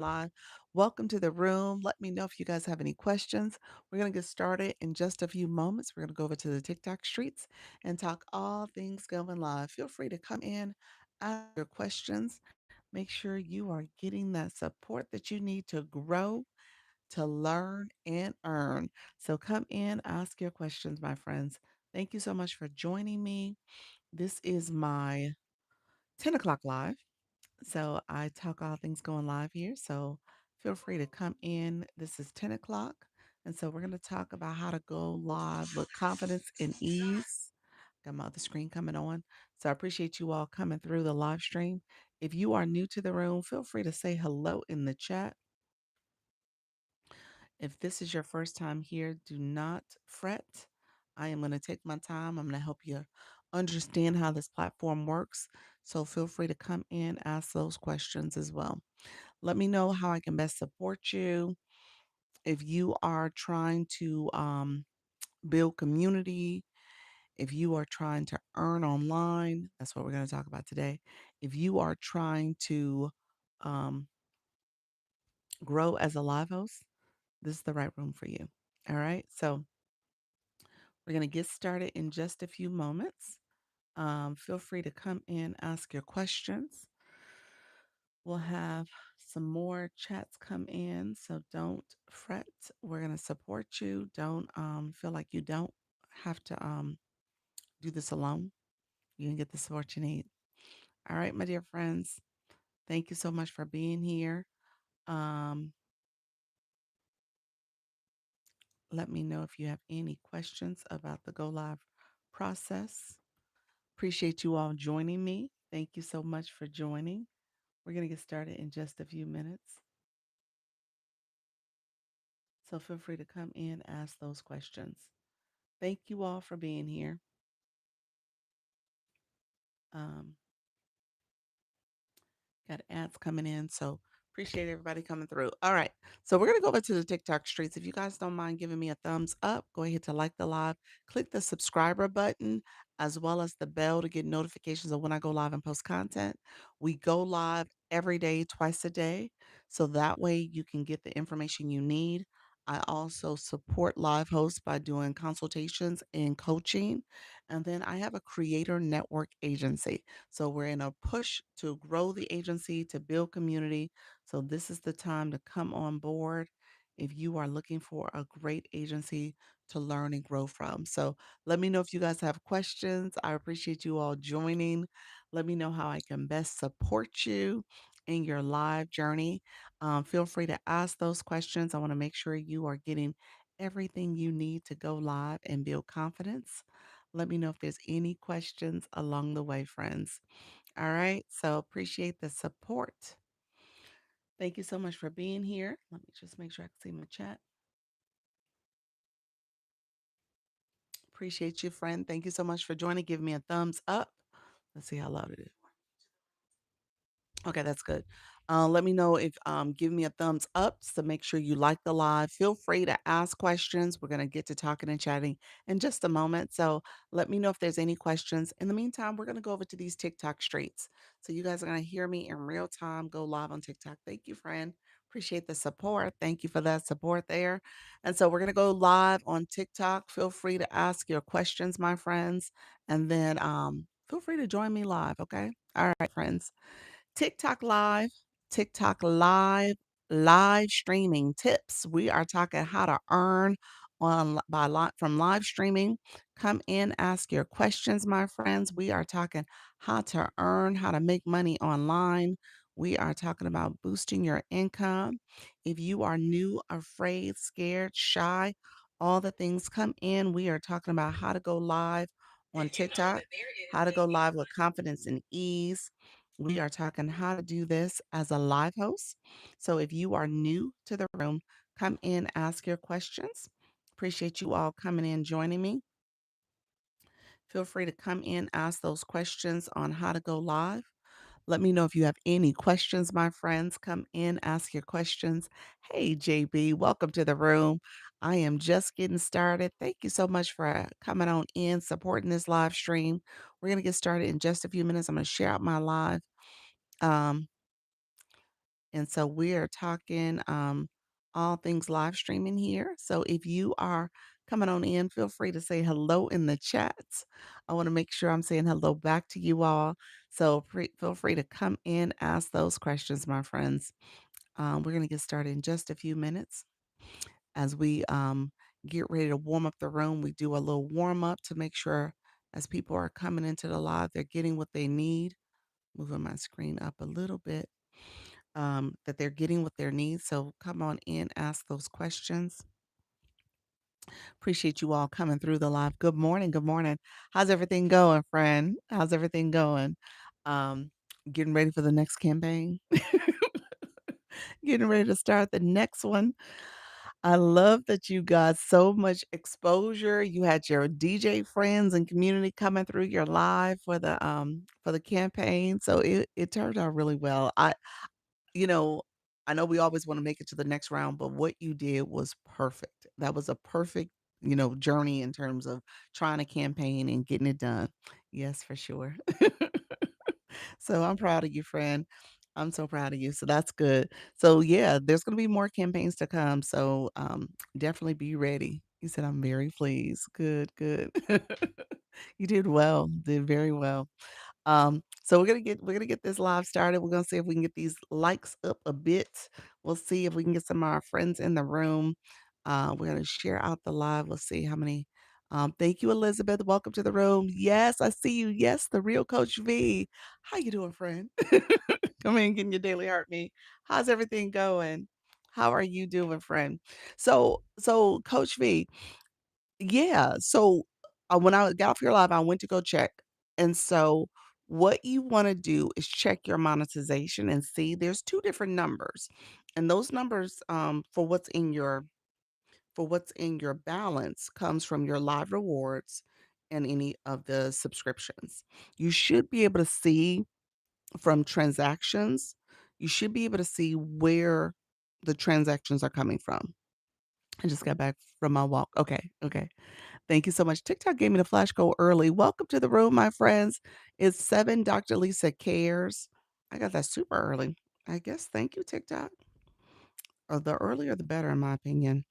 Live. Welcome to the room. Let me know if you guys have any questions. We're going to get started in just a few moments. We're going to go over to the TikTok streets and talk all things going live. Feel free to come in, ask your questions. Make sure you are getting that support that you need to grow, to learn, and earn. So come in, ask your questions, my friends. Thank you so much for joining me. This is my 10 o'clock live. So I talk all things going live here. So feel free to come in. This is 10 o'clock. And so we're going to talk about how to go live with confidence and ease. Got my other screen coming on. So I appreciate you all coming through the live stream. If you are new to the room, feel free to say hello in the chat. If this is your first time here, do not fret. I am going to take my time. I'm going to help you understand how this platform works. So feel free to come in, ask those questions as well. Let me know how I can best support you. If you are trying to build community, if you are trying to earn online, that's what we're going to talk about today. If you are trying to um, grow as a live host, this is the right room for you. All right. So we're going to get started in just a few moments. Feel free to come in, ask your questions. We'll have some more chats come in, so don't fret. We're going to support you. Don't feel like you don't have to do this alone. You can get the support you need. All right, my dear friends. Thank you so much for being here. Um, Let me know if you have any questions about the Go Live process. Appreciate you all joining me. Thank you so much for joining. We're going to get started in just a few minutes. So feel free to come in, ask those questions. Thank you all for being here. Um, Got ads coming in. So appreciate everybody coming through. All right. So we're going to go over to the TikTok streets. If you guys don't mind giving me a thumbs up, go ahead to like the live, click the subscriber button, as well as the bell to get notifications of when I go live and post content. We go live every day, twice a day. So that way you can get the information you need. I also support live hosts by doing consultations and coaching. And then I have a creator network agency. So we're in a push to grow the agency, to build community. So this is the time to come on board if you are looking for a great agency to learn and grow from. So let me know if you guys have questions. I appreciate you all joining. Let me know how I can best support you in your live journey. Feel free to ask those questions. I want to make sure you are getting everything you need to go live and build confidence. Let me know if there's any questions along the way, friends. All right. So appreciate the support. Thank you so much for being here. Let me just make sure I can see my chat. Appreciate you, friend. Thank you so much for joining. Give me a thumbs up. Let's see how loud it is. Okay, that's good. Let me know if give me a thumbs up to make sure you like the live. Feel free to ask questions. We're gonna get to talking and chatting in just a moment. So let me know if there's any questions. In the meantime, we're gonna go over to these TikTok streets. So you guys are gonna hear me in real time go live on TikTok. Thank you, friend. Appreciate the support. Thank you for that support there. And so we're gonna go live on TikTok. Feel free to ask your questions, my friends, and then feel free to join me live. Okay. All right, friends. TikTok Live, TikTok Live, live streaming tips. We are talking how to earn from live streaming. Come in, ask your questions, my friends. We are talking how to earn, how to make money online. We are talking about boosting your income. If you are new, afraid, scared, shy, all the things come in. We are talking about how to go live on TikTok, how to go live with confidence and ease. We are talking how to do this as a live host. So if you are new to the room, come in, ask your questions. Appreciate you all coming in, joining me. Feel free to come in, ask those questions on how to go live. Let me know if you have any questions, my friends. Come in, ask your questions. Hey, JB, welcome to the room. I am just getting started. Thank you so much for coming on in, supporting this live stream. We're going to get started in just a few minutes. I'm going to share out my live. Um, And so we are talking all things live streaming here. So if you are coming on in, feel free to say hello in the chats. I want to make sure I'm saying hello back to you all. So feel free to come in, ask those questions, my friends. We're going to get started in just a few minutes as we get ready to warm up the room. We do a little warm up to make sure as people are coming into the live, they're getting what they need. Moving my screen up a little bit, that they're getting what they need. So come on in, ask those questions. Appreciate you all coming through the live. Good morning. Good morning. How's everything going, friend? How's everything going? Um, Getting ready for the next campaign. Getting ready to start the next one. I love that you got so much exposure. You had your DJ friends and community coming through your live for the campaign. So it turned out really well. You know, I know we always want to make it to the next round, but what you did was perfect. That was a perfect, journey in terms of trying to campaign and getting it done. Yes, for sure. So I'm proud of you, friend. I'm so proud of you. So that's good. So yeah, there's gonna be more campaigns to come. So definitely be ready. He said, I'm very pleased. Good, good. You did well, did very well. So we're gonna get this live started. We're gonna see if we can get these likes up a bit. We'll see if we can get some of our friends in the room. We're gonna share out the live. Let's see how many. Thank you, Elizabeth. Welcome to the room. Yes, I see you. Yes, the real Coach V. How you doing, friend? Come in, getting your daily heart me. How's everything going? How are you doing, friend? So Coach V, yeah. So, when I got off your live, I went to go check. And so what you wanna do is check your monetization and see there's 2 different numbers. And those numbers, for what's in your balance comes from your live rewards and any of the subscriptions. You should be able to see from transactions, you should be able to see where the transactions are coming from. I just got back from my walk. Okay, okay. Thank you so much. TikTok gave me the flash go early. Welcome to the room, my friends. It's 7 Dr. Lisa Cares. I got that super early. I guess thank you, TikTok. The earlier the better, in my opinion.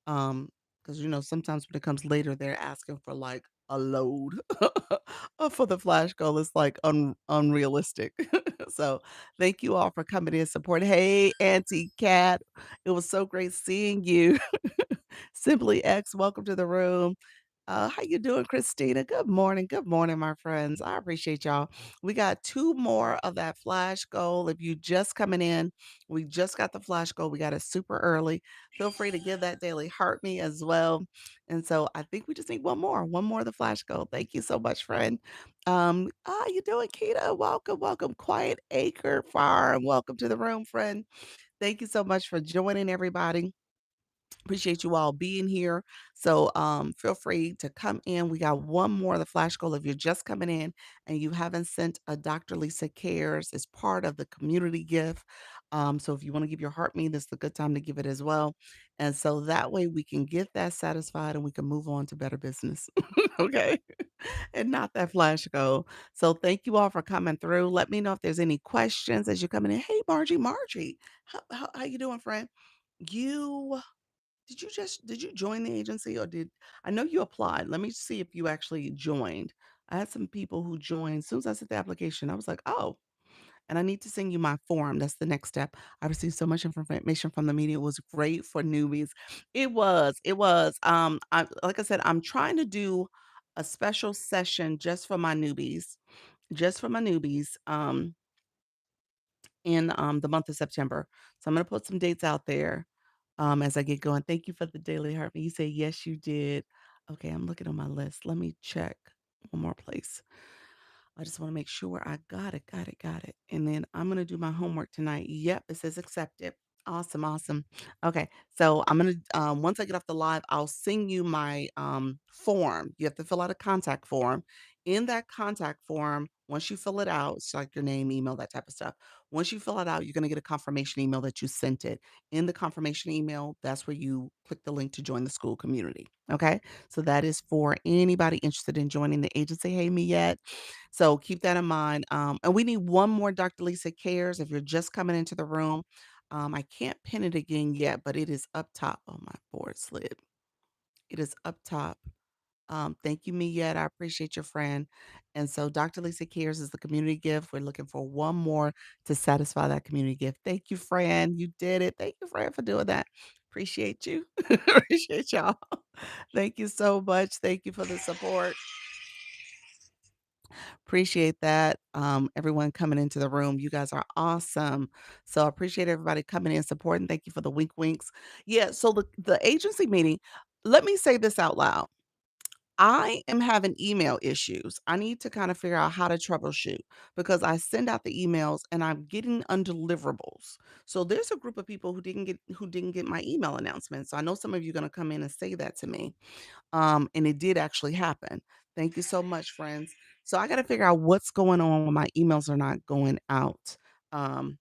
Because sometimes when it comes later, they're asking for like a load for the flash goal. It's like unrealistic. So thank you all for coming in support. Hey, Auntie Cat. It was so great seeing you. Simply X, welcome to the room. How you doing, Christina? Good morning, my friends. I appreciate y'all. We got 2 more of that flash goal. If you just coming in, we just got the flash goal. We got it super early. Feel free to give that daily heart me as well. And so I think we just need one more of the flash goal. Thank you so much, friend. How you doing, Keita? Welcome, welcome. Quiet Acre Farm. Welcome to the room, friend. Thank you so much for joining everybody. Appreciate you all being here. So feel free to come in. We got one more of the flash goal. If you're just coming in and you haven't sent a Dr. Lisa Cares as part of the community gift. So if you want to give your heart me, this is a good time to give it as well. And so that way we can get that satisfied and we can move on to better business. Okay. And not that flash goal. So thank you all for coming through. Let me know if there's any questions as you're coming in. Hey, Margie, how you doing, friend? You did you join the agency or did I know you applied. Let me see if you actually joined. I had some people who joined. As soon as I sent the application, I was like, oh, and I need to send you my form. That's the next step. I received so much information from the media. It was great for newbies. It was. I like I said, I'm trying to do a special session just for my newbies. Just for my newbies. In the month of September. So I'm gonna put some dates out there as I get going. Thank you for the daily heart. You say yes, you did. Okay, I'm looking on my list. Let me check one more place. I just want to make sure I got it. And then I'm gonna do my homework tonight. Yep, it says accepted. Awesome, awesome. Okay, so I'm gonna once I get off the live, I'll send you my form. You have to fill out a contact form, In that contact form, once you fill it out, it's like your name, email, that type of stuff. Once you fill it out, you're gonna get a confirmation email that you sent it. In the confirmation email, that's where you click the link to join the school community. Okay. So that is for anybody interested in joining the agency. Hey, me yet? So keep that in mind. And we need one more Dr. Lisa Cares. If you're just coming into the room, I can't pin it again yet, but it is up top. Oh, my board slid. It is up top. Thank you, me yet. I appreciate your friend. And so Dr. Lisa Cares is the community gift. We're looking for one more to satisfy that community gift. Thank you, Fran. You did it. Thank you, Fran, for doing that. Appreciate you. Appreciate y'all. Thank you so much. Thank you for the support. Appreciate that. Everyone coming into the room. You guys are awesome. So I appreciate everybody coming in, supporting. Thank you for the wink winks. Yeah. So the agency meeting, let me say this out loud. I am having email issues. I need to kind of figure out how to troubleshoot because I send out the emails and I'm getting undeliverables. So there's a group of people who didn't get my email announcement. So I know some of you are going to come in and say that to me. And it did actually happen. Thank you so much, friends. So I got to figure out what's going on when my emails are not going out. I'm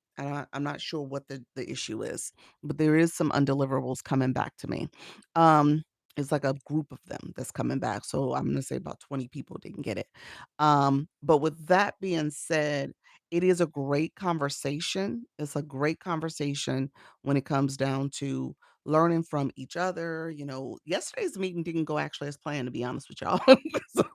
not sure what the issue is, but there is some undeliverables coming back to me. It's like a group of them that's coming back. So I'm going to say about 20 people didn't get it. But with that being said, it is a great conversation. It's a great conversation when it comes down to learning from each other. Yesterday's meeting didn't go actually as planned, to be honest with y'all. So,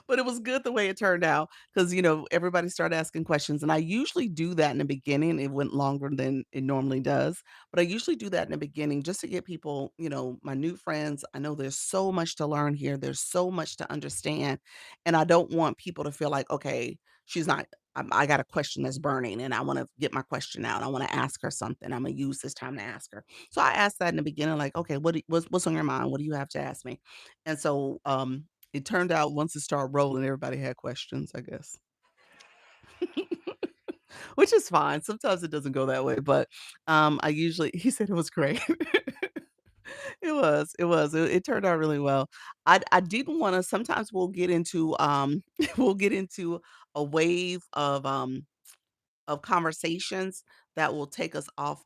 but it was good the way it turned out because, everybody started asking questions. And I usually do that in the beginning. It went longer than it normally does. But I usually do that in the beginning just to get people, my new friends. I know there's so much to learn here, there's so much to understand. And I don't want people to feel like, okay, she's not. I got a question that's burning and I want to get my question out. I want to ask her something. I'm going to use this time to ask her. So I asked that in the beginning, like, okay, what's on your mind? What do you have to ask me? And so it turned out once it started rolling, everybody had questions, I guess, which is fine. Sometimes it doesn't go that way, but I usually, he said it was great. It turned out really well. I didn't want to. Sometimes we'll get into we'll get into a wave of conversations that will take us off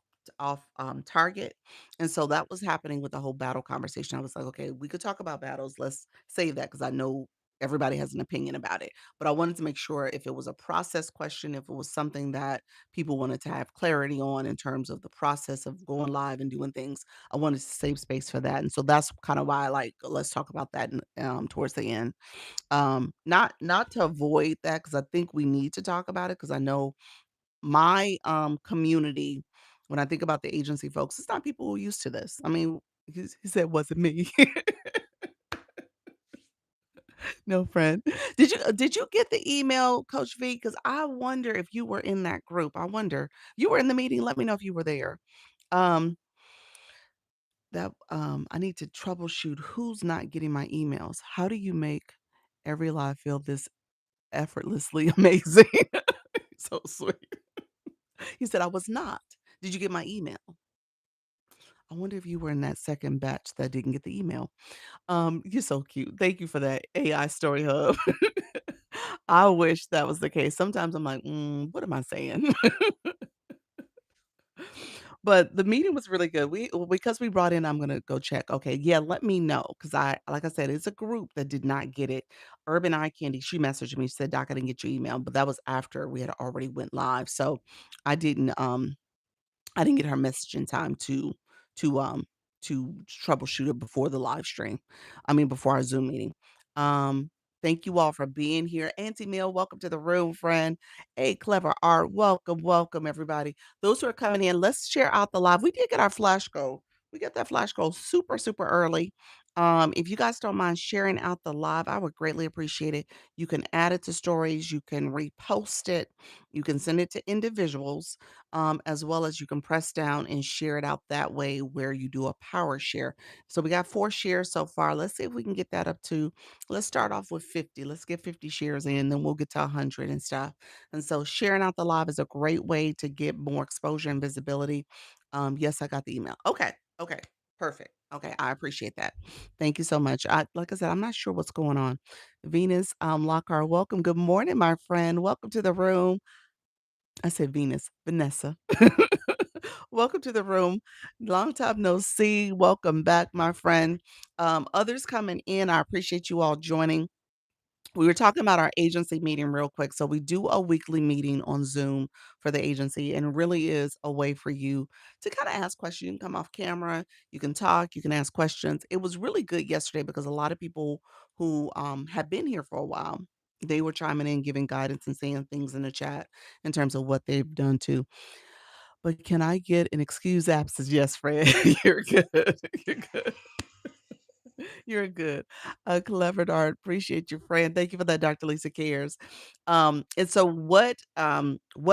target. And so that was happening with the whole battle conversation. I was like, okay, we could talk about battles. Let's save that because I know everybody has an opinion about it. But I wanted to make sure if it was a process question, if it was something that people wanted to have clarity on in terms of the process of going live and doing things, I wanted to save space for that. And so that's kind of why I like let's talk about that towards the end. Not to avoid that because I think we need to talk about it because I know my, community, when I think about the agency folks, it's not people who are used to this. I mean, he said, "Wasn't me." No, friend. Did you get the email, Coach V? Because I wonder if you were in that group. I wonder. You were in the meeting, let me know if you were there. Um, I need to troubleshoot who's not getting my emails. How do you make every live feel this effortlessly amazing? So sweet. He said, "I was not. Did you get my email?" I wonder if you were in that second batch that didn't get the email. You're so cute. Thank you for that AI story hub. I wish that was the case. Sometimes I'm like, what am I saying? But the meeting was really good. Because we brought in, I'm gonna go check. Okay, yeah, let me know because like I said, it's a group that did not get it. Urban Eye Candy, she messaged me, she said, "Doc, I didn't get your email," but that was after we had already went live, so I didn't. I didn't get her message in time to, um to troubleshoot it before the live stream. I mean, before our Zoom meeting. Um, Thank you all for being here. Auntie Mill, welcome to the room, friend. Hey, Clever Art, welcome, welcome, everybody. Those who are coming in, let's share out the live. We did get our flash goal. We got that flash goal super, super early. If you guys don't mind sharing out the live, I would greatly appreciate it. You can add it to stories, you can repost it, you can send it to individuals, as well as you can press down and share it out that way where you do a power share. So we got 4 shares so far. Let's see if we can get that up to, let's start off with 50. Let's get 50 shares in, then we'll get to 100 and stuff. And so sharing out the live is a great way to get more exposure and visibility. Yes, I got the email. Okay. Okay. Perfect. Okay, I appreciate that. Thank you so much. Like I said, I'm not sure what's going on. Venus Lockhart, welcome. Good morning, my friend. Welcome to the room. I said Venus, Vanessa. Welcome to the room. Long time no see. Welcome back, my friend. Others coming in, I appreciate you all joining. We were talking about our agency meeting real quick. So we do a weekly meeting on Zoom for the agency, and it really is a way for you to kind of ask questions. You can come off camera, you can talk, you can ask questions. It was really good yesterday because a lot of people who have been here for a while, they were chiming in, giving guidance and saying things in the chat in terms of what they've done too. But can I get an excuse absence? Yes, Fred. You're good. You're good. You're good. Clever Dart. Appreciate your friend. Thank you for that, Dr. Lisa Cares. And so what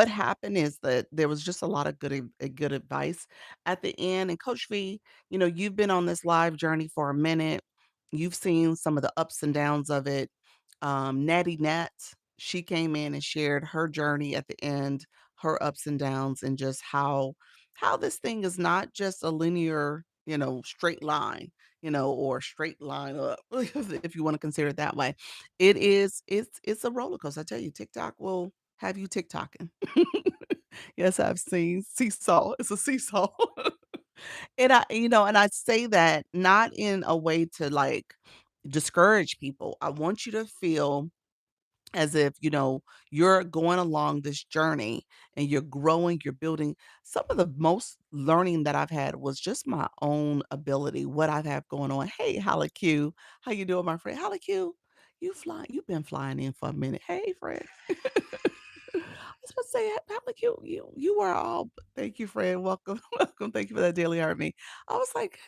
happened is that there was just a lot of good advice at the end. And Coach V, you've been on this live journey for a minute. You've seen some of the ups and downs of it. Natty Nat, she came in and shared her journey at the end, her ups and downs, and just how this thing is not just a linear, straight line, or straight line up, if you want to consider it that way. It's a roller coaster. I tell you, TikTok will have you TikToking. Yes, I've seen seesaw. It's a seesaw. And I say that not in a way to like discourage people. I want you to feel as if, you're going along this journey and you're growing, you're building. Some of the most learning that I've had was just my own ability, what I have going on. Hey, Q, how you doing, my friend? Q, you've been flying in for a minute. Hey, friend. I was supposed to say, Q, you are all thank you, friend. Welcome, welcome. Thank you for that daily heart me. I was like,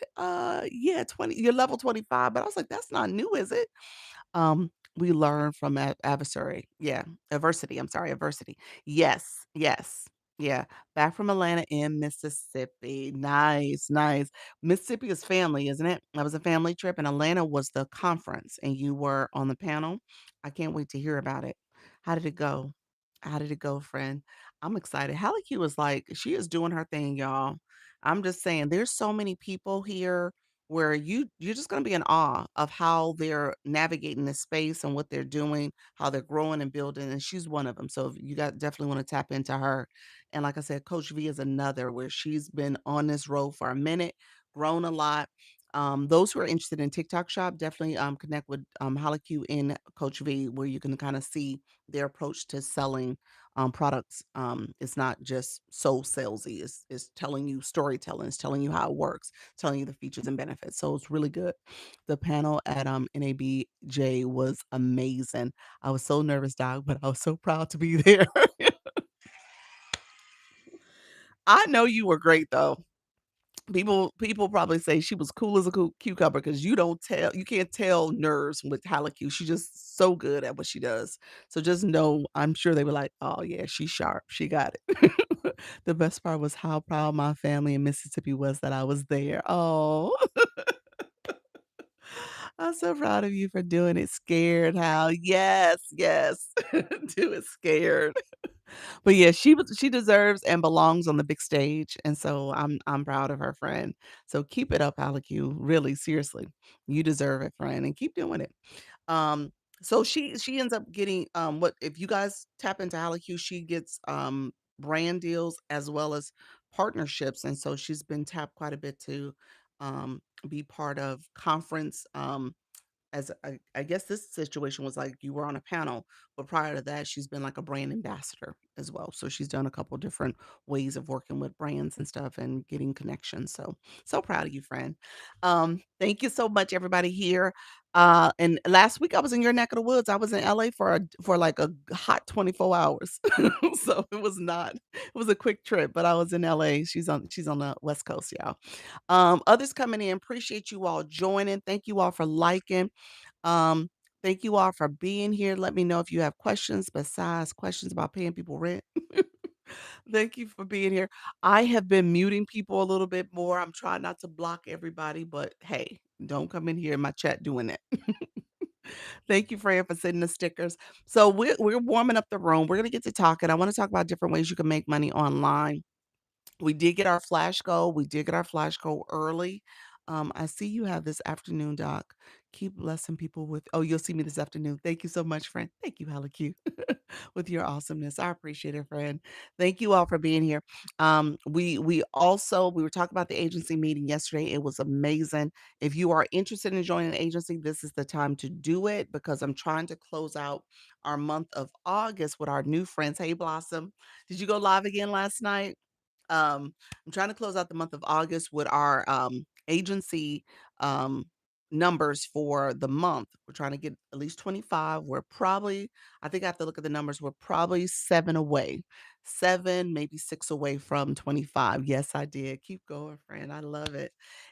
yeah, 20, you're level 25, but I was like, that's not new, is it? We learn from adversary. Yeah, adversity. I'm sorry, adversity. Yes, yes. Yeah, back from Atlanta in Mississippi. Nice, nice. Mississippi is family, isn't it? That was a family trip, and Atlanta was the conference, and you were on the panel. I can't wait to hear about it. How did it go? How did it go, friend? I'm excited. Hallie Q was like, she is doing her thing, y'all. I'm just saying, there's so many people here where you're just gonna be in awe of how they're navigating this space and what they're doing, how they're growing and building, and she's one of them. So you got definitely want to tap into her. And like I said, Coach V is another where she's been on this road for a minute, grown a lot. Those who are interested in TikTok shop, definitely connect with Q in Coach V, where you can kind of see their approach to selling products. It's not just so salesy. It's telling you storytelling. It's telling you how it works, telling you the features and benefits. So it's really good. The panel at NABJ was amazing. I was so nervous, dog, but I was so proud to be there. I know you were great though. People probably say she was cool as a cucumber because you can't tell nerves with Halakyu. She's just so good at what she does. So just know, I'm sure they were like, "Oh yeah, she's sharp. She got it." The best part was how proud my family in Mississippi was that I was there. Oh, I'm so proud of you for doing it scared, Hal. Yes, yes. Do it scared. But yeah, she deserves and belongs on the big stage, and so I'm proud of her, friend. So keep it up, Alecu. Really, seriously, you deserve it, friend, and keep doing it. Um, so she ends up getting what if you guys tap into Alecu, she gets brand deals as well as partnerships, and so she's been tapped quite a bit to be part of conference as I guess this situation was like you were on a panel, but prior to that, she's been like a brand ambassador as well. So she's done a couple different ways of working with brands and stuff and getting connections. So so proud of you, friend. Thank you so much, everybody here. And last week I was in your neck of the woods. I was in LA for like a hot 24 hours. So it was a quick trip, but I was in LA. She's on the West Coast, y'all. Others coming in, appreciate you all joining. Thank you all for liking. Um, Thank you all for being here. Let me know if you have questions besides questions about paying people rent. Thank you for being here. I have been muting people a little bit more. I'm trying not to block everybody, but hey, don't come in here in my chat doing that. Thank you, Freya, for sending the stickers. So we're warming up the room. We're gonna get to talking. I want to talk about different ways you can make money online. We did get our flash goal. We did get our flash goal early. I see you have this afternoon, doc. Keep blessing people with oh, you'll see me this afternoon. Thank you so much, friend. Thank you, Hella Q, with your awesomeness. I appreciate it, friend. Thank you all for being here. We were talking about the agency meeting yesterday. It was amazing. If you are interested in joining an agency, this is the time to do it because I'm trying to close out our month of August with our new friends. Hey, Blossom. Did you go live again last night? I'm trying to close out the month of August with our agency um, numbers for the month. We're trying to get at least 25. I think I have to look at the numbers. We're probably seven away, seven, maybe six away from 25. Yes, I did. Keep going, friend. I love it.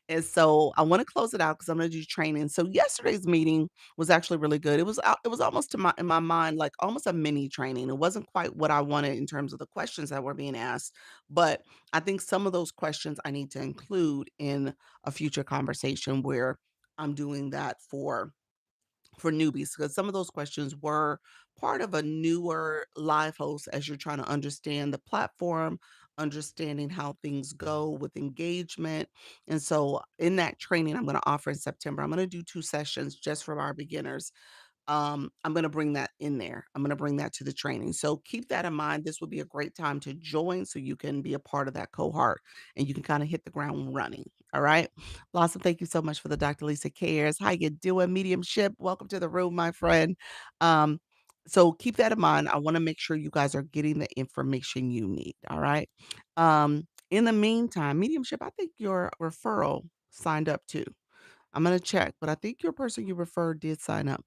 And so I want to close it out because I'm going to do training. So yesterday's meeting was actually really good. It was almost in my mind like almost a mini training. It wasn't quite what I wanted in terms of the questions that were being asked, but I think some of those questions I need to include in a future conversation where I'm doing that for newbies because some of those questions were part of a newer live host as you're trying to understand the platform, understanding how things go with engagement. And so in that training I'm going to offer in September, I'm going to do two sessions just for our beginners. I'm going to bring that in there. I'm going to bring that to the training. So keep that in mind. This would be a great time to join so you can be a part of that cohort and you can kind of hit the ground running. All right. Blossom, thank you so much for the Dr. Lisa Cares. How you doing, mediumship? Welcome to the room, my friend. Um, so keep that in mind. I want to make sure you guys are getting the information you need. All right. In the meantime, mediumship, I think your referral signed up too. I'm going to check, but I think your person you referred did sign up.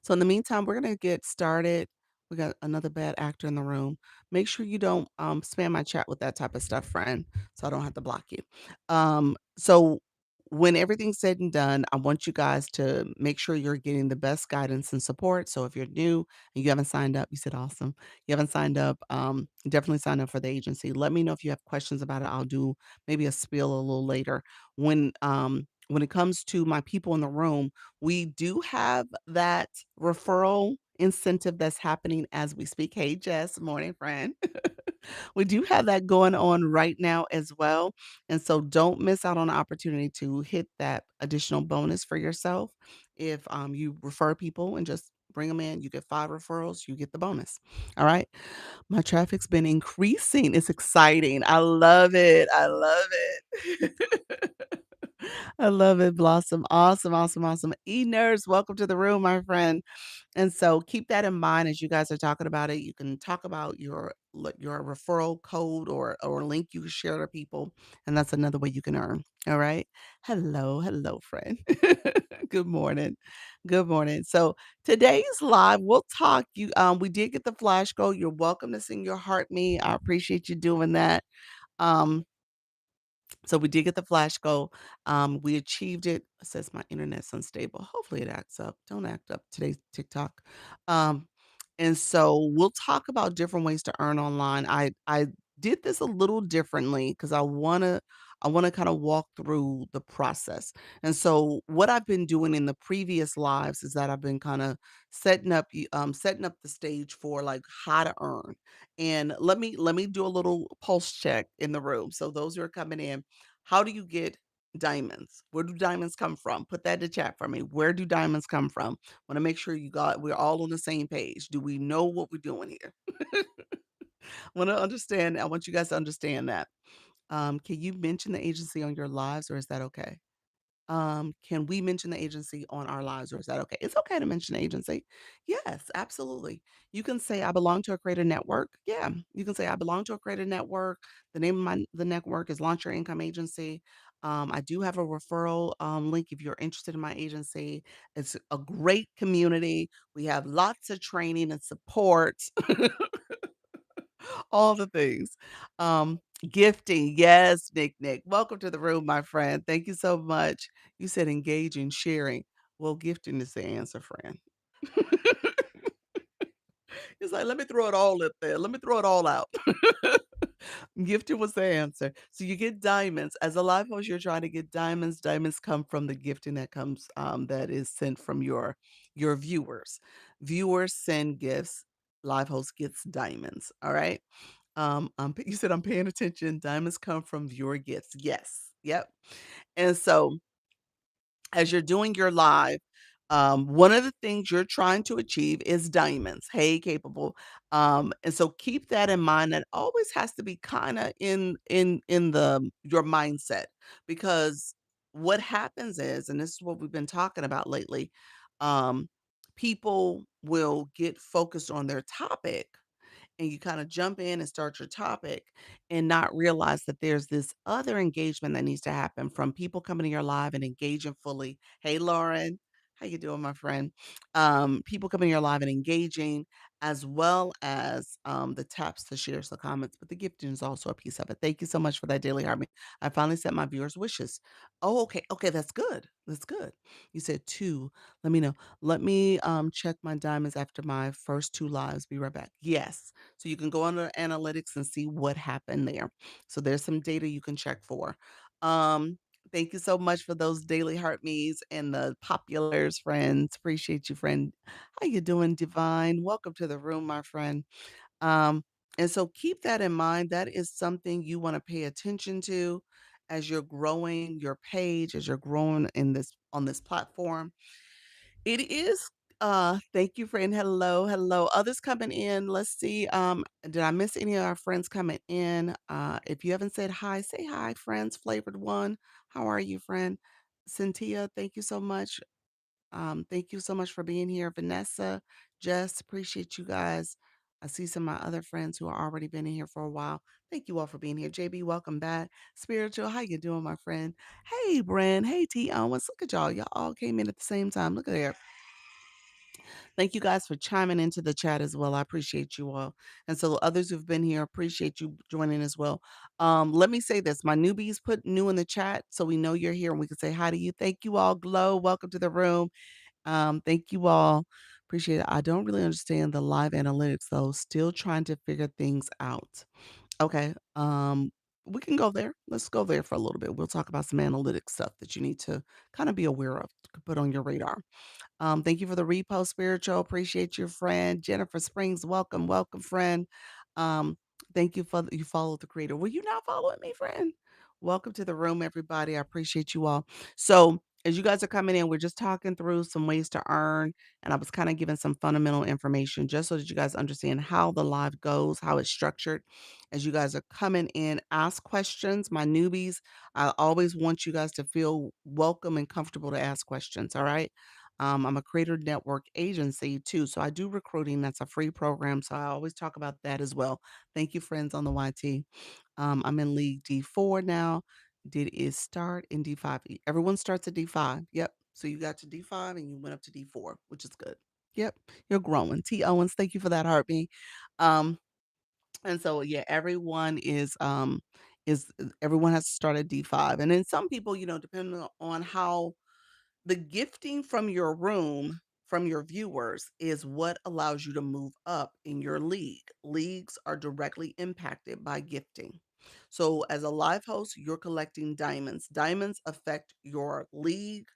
So in the meantime, we're gonna get started. We got another bad actor in the room. Make sure you don't spam my chat with that type of stuff, friend, so I don't have to block you. So when everything's said and done, I want you guys to make sure you're getting the best guidance and support. So if you're new and you haven't signed up, you said awesome. You haven't signed up, definitely sign up for the agency. Let me know if you have questions about it. I'll do maybe a spiel a little later. When it comes to my people in the room, we do have that referral incentive that's happening as we speak. Hey, Jess, morning, friend. We do have that going on right now as well. And so don't miss out on the opportunity to hit that additional bonus for yourself. If you refer people and just bring them in, you get 5 referrals, you get the bonus. All right. My traffic's been increasing. It's exciting. I love it. I love it. I love it, Blossom. Awesome, awesome, awesome. E-Nurse, welcome to the room, my friend. And so keep that in mind as you guys are talking about it. You can talk about your referral code or link you can share to people, and that's another way you can earn. All right. Hello, hello, friend. Good morning. Good morning. So today's live, we'll talk. We did get the flash go. You're welcome to sing your heart me. I appreciate you doing that. Um, so we did get the flash goal. We achieved it. It says my internet's unstable. Hopefully it acts up. Don't act up today's TikTok. Um, and so we'll talk about different ways to earn online. I did this a little differently because I wanna kind of walk through the process. And so what I've been doing in the previous lives is that I've been kind of setting up the stage for like how to earn. And let me do a little pulse check in the room. So those who are coming in, how do you get diamonds? Where do diamonds come from? Put that in the chat for me. Where do diamonds come from? Want to make sure we're all on the same page. Do we know what we're doing here? I want you guys to understand that. Can you mention the agency on your lives or is that okay? Can we mention the agency on our lives or is that okay? It's okay to mention the agency. Yes, absolutely. You can say I belong to a creator network. Yeah, you can say I belong to a creator network. The name of the network is Launch Your Income Agency. I do have a referral link if you're interested in my agency. It's a great community. We have lots of training and support. All the things. Um, Gifting. Yes, Nick. Welcome to the room, my friend. Thank you so much. You said engaging, sharing. Well, gifting is the answer, friend. It's like, let me throw it all up there. Let me throw it all out. Gifting was the answer. So you get diamonds. As a life coach, you're trying to get diamonds. Diamonds come from the gifting that is sent from your viewers. Viewers send gifts. Live host gets diamonds. All right. You said I'm paying attention. Diamonds come from viewer gifts. Yes. Yep. And so as you're doing your live, one of the things you're trying to achieve is diamonds. Hey, capable. And so keep that in mind. That always has to be kind of in the your mindset because what happens is, and this is what we've been talking about lately, um, people will get focused on their topic and you kind of jump in and start your topic and not realize that there's this other engagement that needs to happen from people coming to your live and engaging fully. Hey, Lauren, how you doing, my friend? People coming to your live and engaging, as well as the taps, the shares, the comments, but the gifting is also a piece of it. Thank you so much for that daily harmony. I finally set my viewers' wishes. Oh, okay, okay, that's good. That's good. You said two. Let me know. Let me check my diamonds after my first two lives. Be right back. Yes. So you can go under analytics and see what happened there. So there's some data you can check for. Um, Thank you so much for those daily heart me's and the populars, friends. Appreciate you, friend. How you doing, Divine? Welcome to the room, my friend. Um, and so keep that in mind. That is something you want to pay attention to as you're growing your page, as you're growing in this on this platform. It is, thank you, friend. Hello, hello. Others coming in. Let's see. Did I miss any of our friends coming in? If you haven't said hi, say hi, friends. Flavored one. How are you, friend? Cynthia, thank you so much. Thank you so much for being here. Vanessa, Jess, appreciate you guys. I see some of my other friends who are already been in here for a while. Thank you all for being here. JB, welcome back. Spiritual, how you doing, my friend? Hey, Brand. Hey, T. Owens. Look at y'all. Y'all all came in at the same time. Look at there. Thank you guys for chiming into the chat as well. I appreciate you all. And so others who've been here, appreciate you joining as well. Let me say this. My newbies put new in the chat so we know you're here and we can say hi to you. Thank you all. Glow, welcome to the room. Thank you all. Appreciate it. I don't really understand the live analytics though. Still trying to figure things out. Okay. We can go there. Let's go there for a little bit. We'll talk about some analytics stuff that you need to kind of be aware of, to put on your radar. Thank you for the repost, spiritual. Appreciate your friend. Jennifer Springs, welcome, welcome, friend. Um, Thank you for you followed the creator. Were you not following me, friend? Welcome to the room, everybody. I appreciate you all. So as you guys are coming in, we're just talking through some ways to earn. And I was kind of giving some fundamental information just so that you guys understand how the live goes, how it's structured. As you guys are coming in, ask questions. My newbies, I always want you guys to feel welcome and comfortable to ask questions. All right. I'm a creator network agency too. So I do recruiting. That's a free program. So I always talk about that as well. Thank you, friends on the YT. I'm in League D4 now. Did it start in D5? Everyone starts at D5. Yep. So you got to D5 and you went up to D4, which is good. Yep. You're growing. T. Owens, thank you for that heartbeat. Um, and so yeah, everyone has to start at D5. And then some people, depending on how the gifting from your room, from your viewers, is what allows you to move up in your league. Leagues are directly impacted by gifting. So, as a live host, you're collecting diamonds. Diamonds affect your league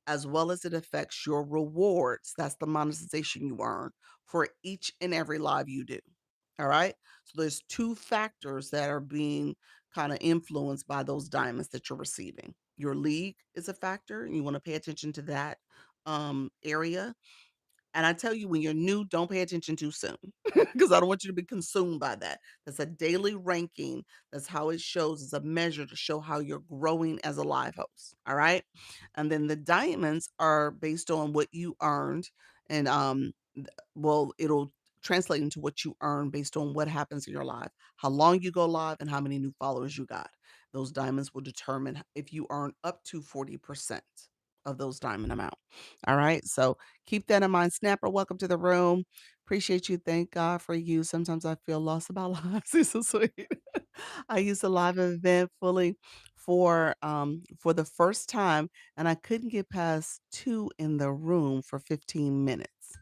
as well as it affects your rewards. That's the monetization you earn for each and every live you do. All right. So, there's two factors that are being kind of influenced by those diamonds that you're receiving. Your league is a factor, and you want to pay attention to that area. And I tell you, when you're new, don't pay attention too soon because I don't want you to be consumed by that. That's a daily ranking. That's how it shows. It's a measure to show how you're growing as a live host. All right. And then the diamonds are based on what you earned. And well, it'll translate into what you earn based on what happens in your live, how long you go live, and how many new followers you got. Those diamonds will determine if you earn up to 40% of those diamond amount. All right. So keep that in mind. Snapper, welcome to the room. Appreciate you. Thank God for you. Sometimes I feel lost about lives. It's so sweet. I used a live event fully for the first time, and I couldn't get past two in the room for 15 minutes.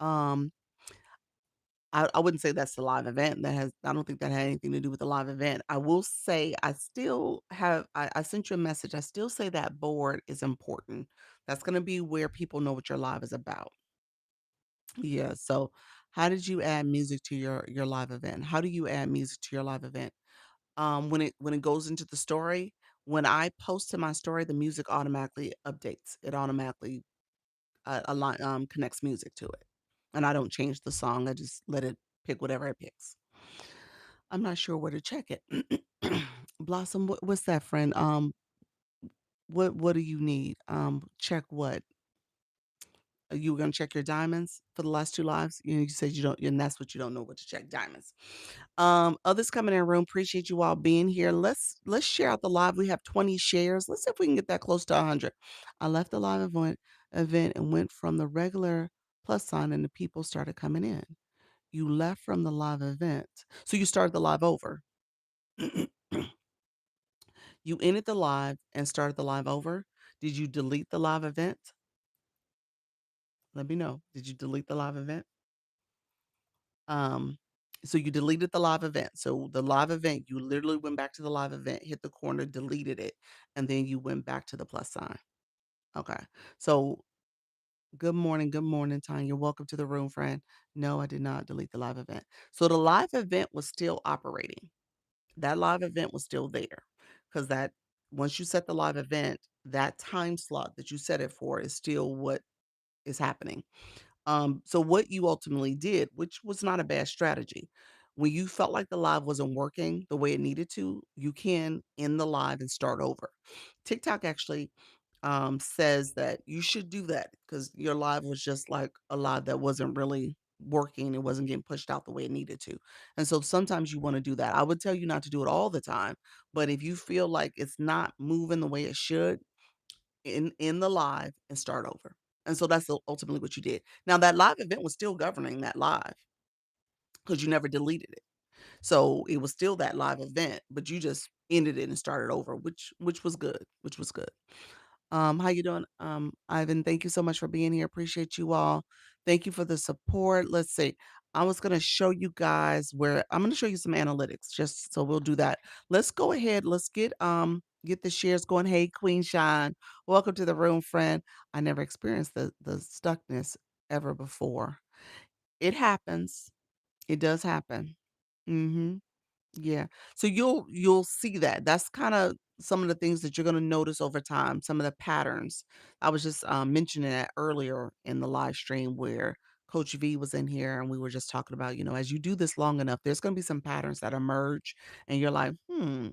Um, I wouldn't say that's the live event. I don't think that had anything to do with the live event. I will say I still have I sent you a message. I still say that board is important. That's gonna be where people know what your live is about. Yeah. So how did you add music to your live event? How do you add music to your live event? When it goes into the story, When I post to my story, the music automatically updates. It automatically connects music to it, and I don't change the song. I just let it pick whatever it picks. I'm not sure where to check it. Blossom, what's that, friend? What do you need? Check what? You were gonna check your diamonds for the last 2 lives? You said you don't, and that's what you don't know what to check, diamonds. Others coming in the room, appreciate you all being here. Let's share out the live. We have 20 shares. Let's see if we can get that close to 100. I left the live event and went from the regular plus sign, and the people started coming in. You left from the live event. So you started the live over. You ended the live and started the live over. Did you delete the live event? Let me know. Did you delete the live event? Um, so you deleted the live event. So the live event, you literally went back to the live event, hit the corner, deleted it, and then you went back to the plus sign. Okay. So good morning, Tanya. Welcome to the room, friend. No, I did not delete the live event. So the live event was still operating. That live event was still there because that once you set the live event, that time slot that you set it for is still what is happening. So what you ultimately did, which was not a bad strategy, when you felt like the live wasn't working the way it needed to, you can end the live and start over. TikTok actually says that you should do that because your live was just like a live that wasn't really working. It wasn't getting pushed out the way it needed to. And so sometimes you want to do that. I would tell you not to do it all the time, but if you feel like it's not moving the way it should, in the live and start over. And so that's ultimately what you did. Now that live event was still governing that live because you never deleted it. So it was still that live event, but you just ended it and started over, which was good, which was good. How you doing? Ivan, thank you so much for being here. Appreciate you all. Thank you for the support. Let's see. I was going to show you guys where I'm going to show you some analytics just so we'll do that. Let's go ahead. Let's get the shares going. Hey, Queen Shine. Welcome to the room, friend. I never experienced the stuckness ever before. It happens. It does happen. Mhm. Yeah. So you'll see that. That's kinda some of the things that you're gonna notice over time, some of the patterns. I was just, mentioning that earlier in the live stream where Coach V was in here and we were just talking about, as you do this long enough, there's gonna be some patterns that emerge and you're like,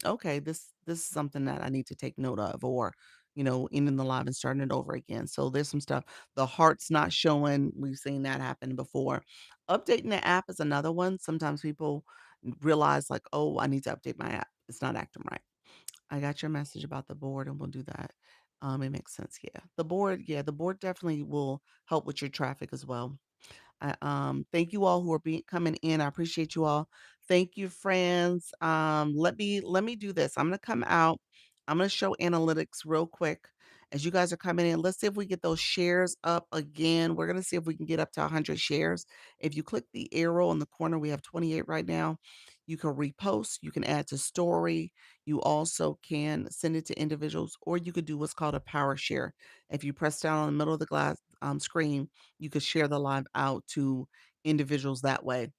okay, this is something that I need to take note of, or, ending the live and starting it over again. So there's some stuff. The heart's not showing. We've seen that happen before. Updating the app is another one. Sometimes people realize like, "Oh, I need to update my app. It's not acting right." I got your message about the board and we'll do that. It makes sense. Yeah, the board definitely will help with your traffic as well. Thank you all who are coming in. I appreciate you all. Thank you, friends. Let me do this. I'm gonna come out. I'm gonna show analytics real quick as you guys are coming in. Let's see if we get those shares up again. We're gonna see if we can get up to 100 shares. If you click the arrow in the corner, we have 28 right now. You can repost. You can add to story. You also can send it to individuals, or you could do what's called a power share. If you press down on the middle of the glass screen, you could share the live out to individuals that way.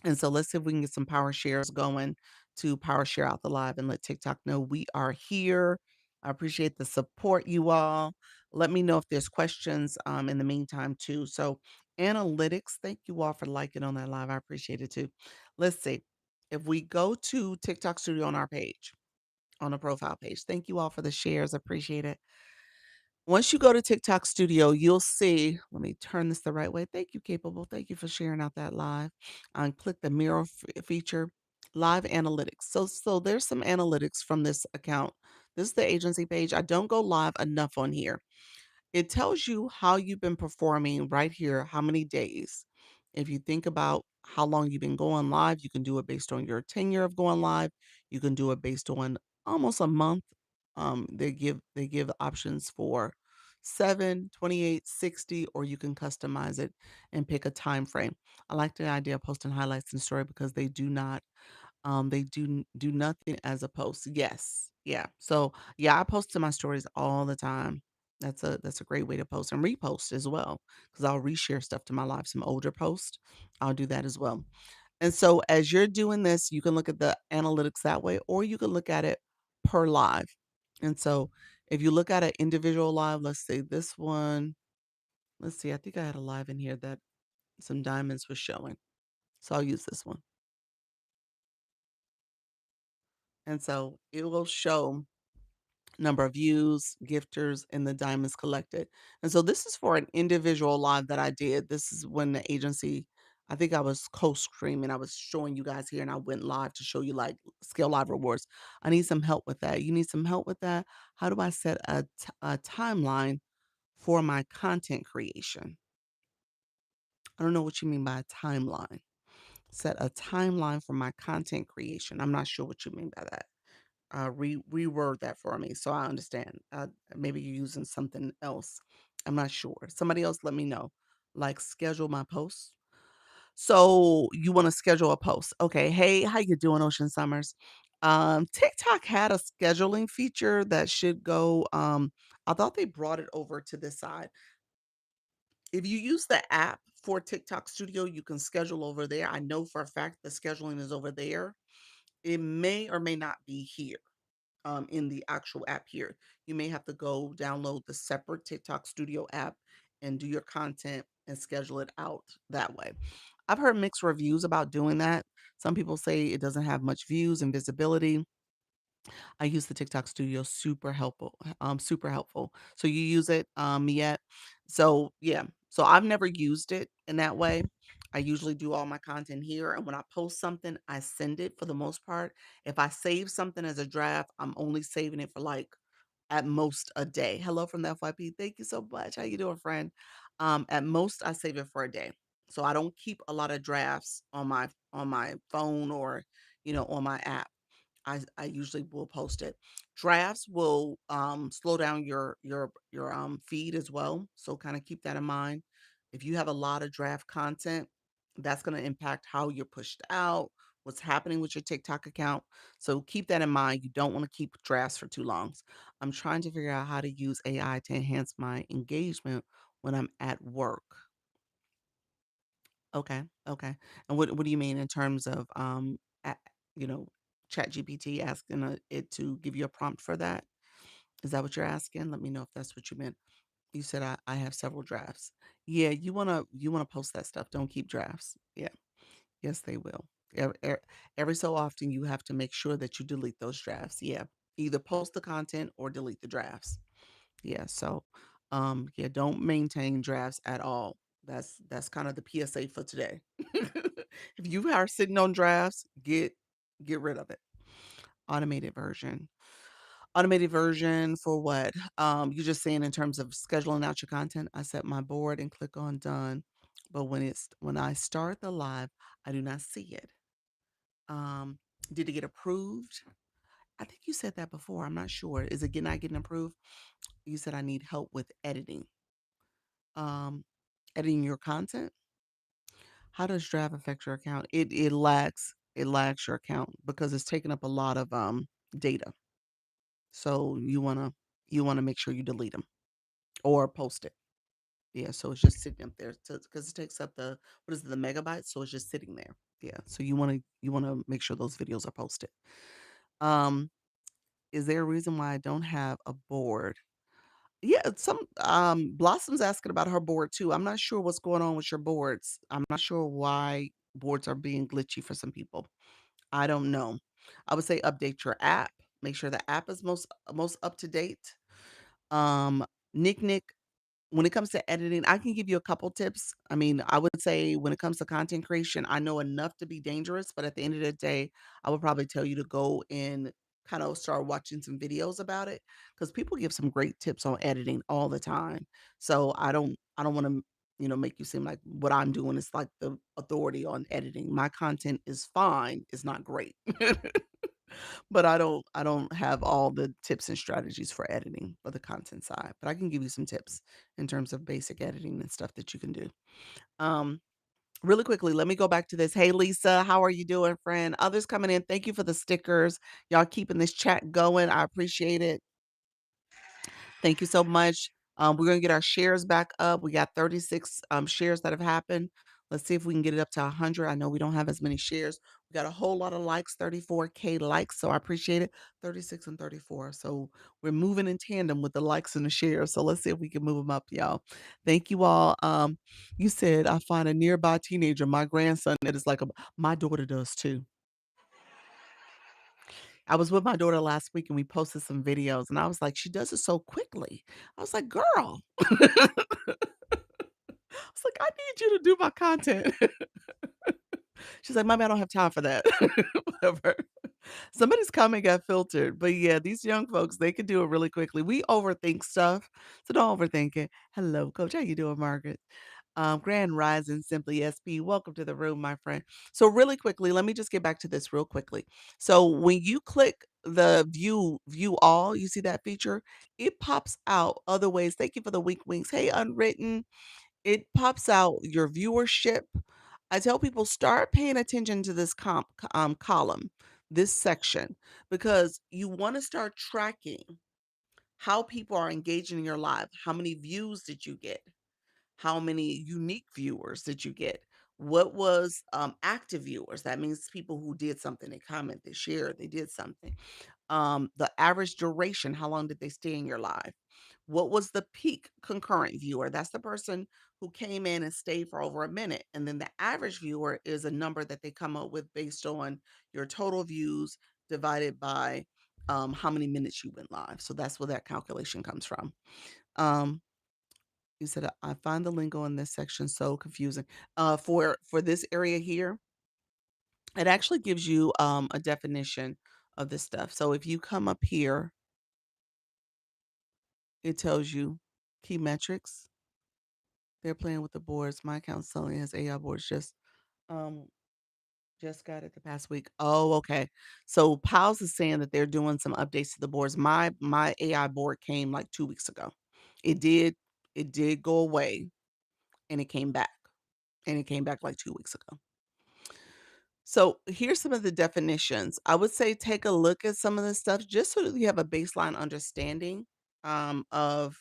And so let's see if we can get some power shares going to power share out the live and let TikTok know we are here. I appreciate the support, you all. Let me know if there's questions in the meantime, too. So, analytics, thank you all for liking on that live. I appreciate it too. Let's see. If we go to TikTok Studio on our page, on the profile page, thank you all for the shares. Appreciate it. Once you go to TikTok Studio, you'll see, let me turn this the right way. Thank you, Capable. Thank you for sharing out that live. Click the mirror feature, live analytics. So there's some analytics from this account. This is the agency page. I don't go live enough on here. It tells you how you've been performing right here, how many days. If you think about how long you've been going live, you can do it based on your tenure of going live. You can do it based on almost a month. They give options for 7, 28, 60, or you can customize it and pick a time frame. I like the idea of posting highlights and story because they do nothing as a post. Yes. Yeah. So, yeah, I post to my stories all the time. That's a great way to post and repost as well, because 'cause I'll reshare stuff to my live, some older posts. I'll do that as well. And so as you're doing this, you can look at the analytics that way, or you can look at it per live. And so if you look at an individual live, let's say this one, let's see, I think I had a live in here that some diamonds was showing. So I'll use this one. And so it will show number of views, gifters, and the diamonds collected. And so this is for an individual live that I did. This is when the agency, I think I was co-streaming. I was showing you guys here and I went live to show you like scale live rewards. I need some help with that. You need some help with that? How do I set a timeline for my content creation? I don't know what you mean by a timeline. Set a timeline for my content creation. I'm not sure what you mean by that. Reword that for me so I understand. Maybe you're using something else. I'm not sure. Somebody else let me know. Like schedule my posts. So you want to schedule a post. Okay. Hey, how you doing, Ocean Summers? TikTok had a scheduling feature that should go. I thought they brought it over to this side. If you use the app for TikTok Studio, you can schedule over there. I know for a fact the scheduling is over there. It may or may not be here in the actual app here. You may have to go download the separate TikTok Studio app and do your content and schedule it out that way. I've heard mixed reviews about doing that. Some people say it doesn't have much views and visibility. I use the TikTok Studio, super helpful. So you use it yet? So yeah, so I've never used it in that way. I usually do all my content here, and when I post something, I send it for the most part. If I save something as a draft, I'm only saving it for like at most a day. Hello from the FYP. Thank you so much. How you doing, friend? At most, I save it for a day. So I don't keep a lot of drafts on my phone or on my app. I usually will post it. Drafts will slow down your feed as well. So kind of keep that in mind. If you have a lot of draft content, that's going to impact how you're pushed out, what's happening with your TikTok account. So keep that in mind. You don't want to keep drafts for too long. I'm trying to figure out how to use AI to enhance my engagement when I'm at work. Okay, okay. And what do you mean in terms of a you know, ChatGPT asking, it to give you a prompt for that? Is that what you're asking? Let me know if that's what you meant. You said I have several drafts. Yeah, you wanna post that stuff. Don't keep drafts. Yeah, yes, they will. Every so often you have to make sure that you delete those drafts. Yeah, either post the content or delete the drafts. Yeah, so, yeah, don't maintain drafts at all. That's kind of the PSA for today. If you are sitting on drafts, get rid of it. Automated version. Automated version for what? You're just saying in terms of scheduling out your content. I set my board and click on done, but when I start the live, I do not see it. Um, did it get approved? I think you said that before. I'm not sure. Is it not getting approved? You said I need help with editing. um, editing your content. How does draft affect your account? It lags your account because it's taking up a lot of data. So you wanna make sure you delete them or post it. Yeah, so it's just sitting up there because it takes up the what is it, the megabytes, so it's just sitting there. Yeah, so you wanna make sure those videos are posted. Um, is there a reason why I don't have a board? Yeah, some Blossom's asking about her board too. I'm not sure what's going on with your boards. I'm not sure why boards are being glitchy for some people. I don't know. I would say update your app. Make sure the app is most up to date. Nick, when it comes to editing, I can give you a couple tips. I mean, I would say when it comes to content creation, I know enough to be dangerous, but at the end of the day, I would probably tell you to go and kind of start watching some videos about it because people give some great tips on editing all the time. So I don't want to make you seem like what I'm doing is like the authority on editing. My content is fine, it's not great. But I don't have all the tips and strategies for editing for the content side, but I can give you some tips in terms of basic editing and stuff that you can do. Um, Really quickly, let me go back to this. Hey Lisa, how are you doing, friend? Others coming in. Thank you for the stickers. Y'all keeping this chat going. I appreciate it. Thank you so much. We're gonna get our shares back up. We got 36 shares that have happened. Let's see if we can get it up to 100. I know we don't have as many shares. We Got a whole lot of likes, 34K likes, so I appreciate it. 36 and 34. So we're moving in tandem with the likes and the shares. So let's see if we can move them up, y'all. Thank you all. You said I find a nearby teenager, my grandson, that is like my daughter does too. I was with my daughter last week and we posted some videos and I was like, she does it so quickly. I was like, girl. I was like, I need you to do my content. She's like, Mommy, I don't have time for that. Whatever. Somebody's comment got filtered, but yeah, these young folks, they can do it really quickly. We overthink stuff, so don't overthink it. Hello, Coach. How you doing, Margaret? Grand Rising, Simply SP. Welcome to the room, my friend. So really quickly, let me just get back to this real quickly. So when you click the view all, you see that feature? It pops out other ways. Thank you for the wink winks. Hey, Unwritten. It pops out your viewership. I tell people start paying attention to this column, this section, because you want to start tracking how people are engaging in your live. How many views did you get? How many unique viewers did you get? What was active viewers? That means people who did something, they comment, they shared, they did something. The average duration, how long did they stay in your live? What was the peak concurrent viewer? That's the person who came in and stayed for over a minute. And then the average viewer is a number that they come up with based on your total views divided by how many minutes you went live. So that's where that calculation comes from. Um, you said I find the lingo in this section so confusing. For this area here, it actually gives you a definition of this stuff. So if you come up here, it tells you key metrics. They're playing with the boards. My account selling has AI boards um just got it the past week. Oh, okay. So Pals is saying that they're doing some updates to the boards. My AI board came like 2 weeks ago. It did it did go away and it came back. And it came back like 2 weeks ago. So here's some of the definitions. I would say take a look at some of this stuff just so that you have a baseline understanding of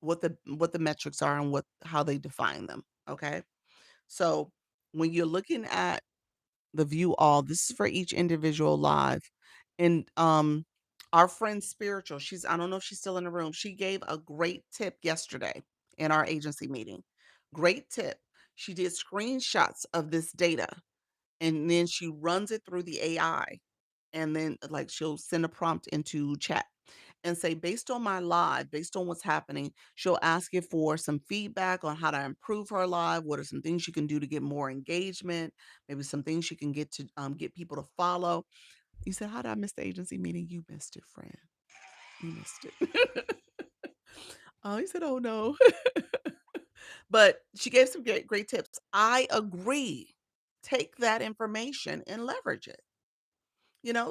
what the metrics are and what how they define them. Okay. So when you're looking at the view all, this is for each individual live. And our friend Spiritual, I don't know if she's still in the room. She gave a great tip yesterday in our agency meeting. Great tip. She did screenshots of this data and then she runs it through the AI and then like she'll send a prompt into chat and say based on my live, based on what's happening, she'll ask it for some feedback on how to improve her live. What are some things you can do to get more engagement? Maybe some things you can get to get people to follow. You said, how did I miss the agency meeting? You missed it, friend. You missed it. Oh, he said, oh no. But she gave some great tips. I agree. Take that information and leverage it.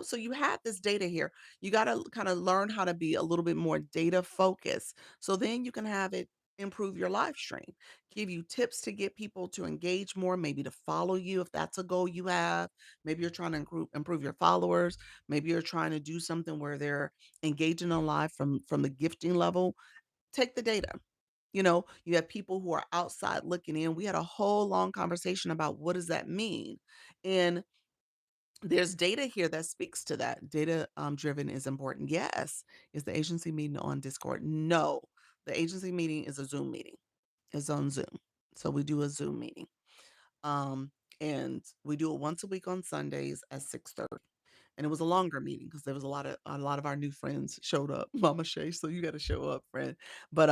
So you have this data here. You got to kind of learn how to be a little bit more data focused. So then you can have it improve your live stream, give you tips to get people to engage more, maybe to follow you if that's a goal you have. Maybe you're trying to improve your followers. Maybe you're trying to do something where they're engaging on live from the gifting level. Take the data. You have people who are outside looking in. We had a whole long conversation about what does that mean? And there's data here that speaks to that. Data driven is important. Yes. Is the agency meeting on Discord? No. The agency meeting is a Zoom meeting. It's on Zoom. So we do a Zoom meeting. Um, and we do it once a week on Sundays at 6:30. And it was a longer meeting because there was a lot of our new friends showed up, Mama Shay. So you got to show up, friend. But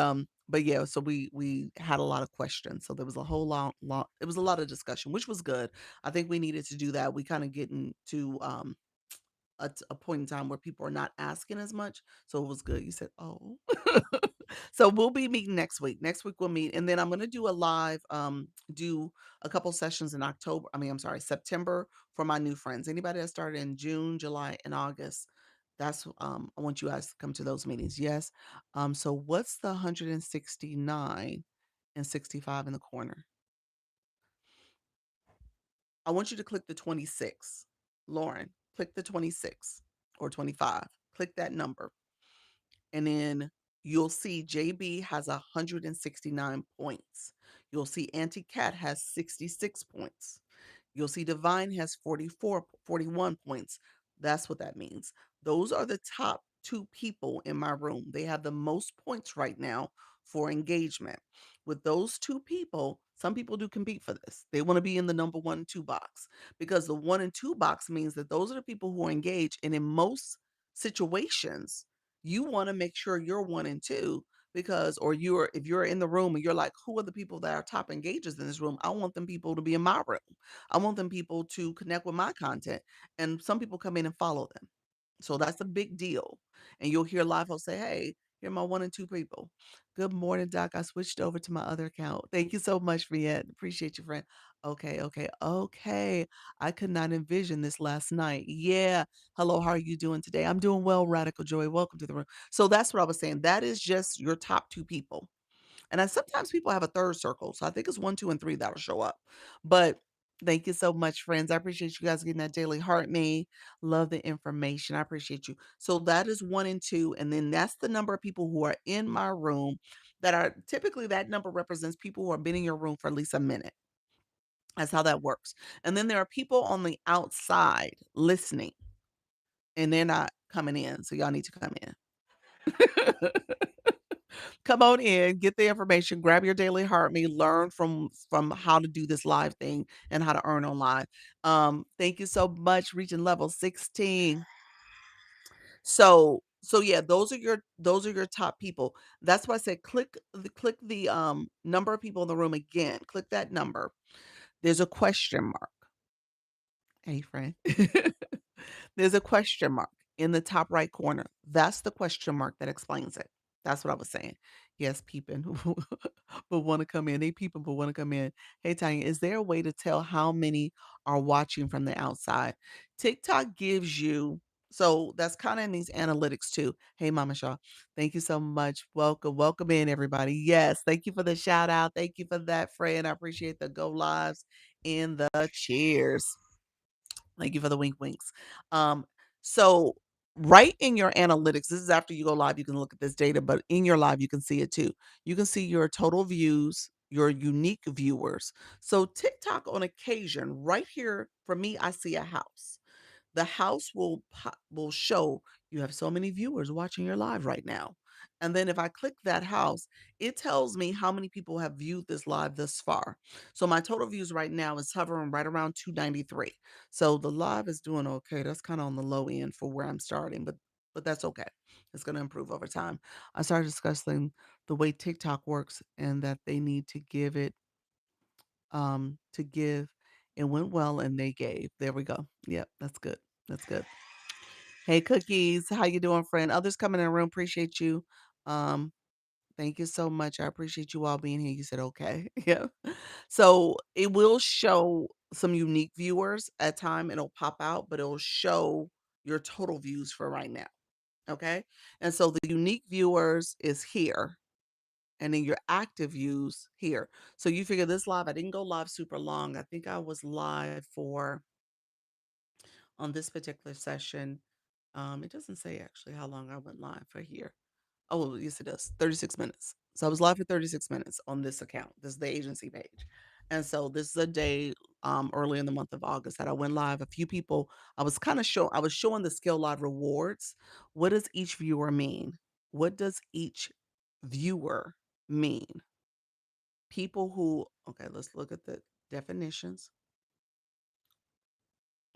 yeah, so we had a lot of questions. So there was a whole lot it was a lot of discussion, which was good. I think we needed to do that. We kind of getting to a point in time where people are not asking as much. So it was good. You said, oh. So we'll be meeting next week. Next week we'll meet. And then I'm gonna do a live, do a couple sessions in October. I mean, I'm sorry, September for my new friends. Anybody that started in June, July, and August. That's I want you guys to come to those meetings. Yes. So what's the 169 and 65 in the corner? I want you to click the 26. Lauren, click the 26 or 25. Click that number. And then you'll see JB has 169 points. You'll see Auntie Cat has 66 points. You'll see Divine has 44, 41 points. That's what that means. Those are the top two people in my room. They have the most points right now for engagement. With those two people, some people do compete for this. They want to be in the number one and two box because the one and two box means that those are the people who are engaged. And in most situations, you want to make sure you're one and two because, or you're, if you're in the room and you're like, who are the people that are top engagers in this room? I want them people to be in my room. I want them people to connect with my content. And some people come in and follow them. So that's a big deal. And you'll hear live hosts say, hey, here are my one and two people. Good morning, Doc. I switched over to my other account. Thank you so much, Viet. Appreciate you, friend. Okay, okay, okay. I could not envision this last night. Yeah. Hello, how are you doing today? I'm doing well, Radical Joy. Welcome to the room. So that's what I was saying. That is just your top two people. And I sometimes people have a third circle. So I think it's 1, 2, and 3 that'll show up. But thank you so much, friends. I appreciate you guys getting that daily heart me. Love the information. I appreciate you. So that is 1 and 2. And then that's the number of people who are in my room that are typically that number represents people who have been in your room for at least a minute. That's how that works. And then there are people on the outside listening and they're not coming in. So y'all need to come in. Come on in, get the information, grab your daily heart me, learn from how to do this live thing and how to earn on live. Thank you so much, reaching level 16. So yeah, those are your top people. That's why I said click the number of people in the room again. Click that number. There's a question mark. Hey, friend. There's a question mark in the top right corner. That's the question mark that explains it. That's what I was saying. Yes, peeping, but want to come in. They peeping, but want to come in. Hey, Tanya, is there a way to tell how many are watching from the outside? TikTok gives you, so that's kind of in these analytics too. Hey, Mama Shaw, thank you so much. Welcome, welcome in, everybody. Yes, thank you for the shout out. Thank you for that, friend. I appreciate the go lives in the cheers. Thank you for the wink winks. Um, so right in your analytics, this is after you go live, you can look at this data, but in your live, you can see it too. You can see your total views, your unique viewers. So TikTok on occasion, right here, for me, I see a house. The house will show you have so many viewers watching your live right now. And then if I click that house, it tells me how many people have viewed this live thus far. So my total views right now is hovering right around 293. So the live is doing okay. That's kind of on the low end for where I'm starting, but that's okay. It's going to improve over time. I started discussing the way TikTok works and that they need to give it to give. It went well and they gave. There we go. Yep, that's good. That's good. Hey, Cookies, how you doing, friend? Others coming in the room, appreciate you. Um, thank you so much. I appreciate you all being here. You said okay. Yeah. So it will show some unique viewers at time. It'll pop out, but it'll show your total views for right now. Okay. And so the unique viewers is here. And then your active views here. So you figure this live, I didn't go live super long. I think I was live for on this particular session. It doesn't say actually how long I went live for here. Oh, well, yes, it does. 36 minutes. So I was live for 36 minutes on this account. This is the agency page. And so this is a day early in the month of August that I went live. A few people, I was showing the Skill Live rewards. What does each viewer mean? What does each viewer mean? People who, okay, let's look at the definitions.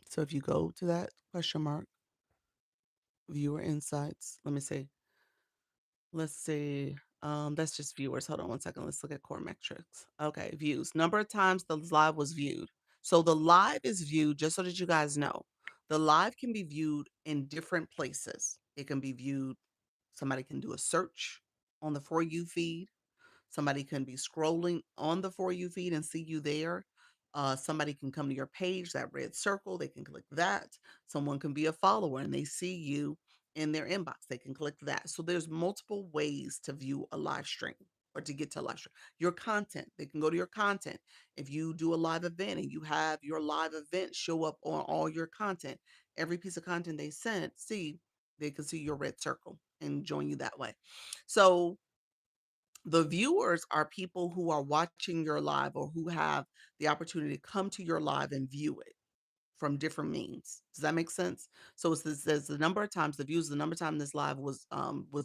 So if you go to that question mark, viewer insights, let me see. Let's see. That's just viewers. Hold on one second. Let's look at core metrics. Okay, views. Number of times the live was viewed. So the live is viewed, just so that you guys know, the live can be viewed in different places. It can be viewed, somebody can do a search on the For You feed. Somebody can be scrolling on the For You feed and see you there. Somebody can come to your page, that red circle, they can click that. Someone can be a follower and they see you in their inbox. They can click that. So there's multiple ways to view a live stream or to get to a live stream. Your content, they can go to your content. If you do a live event and you have your live event show up on all your content, every piece of content they sent, see, they can see your red circle and join you that way. So The viewers are people who are watching your live or who have the opportunity to come to your live and view it from different means. Does that make sense? So it says the number of times the views, the number of time this live was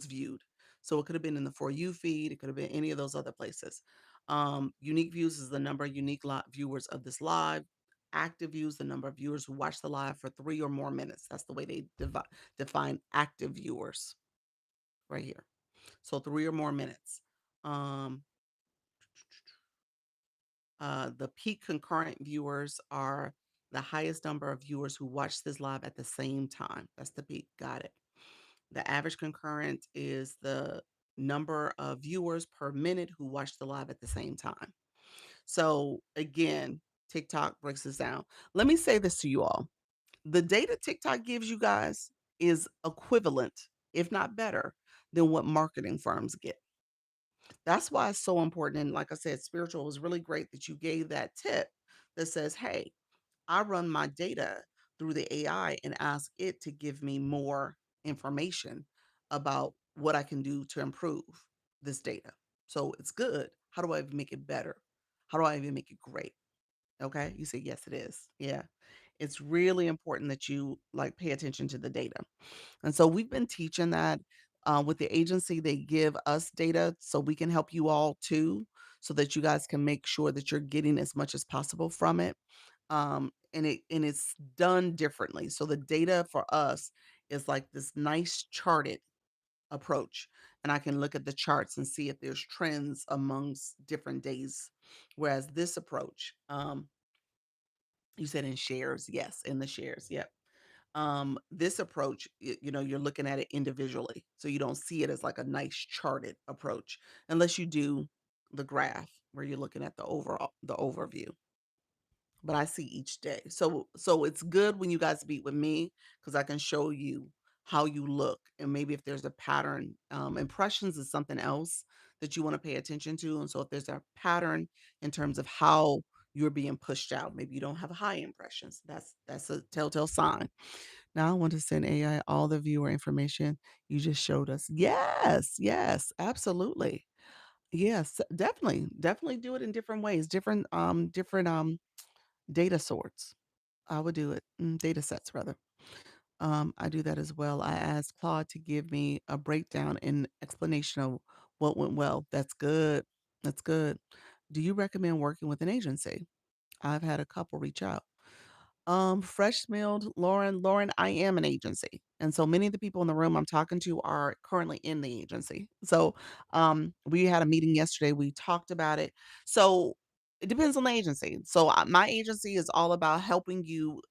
viewed. So it could have been in the For You feed, it could have been any of those other places. Unique views is the number of unique viewers of this live. Active views, the number of viewers who watch the live for 3 or more minutes. That's the way they define active viewers right here. So 3 or more minutes. Um, the peak concurrent viewers are the highest number of viewers who watch this live at the same time. That's the peak. Got it. The average concurrent is the number of viewers per minute who watch the live at the same time. So again, TikTok breaks this down. Let me say this to you all. The data TikTok gives you guys is equivalent, if not better, than what marketing firms get. That's why it's so important. And like I said, spiritual was really great that you gave that tip that says, hey, I run my data through the AI and ask it to give me more information about what I can do to improve this data. So it's good. How do I even make it better? How do I even make it great? Okay. You say, yes, it is. Yeah. It's really important that you like pay attention to the data. And so we've been teaching that with the agency. They give us data so we can help you all too, so that you guys can make sure that you're getting as much as possible from it. And it's done differently. So the data for us is like this nice charted approach, and I can look at the charts and see if there's trends amongst different days. Whereas this approach, you said in shares, yes, in the shares, yep. This approach, you're looking at it individually. So you don't see it as like a nice charted approach unless you do the graph where you're looking at the overview. But I see each day. So it's good when you guys meet with me because I can show you how you look and maybe if there's a pattern. Impressions is something else that you want to pay attention to. And so if there's a pattern in terms of how you're being pushed out, maybe you don't have high impressions. That's a telltale sign. Now I want to send AI all the viewer information you just showed us. Yes, yes, absolutely. Yes, definitely. Definitely do it in different ways, different data sorts. I would do it. Data sets rather. I do that as well. I asked Claude to give me a breakdown and explanation of what went well. That's good. That's good. Do you recommend working with an agency? I've had a couple reach out. Fresh milled Lauren, I am an agency. And so many of the people in the room I'm talking to are currently in the agency. So we had a meeting yesterday. We talked about it. So it depends on the agency. So my agency is all about helping you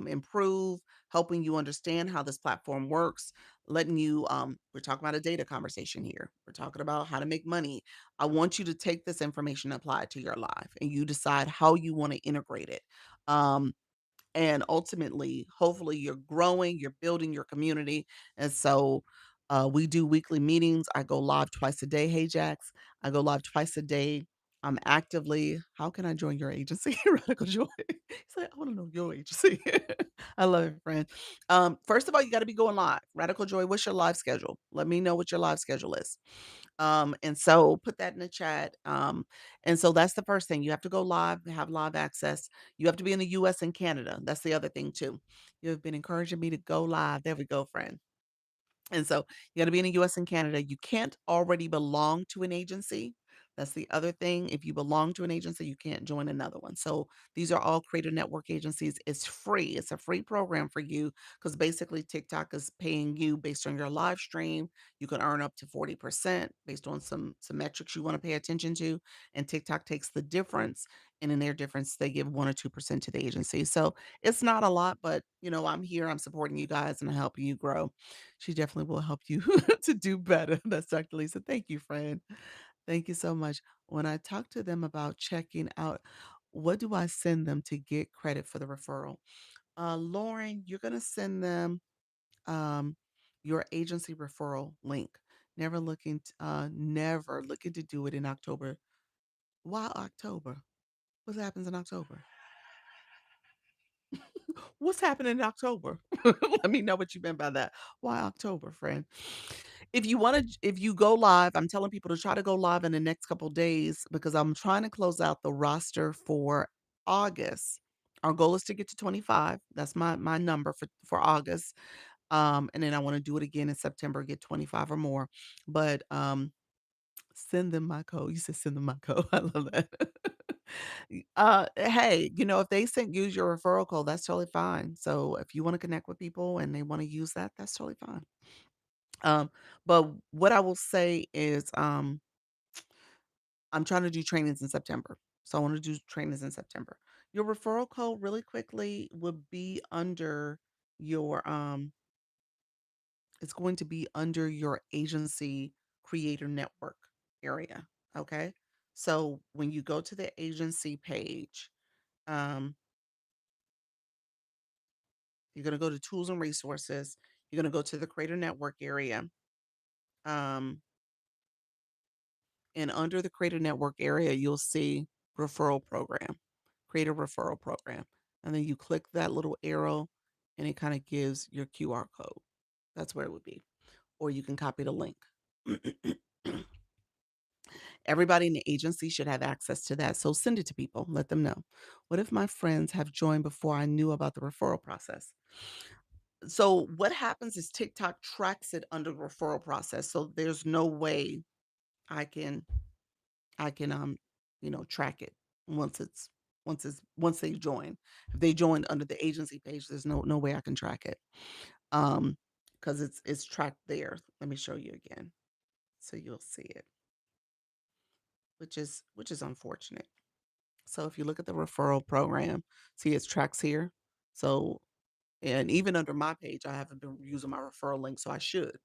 improve, helping you understand how this platform works, letting you we're talking about a data conversation here. We're talking about how to make money. I want you to take this information and apply it to your life and you decide how you want to integrate it. Um, and ultimately, hopefully, you're growing, you're building your community. And so we do weekly meetings. I go live twice a day. Hey, Jax, I go live twice a day. I'm actively, how can I join your agency? Radical Joy. He's like, I want to know your agency. I love it, friend. First of all, you got to be going live. Radical Joy, what's your live schedule? Let me know what your live schedule is. And so put that in the chat. And so that's the first thing. You have to go live, have live access. You have to be in the US and Canada. That's the other thing too. You have been encouraging me to go live. There we go, friend. And so you got to be in the US and Canada. You can't already belong to an agency. That's the other thing. If you belong to an agency, you can't join another one. So these are all creator network agencies. It's free. It's a free program for you because basically TikTok is paying you based on your live stream. You can earn up to 40% based on some metrics you want to pay attention to. And TikTok takes the difference. And in their difference, they give 1 or 2% to the agency. So it's not a lot, but I'm here. I'm supporting you guys and helping you grow. She definitely will help you to do better. That's Dr. Lisa. Thank you, friend. Thank you so much. When I talk to them about checking out, what do I send them to get credit for the referral? Lauren, you're going to send them um, your agency referral link. Never looking to do it in October. Why October? What happens in October? What's happening in October? Let me know what you meant by that. Why October, friend? if you go live, I'm telling people to try to go live in the next couple days because I'm trying to close out the roster for August. Our goal is to get to 25. That's my number for August. And then I want to do it again in September, get 25 or more. But send them my code. You said send them my code. I love that. Hey, if they sent use your referral code, that's totally fine. So if you want to connect with people and they want to use that, that's totally fine. Um, but what I will say is, I'm trying to do trainings in September. So I want to do trainings in September. Your referral code really quickly would be under your it's going to be under your agency creator network area. Okay. So when you go to the agency page, um, you're going to go to tools and resources. You're going to go to the creator network area. Um, And under the Creator Network area, you'll see referral program, create a referral program. And then you click that little arrow and it kind of gives your QR code. That's where it would be. Or you can copy the link. Everybody in the agency should have access to that. So send it to people. Let them know. What if my friends have joined before I knew about the referral process? So what happens is TikTok tracks it under the referral process. So there's no way I can track it once it's once they join. If they joined under the agency page, there's no way I can track it. Um, because it's tracked there. Let me show you again so you'll see it, which is unfortunate. So if you look at the referral program, see its tracks here. So and even under my page, I haven't been using my referral link, so I should.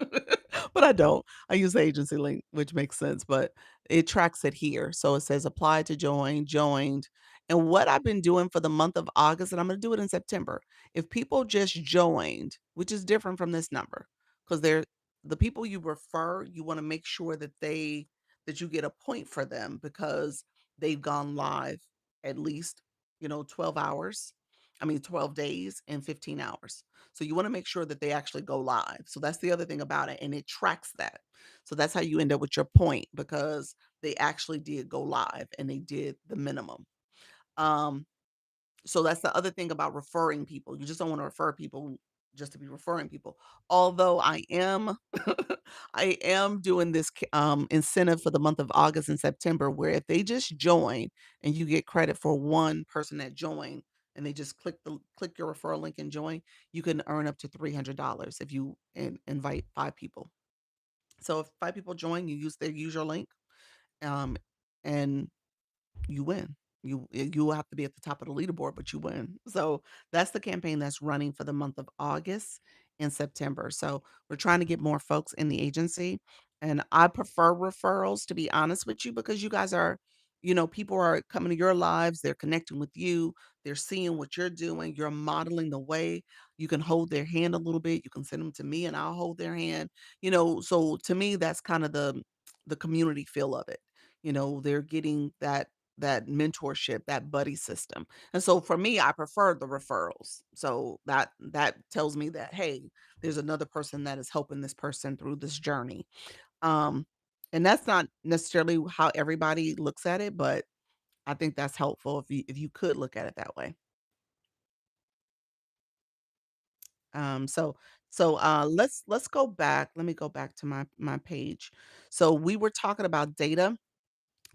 But I don't. I use the agency link, which makes sense, but it tracks it here. So it says apply to join, joined. And what I've been doing for the month of August, and I'm going to do it in September. If people just joined, which is different from this number, because they're the people you refer, you want to make sure that you get a point for them because they've gone live at least, 12 hours 12 days and 15 hours. So you want to make sure that they actually go live. So that's the other thing about it. And it tracks that. So that's how you end up with your point because they actually did go live and they did the minimum. Um, so that's the other thing about referring people. You just don't want to refer people just to be referring people. Although I am I am doing this incentive for the month of August and September where if they just join and you get credit for one person that joined and they just click your referral link and join, you can earn up to $300 if you invite 5 people. So if 5 people join, use your link, um, and you win. You will have to be at the top of the leaderboard, but you win. So that's the campaign that's running for the month of August and September. So we're trying to get more folks in the agency. And I prefer referrals to be honest with you because you guys are, people are coming to your lives, they're connecting with you, they're seeing what you're doing, you're modeling the way. You can hold their hand a little bit. You can send them to me and I'll hold their hand. So to me, that's kind of the community feel of it. They're getting that mentorship, that buddy system. And so for me, I prefer the referrals. So that tells me that hey, there's another person that is helping this person through this journey. Um and that's not necessarily how everybody looks at it, but I think that's helpful if you could look at it that way. Let's go back. Let me go back to my page. So we were talking about data.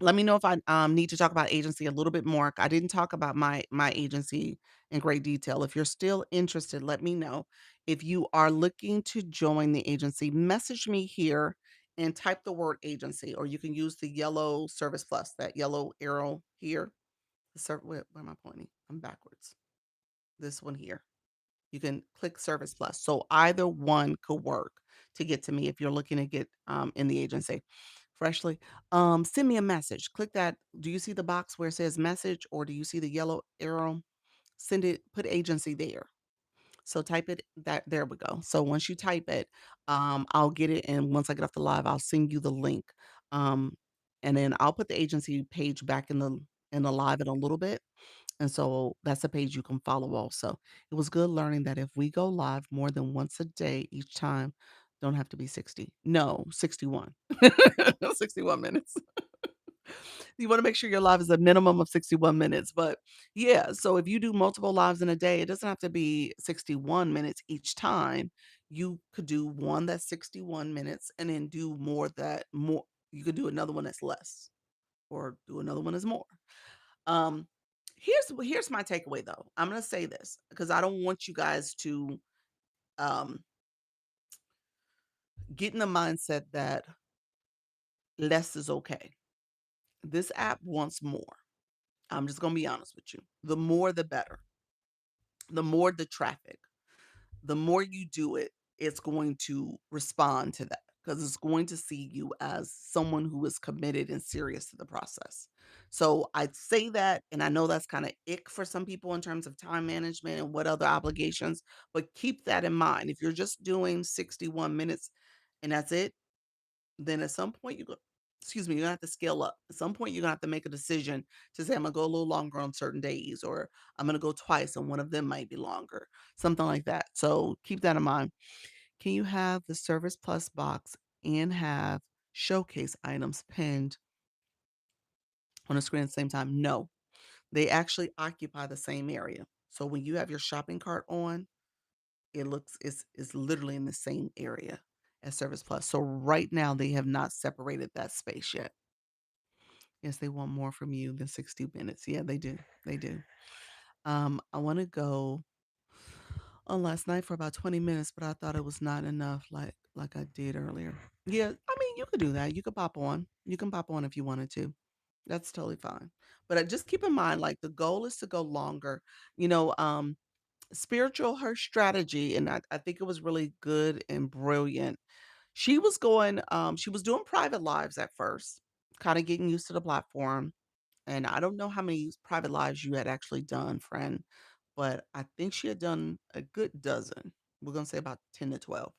Let me know if I, need to talk about agency a little bit more. I didn't talk about my agency in great detail. If you're still interested, let me know. If you are looking to join the agency, message me here and type the word agency, or you can use the yellow Service Plus, that yellow arrow here. Where am I pointing? I'm backwards. This one here. You can click Service Plus. So either one could work to get to me if you're looking to get in the agency freshly. Send me a message. Click that. Do you see the box where it says message or do you see the yellow arrow? Send it, put agency there. So type it that there we go. So once you type it, I'll get it and once I get off the live, I'll send you the link. Um, and then I'll put the agency page back in the live in a little bit. And so that's a page you can follow also. It was good learning that if we go live more than once a day each time, Don't have to be 60. No, 61. 61 minutes. You wanna make sure your live is a minimum of 61 minutes, but yeah, so if you do multiple lives in a day, it doesn't have to be 61 minutes each time. You could do one that's 61 minutes and then do more you could do another one that's less or do another one that's more. Um, here's my takeaway though. I'm gonna say this because I don't want you guys to um get in the mindset that less is okay. This app wants more. I'm just gonna be honest with you. The more the better. The more the traffic, the more you do it, it's going to respond to that because it's going to see you as someone who is committed and serious to the process. So I'd say that, and I know that's kind of ick for some people in terms of time management and what other obligations, but keep that in mind. If you're just doing 61 minutes and that's it, then at some point you're gonna have to scale up. At some point, you're gonna have to make a decision to say, I'm gonna go a little longer on certain days, or I'm gonna go twice, and one of them might be longer, something like that. So keep that in mind. Can you have the Service Plus box and have showcase items pinned on the screen at the same time? No, they actually occupy the same area. So when you have your shopping cart on, it's literally in the same area as Service Plus. So right now they have not separated that space yet. Yes, they want more from you than 60 minutes. Yeah, they do. They do. I want to go on last night for about 20 minutes, but I thought it was not enough like I did earlier. Yeah, I mean, you could do that. You could pop on. You can pop on if you wanted to. That's totally fine. But just keep in mind, like the goal is to go longer. You know, spiritual her strategy, and I think it was really good and brilliant. She was doing private lives at first, kind of getting used to the platform. And I don't know how many private lives you had actually done, friend, but I think she had done a good dozen. We're gonna say about 10 to 12.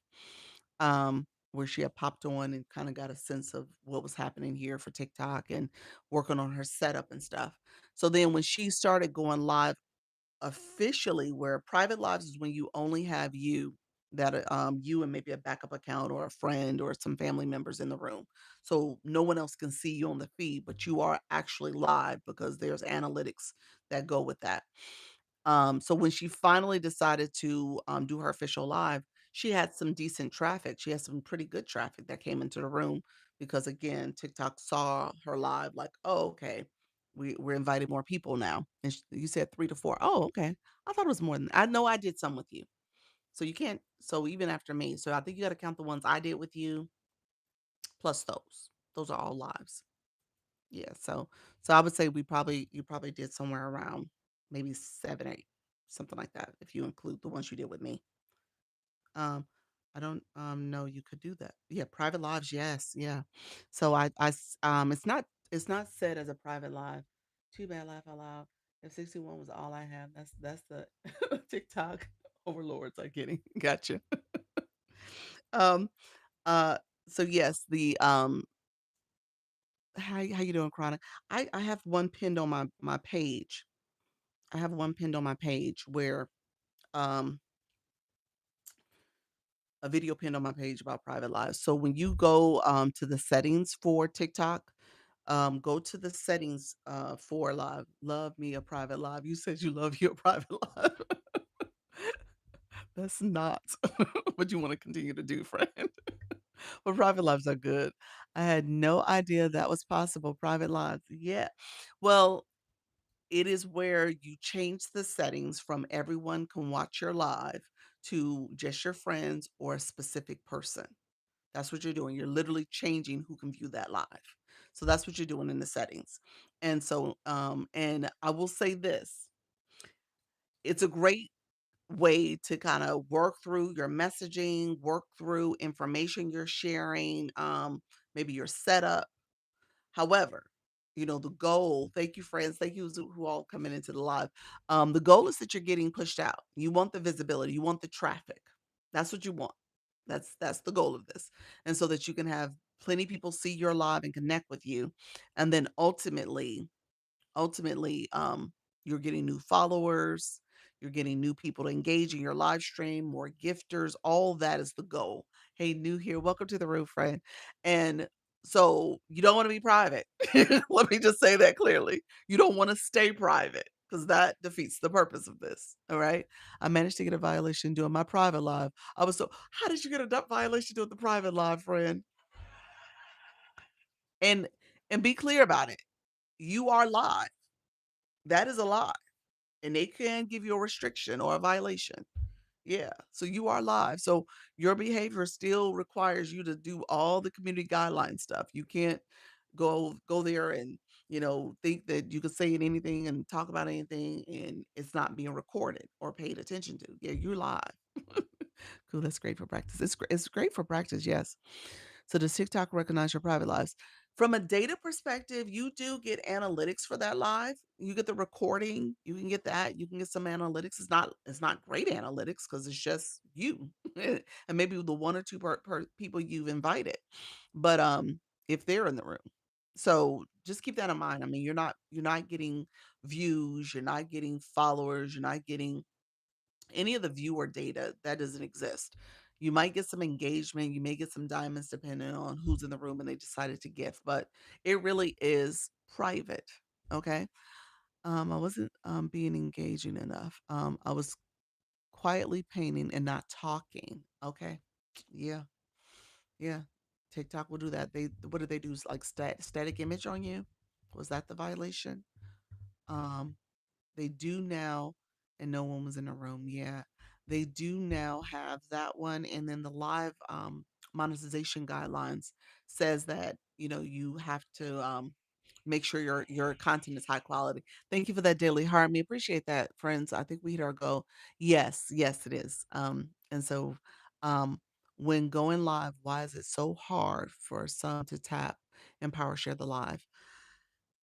Where she had popped on and kind of got a sense of what was happening here for TikTok and working on her setup and stuff. So then when she started going live officially, where private lives is when you only have you and maybe a backup account or a friend or some family members in the room. So no one else can see you on the feed, but you are actually live because there's analytics that go with that. So when she finally decided to do her official live, she had some decent traffic. She had some pretty good traffic that came into the room because again, TikTok saw her live like, oh, okay, we're inviting more people now. And you said 3 to 4. Oh, okay. I thought it was more than I know I did some with you. So you can't, so even after me. So I think you got to count the ones I did with you plus those. Those are all lives. Yeah, so I would say you probably did somewhere around maybe 7, 8, something like that, if you include the ones you did with me. Um, I don't, know you could do that. Yeah, private lives, yes, yeah. So it's not set as a private live. Too bad, laugh out loud. If 61 was all I have, that's the TikTok overlords are getting. Gotcha. Um, uh, so yes, how you doing, Chronic? I have one pinned on my page. I have one pinned on my page where um a video pinned on my page about private lives. So when you go to the settings for TikTok, go to the settings for live. Love me a private live. You said you love your private live. That's not what you want to continue to do, friend. But private lives are good. I had no idea that was possible. Private lives. Yeah. Well, it is where you change the settings from everyone can watch your live to just your friends or a specific person. That's what you're doing. You're literally changing who can view that live. So that's what you're doing in the settings. And so, and I will say this, it's a great way to kind of work through your messaging, work through information you're sharing, maybe your setup. However, the goal, thank you, friends, thank you who all coming into the live. The goal is that you're getting pushed out. You want the visibility, you want the traffic. That's what you want. That's the goal of this. And so that you can have plenty people see your live and connect with you. And then ultimately, you're getting new followers, you're getting new people to engage in your live stream, more gifters, all that is the goal. Hey, new here. Welcome to the room, friend. And so you don't want to be private. Let me just say that clearly. You don't want to stay private because that defeats the purpose of this. All right. I managed to get a violation doing my private live. I was so, how did you get a violation doing the private live, friend? And be clear about it. You are live. That is a lie. And they can give you a restriction or a violation. Yeah, so you are live. So your behavior still requires you to do all the community guideline stuff. You can't go there and, think that you can say anything and talk about anything and it's not being recorded or paid attention to. Yeah, you're live. Cool, that's great for practice. It's great for practice, yes. So does TikTok recognize your private lives? From a data perspective, you do get analytics for that live. You get the recording, you can get that, you can get some analytics. It's not great analytics because it's just you and maybe the one or two people you've invited. But if they're in the room. So just keep that in mind. I mean, you're not getting views, you're not getting followers, you're not getting any of the viewer data that doesn't exist. You might get some engagement, you may get some diamonds depending on who's in the room and they decided to gift, but it really is private. Okay. I wasn't being engaging enough. I was quietly painting and not talking. Okay. Yeah. Yeah. TikTok will do that. They what do they do? Like static image on you? Was that the violation? Um, They do now, and no one was in the room. Yeah. They do now have that one. And then the live monetization guidelines says that, you have to make sure your content is high quality. Thank you for that daily heart. Me appreciate that, friends. I think we hit our goal. Yes, yes, it is. And so um when going live, why is it so hard for some to tap and power share the live?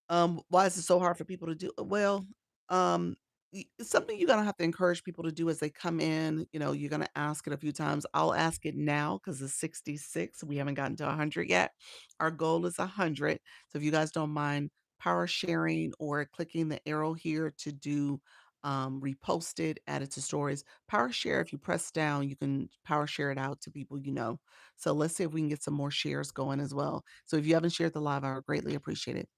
Why is it so hard for people to do? Well, um, it's something you're gonna have to encourage people to do as they come in. You're gonna ask it a few times. I'll ask it now because it's 66. We haven't gotten to 100 yet. Our goal is 100. So if you guys don't mind power sharing or clicking the arrow here to do repost it, add it to stories. Power share, if you press down, you can power share it out to people you know. So let's see if we can get some more shares going as well. So if you haven't shared the live, I would greatly appreciate it.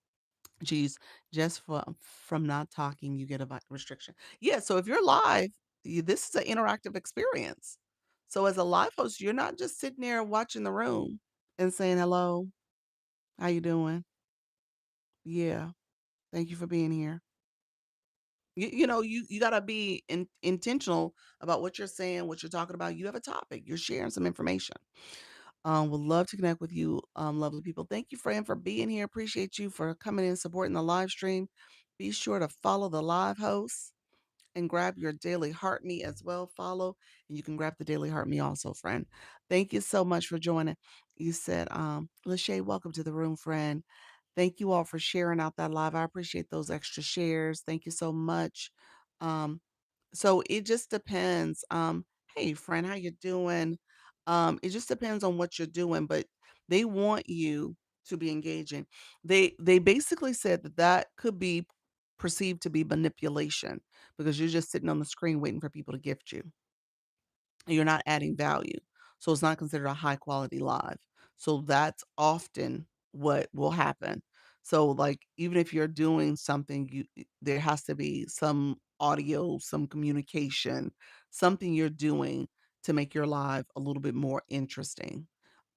Geez, just from not talking, you get a restriction. Yeah, so if you're live, this is an interactive experience. So as a live host, you're not just sitting there watching the room and saying hello, how you doing? Yeah, thank you for being here. You gotta be intentional about what you're saying, what you're talking about. You have a topic. You're sharing some information. Would love to connect with you, lovely people. Thank you, friend, for being here. Appreciate you for coming in, supporting the live stream. Be sure to follow the live host and grab your daily heart me as well. Follow, and you can grab the daily heart me also, friend. Thank you so much for joining. You said, Lachey, welcome to the room, friend. Thank you all for sharing out that live. I appreciate those extra shares. Thank you so much. Um, so it just depends. Hey friend, how you doing? It just depends on what you're doing, but they want you to be engaging. They basically said that that could be perceived to be manipulation because you're just sitting on the screen waiting for people to gift you. You're not adding value. So it's not considered a high quality live. So that's often what will happen. So like even if you're doing something, there has to be some audio, some communication, something you're doing to make your live a little bit more interesting.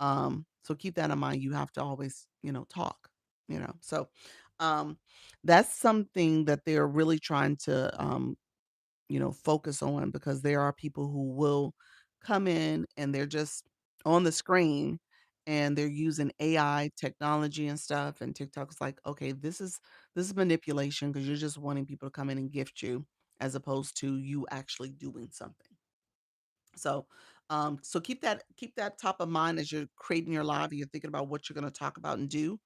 So keep that in mind. You have to always, talk, So um that's something that they're really trying to focus on because there are people who will come in and they're just on the screen and they're using AI technology and stuff. And TikTok's like, okay, this is manipulation because you're just wanting people to come in and gift you as opposed to you actually doing something. So keep that top of mind as you're creating your live and you're thinking about what you're going to talk about and do.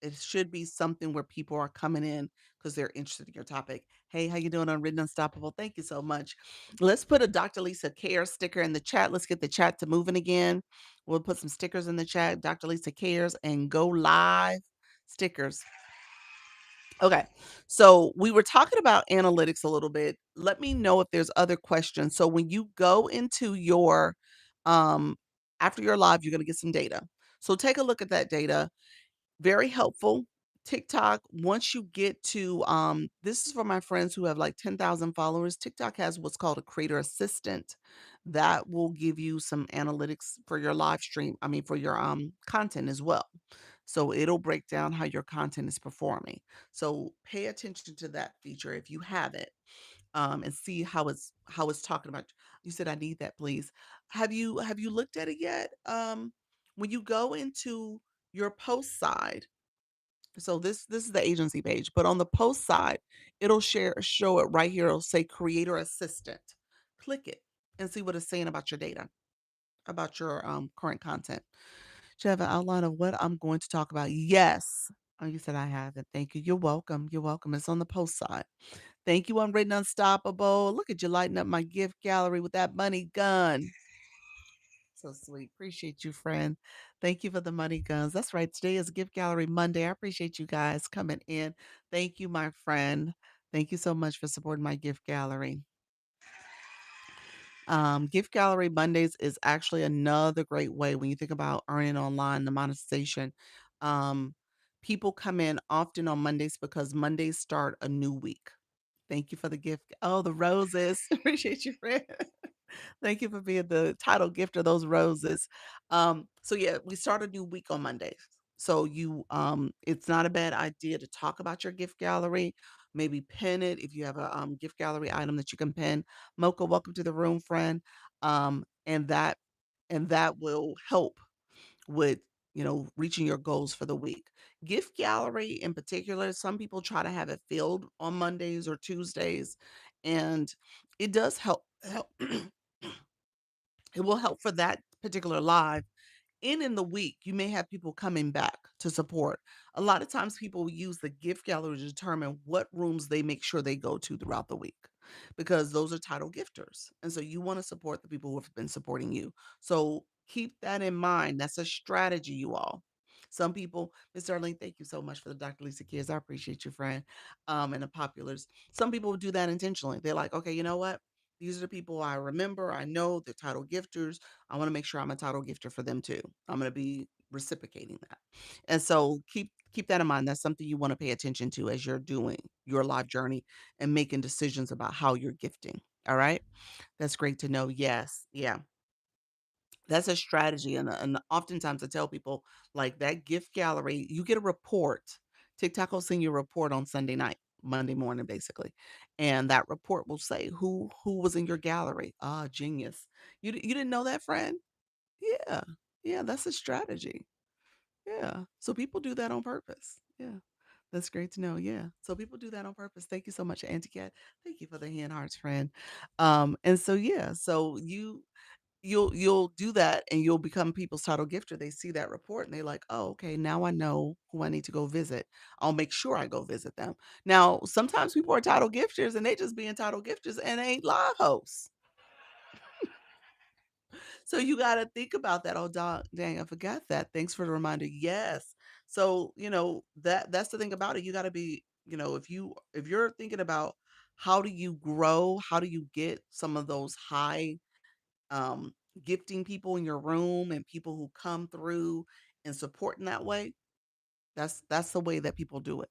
It should be something where people are coming in because they're interested in your topic. Hey, how you doing on Written Unstoppable? Thank you so much. Let's put a Dr. Lisa Care sticker in the chat. Let's get the chat to moving again. We'll put some stickers in the chat. Dr. Lisa Cares and go live stickers. Okay. So we were talking about analytics a little bit. Let me know if there's other questions. So when you go into your after you're live, you're gonna get some data. So take a look at that data. Very helpful. TikTok, once you get to, this is for my friends who have like 10,000 followers. TikTok has what's called a creator assistant that will give you some analytics for your live stream. I mean, for your content as well. So it'll break down how your content is performing. So pay attention to that feature if you have it, and see how it's talking about. You said I need that, please. Have you looked at it yet? When you go into your post side, so this is the agency page, but on the post side, it'll show it right here. It'll say creator assistant. Click it and see what it's saying about your data, about your current content. Should have an outline of what I'm going to talk about. Yes. Oh, you said I have it. Thank you. You're welcome. You're welcome. It's on the post side. Thank you, Unwritten Unstoppable. Look at you lighting up my gift gallery with that money gun. So sweet. Appreciate you, friend. Thank you for the money guns. That's right. Today is Gift Gallery Monday. I appreciate you guys coming in. Thank you, my friend. Thank you so much for supporting my gift gallery. Gift Gallery Mondays is actually another great way when you think about earning online, the monetization. Um, People come in often on Mondays because Mondays start a new week. Thank you for the gift. Oh, the roses. Appreciate you, friend. Thank you for being the title gift of those roses. So yeah, we start a new week on Mondays. So it's not a bad idea to talk about your gift gallery. Maybe pin it if you have a gift gallery item that you can pin. Mocha, welcome to the room, friend. And that will help with reaching your goals for the week. Gift gallery in particular, some people try to have it filled on Mondays or Tuesdays, and it does help. It will help for that particular live. And in the week, you may have people coming back to support. A lot of times people use the gift gallery to determine what rooms they make sure they go to throughout the week because those are title gifters. And so you want to support the people who have been supporting you. So keep that in mind. That's a strategy, you all. Some people, Miss Darlene, thank you so much for the Dr. Lisa Kids. I appreciate you, friend. And the populars. Some people do that intentionally. They're like, okay, you know what? These are the people I remember. I know they're title gifters. I want to make sure I'm a title gifter for them too. I'm going to be reciprocating that. And so keep that in mind. That's something you want to pay attention to as you're doing your life journey and making decisions about how you're gifting. All right? That's great to know. Yes. Yeah. That's a strategy, and oftentimes I tell people, like, that gift gallery, you get a report. TikTok will send you a report on Sunday night, Monday morning, basically, and that report will say who was in your gallery. Ah, genius. You didn't know that, friend? Yeah. Yeah, that's a strategy. Yeah. So people do that on purpose. Yeah. That's great to know. Yeah. So people do that on purpose. Thank you so much, Auntie Cat. Thank you for the hand hearts, friend. And so yeah, so you'll do that and you'll become people's title gifter. They see that report and they're like, "Oh, okay, now I know who I need to go visit. I'll make sure I go visit them." Now, sometimes people are title gifters and they just being title gifters and ain't live hosts. So you gotta think about that. Oh, dang, I forgot that. Thanks for the reminder. Yes. So, that's the thing about it. You gotta be, if you're thinking about how do you grow, how do you get some of those high um, gifting people in your room and people who come through and support in that way, that's the way that people do it.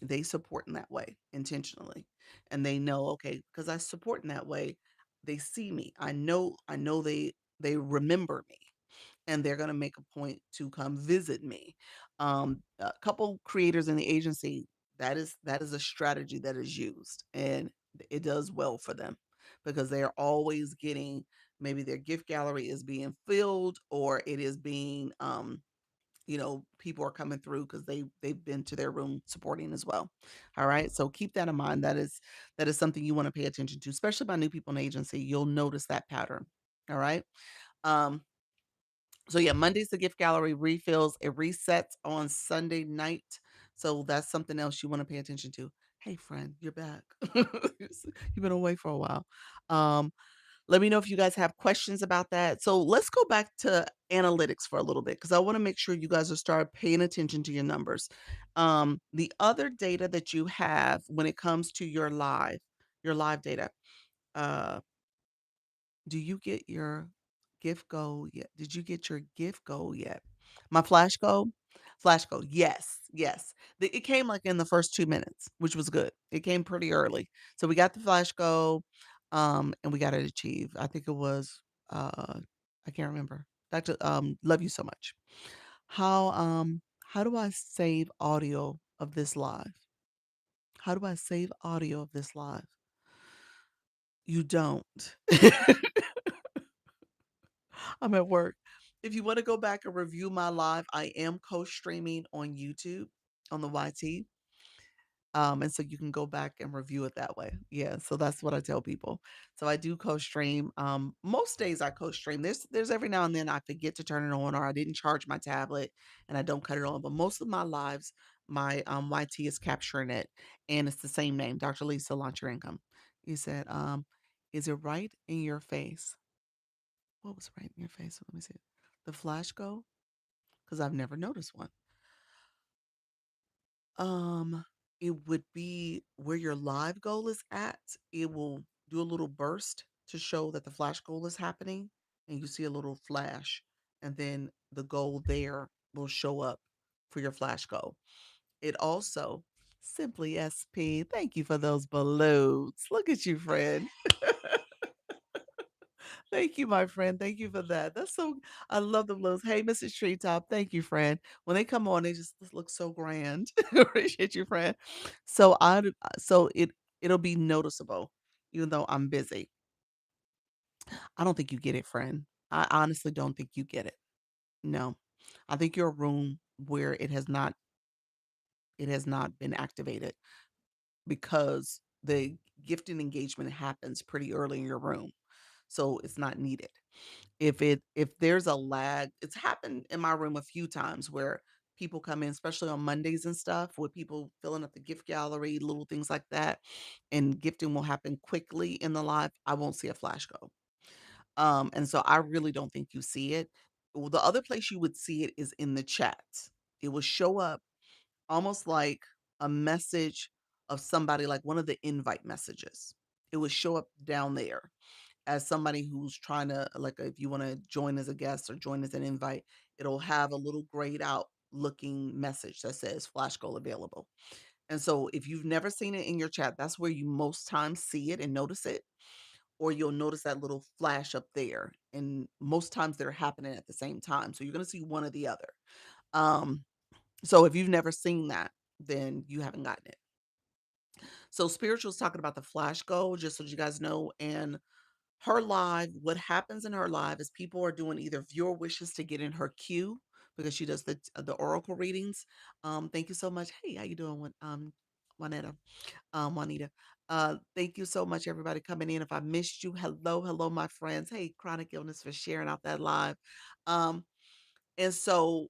They support in that way intentionally. And they know, okay, because I support in that way, they see me. I know they remember me and they're gonna make a point to come visit me. A couple creators in the agency, that is a strategy that is used, and it does well for them because they are always getting maybe their gift gallery is being filled or it is being people are coming through because they've been to their room supporting as well. All right. So keep that in mind. That is something you want to pay attention to, especially by new people in the agency. You'll notice that pattern. All right. Um, so yeah, Monday's the gift gallery refills. It resets on Sunday night. So that's something else you want to pay attention to. Hey friend, you're back. You've been away for a while. Um, Let me know if you guys have questions about that. So let's go back to analytics for a little bit because I want to make sure you guys are start paying attention to your numbers. The other data that you have when it comes to your live data, uh, do you get your gift goal yet? Did you get your gift goal yet? My flash goal? Flash goal. Yes, yes. It came like in the first 2 minutes, which was good. It came pretty early. So we got the flash goal, and we got it achieved. I think it was I can't remember. Dr. Love you so much. How do I save audio of this live? How do I save audio of this live? You don't. I'm at work. If you wanna go back and review my live, I am co-streaming on YouTube on the YT, and so you can go back and review it that way. Yeah, so that's what I tell people. So I do co-stream, most days I co-stream. There's every now and then I forget to turn it on or I didn't charge my tablet and I don't cut it on, but most of my lives, my, YT is capturing it, and it's the same name, Dr. Lisa Launch Your Income. You said, "Is it right in your face?" What was right in your face? Let me see. The flash go? Because I've never noticed one. Um, it would be where your live goal is at. It will do a little burst to show that the flash goal is happening, and you see a little flash, and then the goal there will show up for your flash goal. It also Simply SP. Thank you for those balloons. Look at you, friend. Thank you, my friend. Thank you for that. I love the blues. Hey, Mrs. Treetop. Thank you, friend. When they come on, they just look so grand. Appreciate you, friend. So it'll be noticeable, even though I'm busy. I don't think you get it, friend. I honestly don't think you get it. No. I think you're a room where it has not been activated because the gifting engagement happens pretty early in your room. So it's not needed. If there's a lag, it's happened in my room a few times where people come in, especially on Mondays and stuff, with people filling up the gift gallery, little things like that, and gifting will happen quickly in the live. I won't see a flash go. And so I really don't think you see it. Well, the other place you would see it is in the chat. It will show up almost like a message of somebody, like one of the invite messages. It would show up down there as somebody who's trying to, like, if you want to join as a guest or join as an invite, it'll have a little grayed out looking message that says flash goal available. And so if you've never seen it in your chat, that's where you most times see it and notice it, or you'll notice that little flash up there. And most times they're happening at the same time. So you're going to see one or the other. Um, so if you've never seen that, then you haven't gotten it. So spiritual's talking about the flash goal, just so you guys know. And her live, what happens in her live is people are doing either viewer wishes to get in her queue because she does the oracle readings. Thank you so much. Hey, how you doing, Juanetta? Juanita. Thank you so much, everybody coming in. If I missed you, hello, hello, my friends. Hey, Chronic Illness for sharing out that live. Um, and so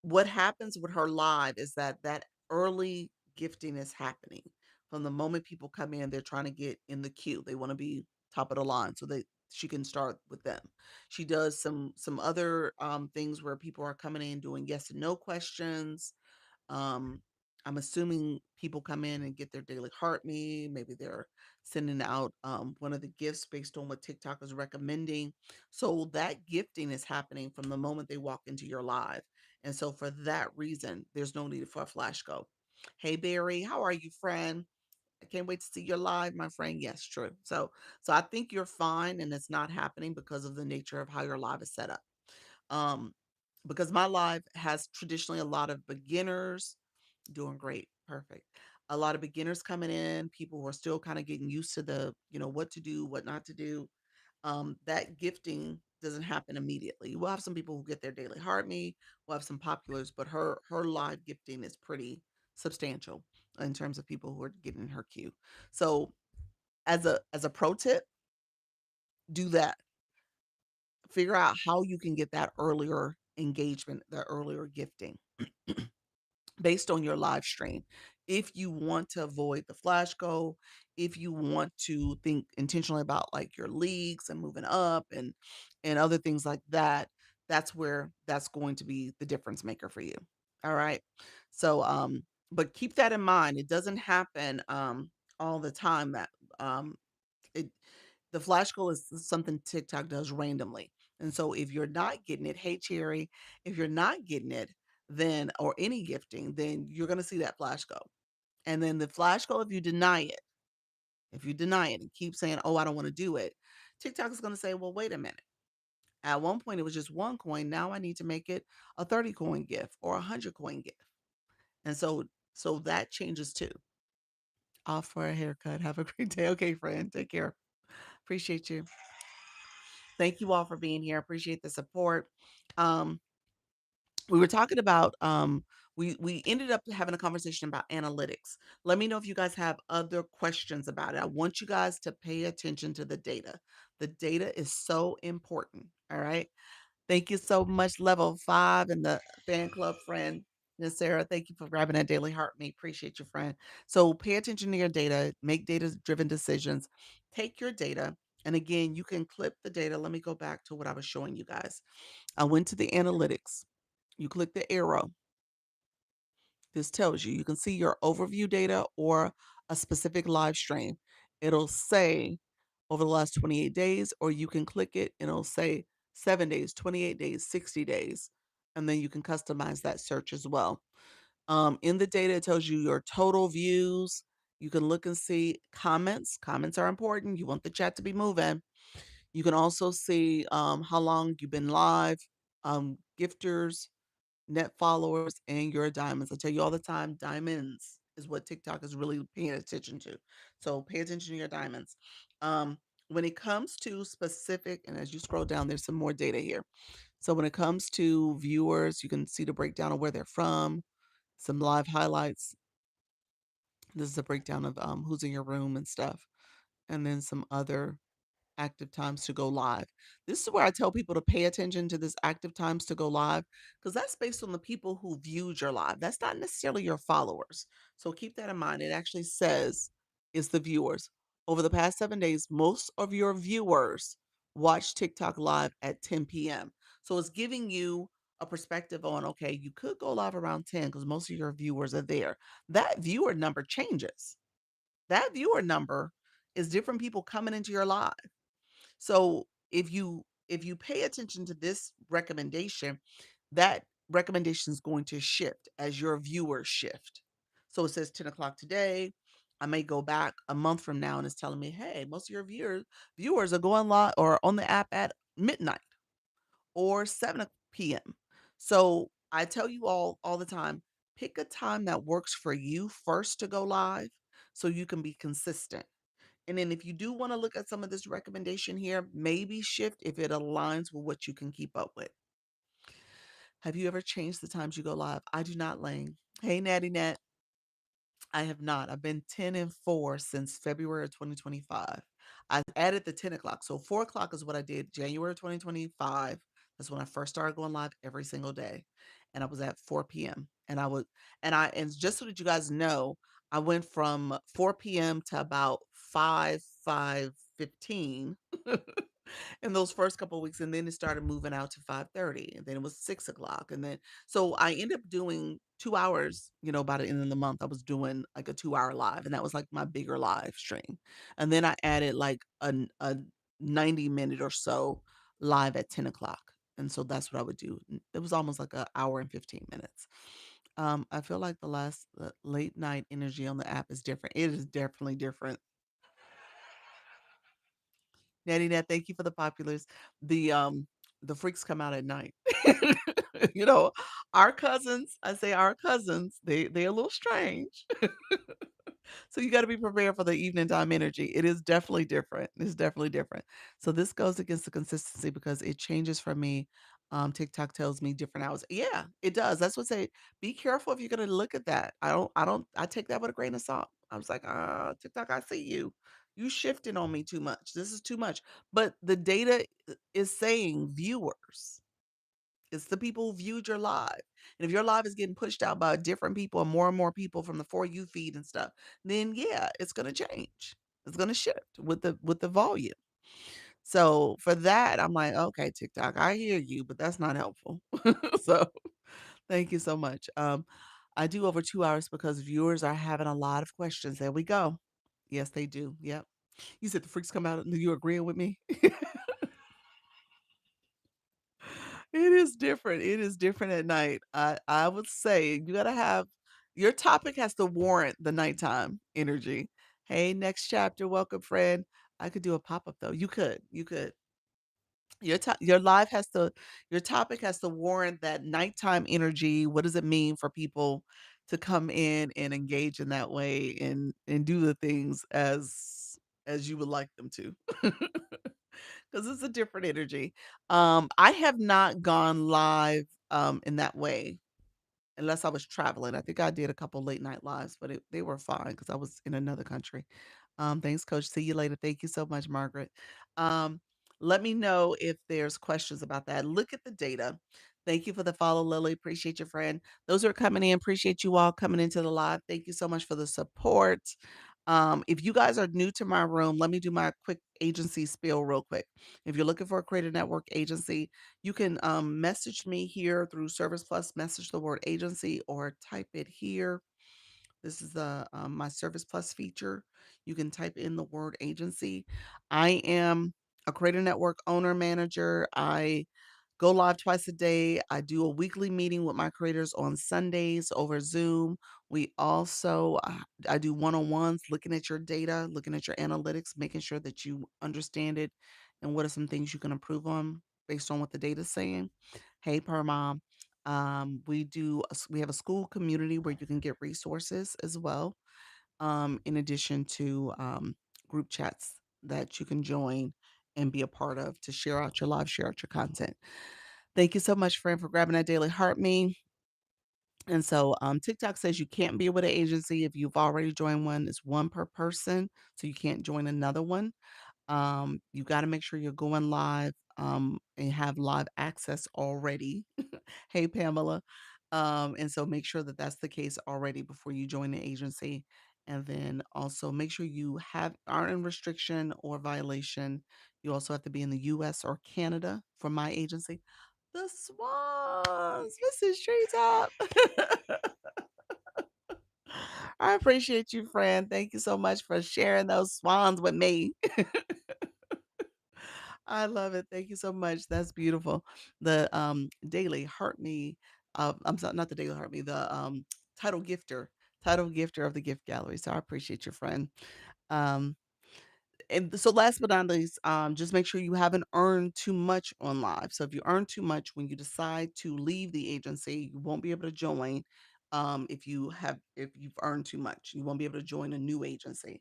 what happens with her live is that early gifting is happening. From the moment people come in, they're trying to get in the queue. They want to be top of the line so that she can start with them. She does some other things where people are coming in doing yes and no questions. um, I'm assuming people come in and get their daily heart me. Maybe they're sending out one of the gifts based on what TikTok is recommending. So that gifting is happening from the moment they walk into your live. And so for that reason, there's no need for a flash go. Hey Barry, how are you, friend? I can't wait to see your live, my friend. Yes, true. So I think you're fine and it's not happening because of the nature of how your live is set up. Um, because my live has traditionally a lot of beginners. Doing great. Perfect. A lot of beginners coming in, people who are still kind of getting used to what to do, what not to do. That gifting doesn't happen immediately. We'll have some people who get their daily heart me, we'll have some populars, but her live gifting is pretty substantial in terms of people who are getting in her queue. So as a pro tip, do that. Figure out how you can get that earlier engagement, the earlier gifting based on your live stream. If you want to avoid the flash goal, if you want to think intentionally about like your leagues and moving up and other things like that, that's where that's going to be the difference maker for you. All right. So but keep that in mind. It doesn't happen all the time that it the flash goal is something TikTok does randomly. And so if you're not getting it, hey Cherry, if you're not getting it, then or any gifting, then you're gonna see that flash go. And then the flash go, if you deny it and keep saying, "Oh, I don't want to do it," TikTok is gonna say, "Well, wait a minute. At one point it was just one coin. Now I need to make it a 30 coin gift or a 100 coin gift." And so that changes too. Off for a haircut. Have a great day. Okay, friend. Take care. Appreciate you. Thank you all for being here. Appreciate the support. Um, we were talking about we ended up having a conversation about analytics. Let me know if you guys have other questions about it. I want you guys to pay attention to the data. The data is so important. All right. Thank you so much, level 5 and the fan club friend, Miss Sarah. Thank you for grabbing that daily heart me. Appreciate you, friend. So pay attention to your data, make data-driven decisions. Take your data, and again, you can clip the data. Let me go back to what I was showing you guys. I went to the analytics. You click the arrow. This tells you. You can see your overview data or a specific live stream. It'll say over the last 28 days, or you can click it and it'll say 7 days, 28 days, 60 days. And then you can customize that search as well. In the data, it tells you your total views. You can look and see comments. Comments are important. You want the chat to be moving. You can also see how long you've been live, gifters, net followers, and your diamonds. I tell you all the time, diamonds is what TikTok is really paying attention to. So pay attention to your diamonds. Um, when it comes to specific, and as you scroll down, there's some more data here. So when it comes to viewers, you can see the breakdown of where they're from, some live highlights. This is a breakdown of who's in your room and stuff, and then some other active times to go live. This is where I tell people to pay attention to this active times to go live because that's based on the people who viewed your live. That's not necessarily your followers. So keep that in mind. It actually says it's the viewers. Over the past 7 days, most of your viewers watch TikTok live at 10 p.m. So it's giving you a perspective on, okay, you could go live around 10 because most of your viewers are there. That viewer number changes. That viewer number is different people coming into your live. So if you pay attention to this recommendation, that recommendation is going to shift as your viewers shift. So it says 10 o'clock today. I may go back a month from now and it's telling me, hey, most of your viewers are going live or on the app at midnight or 7 p.m. So I tell you all the time, pick a time that works for you first to go live so you can be consistent. And then if you do want to look at some of this recommendation here, maybe shift if it aligns with what you can keep up with. Have you ever changed the times you go live? I do not, Lane. Hey, Natty Nat. I have not. I've been 10 and 4 since February of 2025. I added the 10 o'clock. So 4 o'clock is what I did January 2025. That's when I first started going live every single day. And I was at 4 p.m. And just so that you guys know, I went from 4 p.m. to about 5:15 in those first couple of weeks, and then it started moving out to 5:30, and then it was 6 o'clock, and then so I ended up doing 2 hours. By the end of the month, I was doing like a 2 hour live, and that was like my bigger live stream. And then I added like a 90-minute or so live at 10 o'clock, and so that's what I would do. It was almost like an hour and 15 minutes. I feel like the late night energy on the app is different. It is definitely different. Natty Nat, thank you for the populars. The freaks come out at night. You know, our cousins, I say our cousins, they're a little strange. So you gotta be prepared for the evening time energy. It is definitely different. It's definitely different. So this goes against the consistency because it changes for me. TikTok tells me different hours. Yeah, it does. That's what say be careful if you're gonna look at that. I take that with a grain of salt. I was like, TikTok, I see you. You shifting on me too much. This is too much. But the data is saying viewers. It's the people who viewed your live. And if your live is getting pushed out by different people and more people from the For You feed and stuff, then yeah, it's gonna change. It's gonna shift with the volume. So for that, I'm like, okay, TikTok, I hear you, but that's not helpful. So thank you so much. I do over 2 hours because viewers are having a lot of questions. There we go. Yes, they do. Yep. You said the freaks come out and you agreeing with me? It is different. It is different at night. I would say you gotta have your topic has to warrant the nighttime energy. Hey, next chapter, welcome friend. I could do a pop-up though. You could. You could. Your live has to your topic has to warrant that nighttime energy. What does it mean for people to come in and engage in that way and do the things as you would like them to? Because it's a different energy. I have not gone live, in that way unless I was traveling. I think I did a couple late night lives, but they were fine because I was in another country. Thanks, coach. See you later. Thank you so much, Margaret. Um, let me know if there's questions about that. Look at the data. Thank you for the follow, Lily. Appreciate your friend. Those who are coming in, appreciate you all coming into the live. Thank you so much for the support. If you guys are new to my room, let me do my quick agency spiel real quick. If you're looking for a creative network agency, you can message me here through Service Plus, message the word agency or type it here. This is the my Service Plus feature. You can type in the word agency. I am a creator network owner manager. I go live twice a day. I do a weekly meeting with my creators on Sundays over Zoom. We also I do one-on-ones looking at your data, looking at your analytics, making sure that you understand it and what are some things you can improve on based on what the data's saying. Hey, per mom. We have a school community where you can get resources as well, in addition to group chats that you can join and be a part of to share out your live, share out your content. Thank you so much, friend, for grabbing that daily heart me. And so TikTok says you can't be with an agency if you've already joined one. It's one per person, so you can't join another one. You got to make sure you're going live and have live access already. Hey, Pamela. And so make sure that that's the case already before you join the agency. And then also make sure you aren't in restriction or violation. You also have to be in the US or Canada for my agency. The swans, Mrs. Treetop. I appreciate you, friend. Thank you so much for sharing those swans with me. I love it. Thank you so much. That's beautiful. The daily heart me. I'm sorry, not the daily heart me. The title gifter, title gifter of the gift gallery. So I appreciate your friend. Um, and so last but not least, just make sure you haven't earned too much on live. So if you earn too much when you decide to leave the agency, you won't be able to join. If you've earned too much, you won't be able to join a new agency.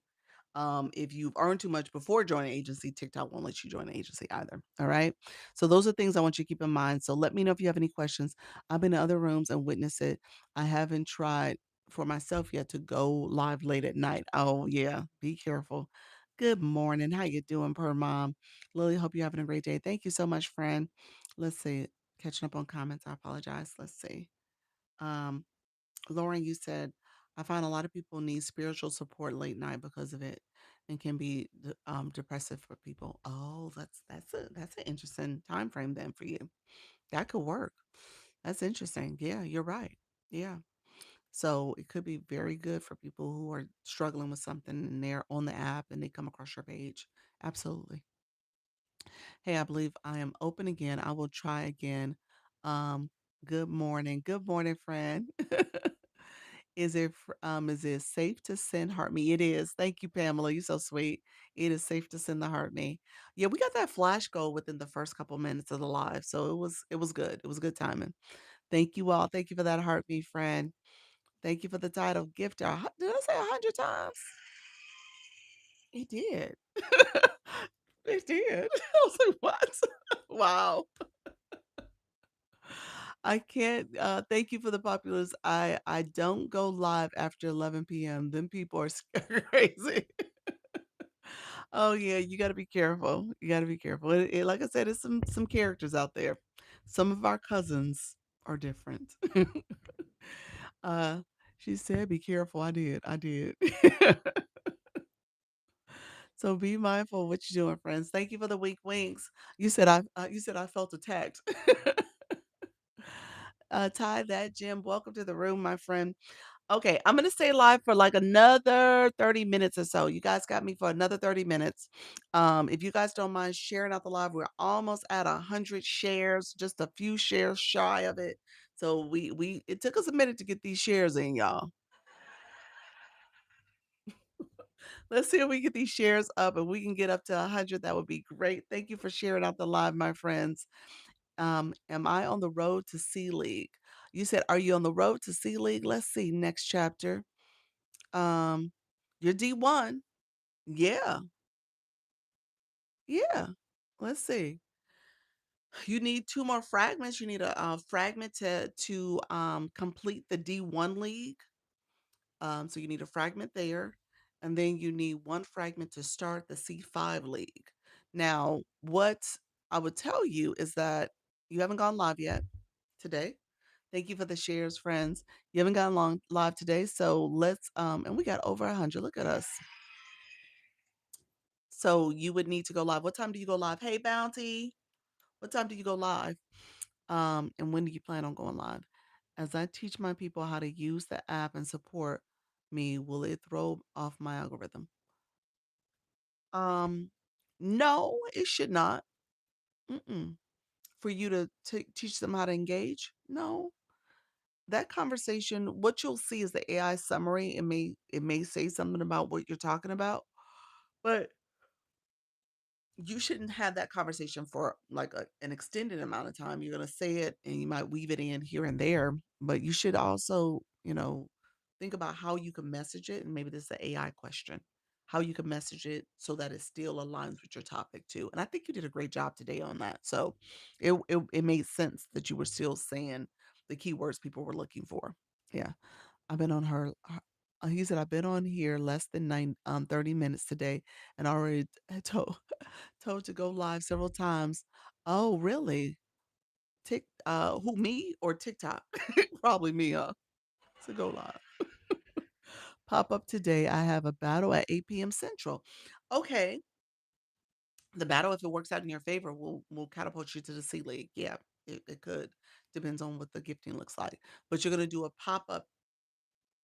If you've earned too much before joining an agency, TikTok won't let you join an agency either. All right. So those are things I want you to keep in mind. So let me know if you have any questions. I've been in other rooms and witnessed it. I haven't tried for myself yet to go live late at night. Oh yeah, be careful. Good morning. How you doing, per mom? Lily, hope you're having a great day. Thank you so much, friend. Let's see. Catching up on comments. I apologize. Let's see. Um, Lauren, you said, I find a lot of people need spiritual support late night because of it and can be depressive for people. Oh, that's an interesting time frame then for you. That could work. That's interesting. Yeah, you're right. Yeah. So it could be very good for people who are struggling with something and they're on the app and they come across your page. Absolutely. Hey, I believe I am open again. I will try again. Um, good morning. Good morning, friend. Is it safe to send heart me? It is. Thank you, Pamela. You're so sweet. It is safe to send the heart me. Yeah, we got that flash goal within the first couple minutes of the live. So it was good. It was good timing. Thank you all. Thank you for that heart me, friend. Thank you for the title gift. Did I say 100 times? It did. It did. I was like, what? Wow. I can't thank you for the populace. I don't go live after 11 p.m. Then people are crazy. Oh yeah, you got to be careful. You got to be careful. Like I said, it's some characters out there. Some of our cousins are different. uh, she said, "Be careful." I did. I did. So be mindful of what you're doing, friends. Thank you for the weak winks. You said I felt attacked. Ty, that Jim, welcome to the room, my friend. Okay, I'm gonna stay live for like another 30 minutes or so. You guys got me for another 30 minutes. If you guys don't mind sharing out the live, we're almost at 100 shares, just a few shares shy of it. So we it took us a minute to get these shares in, y'all. Let's see if we get these shares up and we can get up to 100. That would be great. Thank you for sharing out the live, my friends. Am I on the road to C League? You said, are you on the road to C League? Let's see. Next chapter. Um, you're D1. Yeah, yeah. Let's see. You need 2 more fragments. You need a fragment to complete the D1 league. So you need a fragment there, and then you need 1 fragment to start the C5 league. Now, what I would tell you is that you haven't gone live yet today. Thank you for the shares, friends. You haven't gone long live today, so let's and we got over 100. Look at us. So you would need to go live. What time do you go live? Hey, Bounty. What time do you go live? And when do you plan on going live? As I teach my people how to use the app and support me, will it throw off my algorithm? Um, no, it should not. Mm-mm. For you to teach them how to engage? No. That conversation, what you'll see is the AI summary. It may say something about what you're talking about, but you shouldn't have that conversation for like an extended amount of time. You're going to say it and you might weave it in here and there, but you should also, think about how you can message it. And maybe this is an AI question, how you can message it so that it still aligns with your topic too. And I think you did a great job today on that. So it made sense that you were still saying the keywords people were looking for. Yeah. I've been on he said, I've been on here less than 30 minutes today and already told to go live several times. Oh, really? Who, me or TikTok? Probably me, huh? To go live. Pop up today. I have a battle at 8 p.m. Central. Okay. The battle, if it works out in your favor, will catapult you to the C League. Yeah, it could. Depends on what the gifting looks like. But you're gonna do a pop-up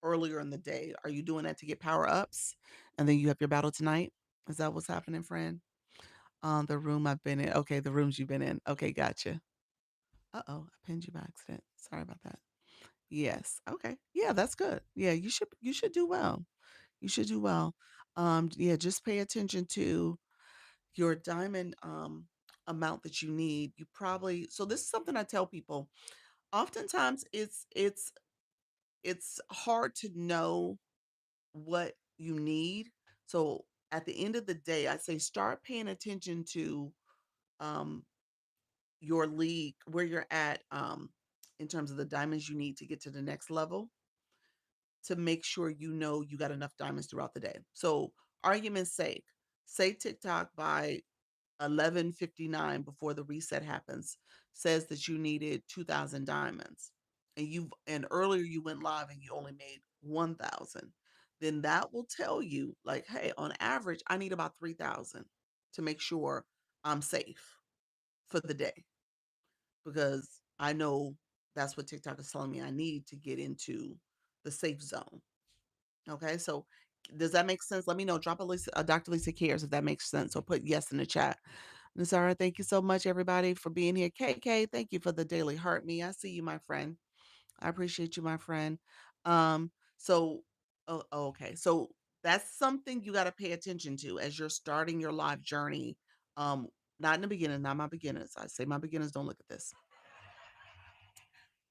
earlier in the day. Are you doing that to get power ups? And then you have your battle tonight? Is that what's happening, friend? The room I've been in. Okay, the rooms you've been in. Okay, gotcha. Uh-oh, I pinned you by accident. Sorry about that. Yes. Okay. Yeah, that's good. Yeah, you should do well. You should do well. Yeah, just pay attention to your diamond amount that you need. You probably so this is something I tell people. Oftentimes it's hard to know what you need. So at the end of the day, I say start paying attention to um your league, where you're at in terms of the diamonds you need to get to the next level to make sure you know you got enough diamonds throughout the day. So argument's sake, say TikTok by 11:59 before the reset happens says that you needed 2,000 diamonds and earlier you went live and you only made 1,000, then that will tell you like, hey, on average I need about 3,000 to make sure I'm safe for the day because I know that's what TikTok is telling me I need to get into the safe zone. Okay, so does that make sense? Let me know. Drop Dr. Lisa cares if that makes sense, or put yes in the chat. Nasara, thank you so much, everybody, for being here. KK, thank you for the daily heart me. I see you, my friend. I appreciate you, my friend. So, okay, so that's something you got to pay attention to as you're starting your life journey. Um, not in the beginning, not my beginners. I say my beginners don't look at this.